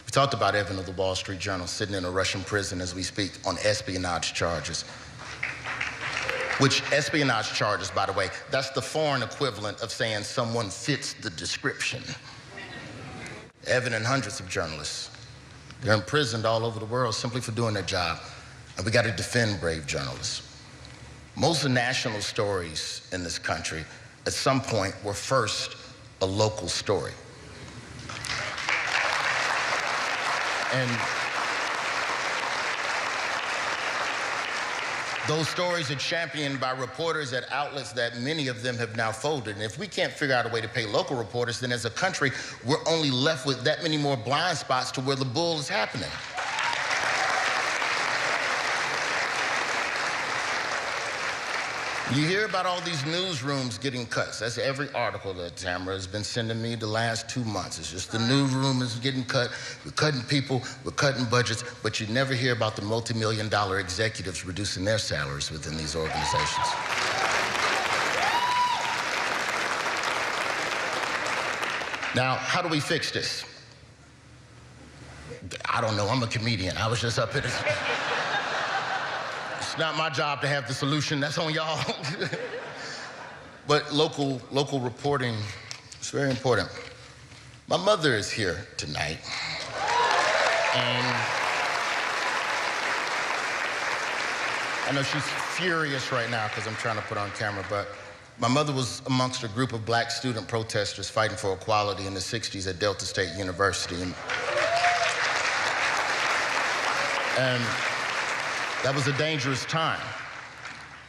We talked about Evan of the Wall Street Journal sitting in a Russian prison as we speak on espionage charges. Which espionage charges, by the way, that's the foreign equivalent of saying someone fits the description. Evan and hundreds of journalists, they're imprisoned all over the world simply for doing their job. And we got to defend brave journalists. Most national stories in this country at some point were first a local story. And those stories are championed by reporters at outlets that many of them have now folded. And if we can't figure out a way to pay local reporters, then as a country, we're only left with that many more blind spots to where the bull is happening. You hear about all these newsrooms getting cuts. That's every article that Tamara has been sending me the last 2 months. It's just the newsroom is getting cut. We're cutting people, we're cutting budgets, but you never hear about the multi-million-dollar executives reducing their salaries within these organizations. Now, how do we fix this? I don't know, I'm a comedian. I was just up at it. It's not my job to have the solution, that's on y'all. But local reporting is very important. My mother is here tonight. And I know she's furious right now because I'm trying to put on camera, but my mother was amongst a group of black student protesters fighting for equality in the 60s at Delta State University. And that was a dangerous time.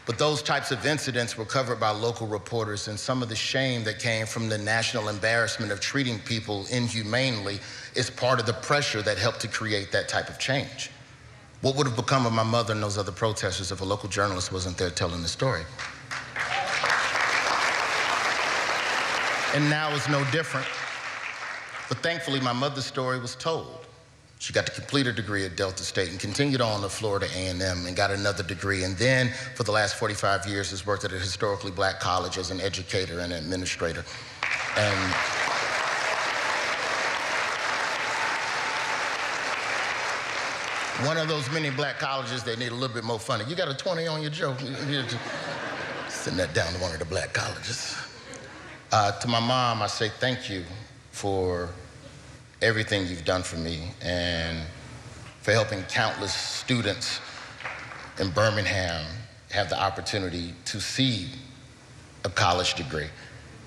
But those types of incidents were covered by local reporters, and some of the shame that came from the national embarrassment of treating people inhumanely is part of the pressure that helped to create that type of change. What would have become of my mother and those other protesters if a local journalist wasn't there telling the story? And now it's no different. But thankfully, my mother's story was told. She got to complete her degree at Delta State and continued on to Florida A&M and got another degree. And then, for the last 45 years, has worked at a historically black college as an educator and administrator. And One of those many black colleges that need a little bit more funding. You got a 20 on your joke? Send that down to one of the black colleges. To my mom, I say thank you for everything you've done for me and for helping countless students in Birmingham have the opportunity to see a college degree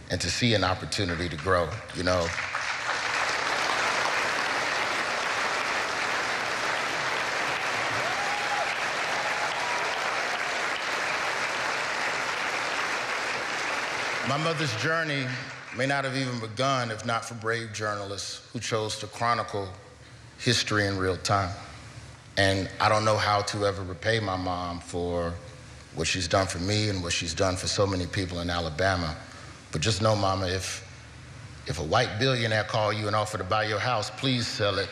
and to see an opportunity to grow, you know. My mother's journey may not have even begun if not for brave journalists who chose to chronicle history in real time. And I don't know how to ever repay my mom for what she's done for me and what she's done for so many people in Alabama. But just know, Mama, if a white billionaire call you and offer to buy your house, please sell it.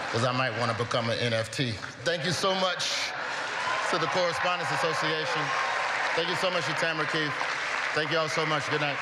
Because I might want to become an NFT. Thank you so much to the Correspondents Association. Thank you so much to Tamara Keith. Thank you all so much. Good night.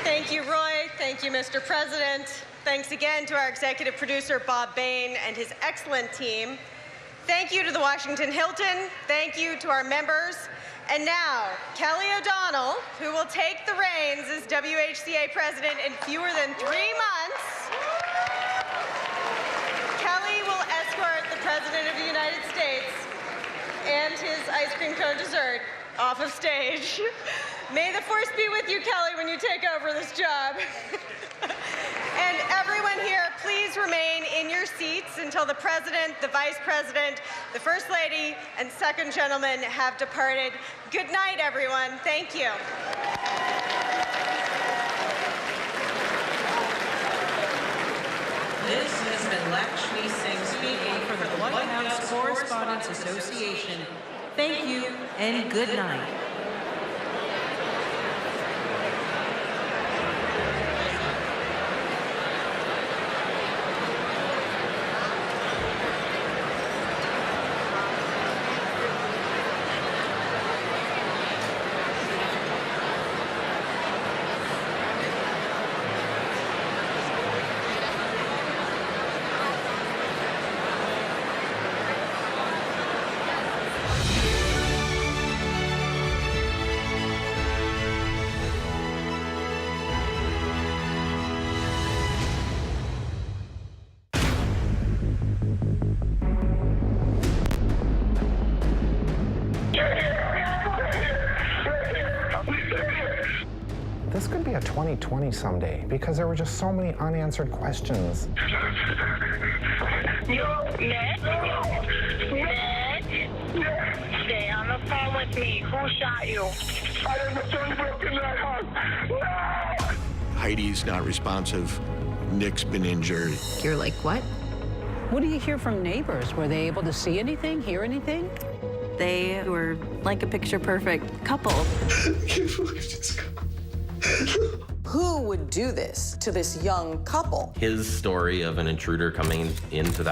Thank you, Roy. Thank you, Mr. President. Thanks again to our executive producer, Bob Bain, and his excellent team. Thank you to the Washington Hilton. Thank you to our members. And now, Kelly O'Donnell, who will take the reins as WHCA president in fewer than 3 months. Kelly will escort the President of the United States and his ice cream cone dessert off of stage. May the force be with you, Kelly, when you take over this job. And everyone here, please remain in your seats until the President, the Vice President, the First Lady, and Second Gentleman have departed. Good night, everyone. Thank you. This has been Lakshmi Singh speaking for the White House Correspondents Association. Thank you and good night. This could be a 2020 someday because there were just so many unanswered questions. Stay on the phone with me. Who shot you? I am the son broken that house. No! Heidi's not responsive. Nick's been injured. You're like, what? What do you hear from neighbors? Were they able to see anything, hear anything? They were like a picture-perfect couple. Who would do this to this young couple? His story of an intruder coming into the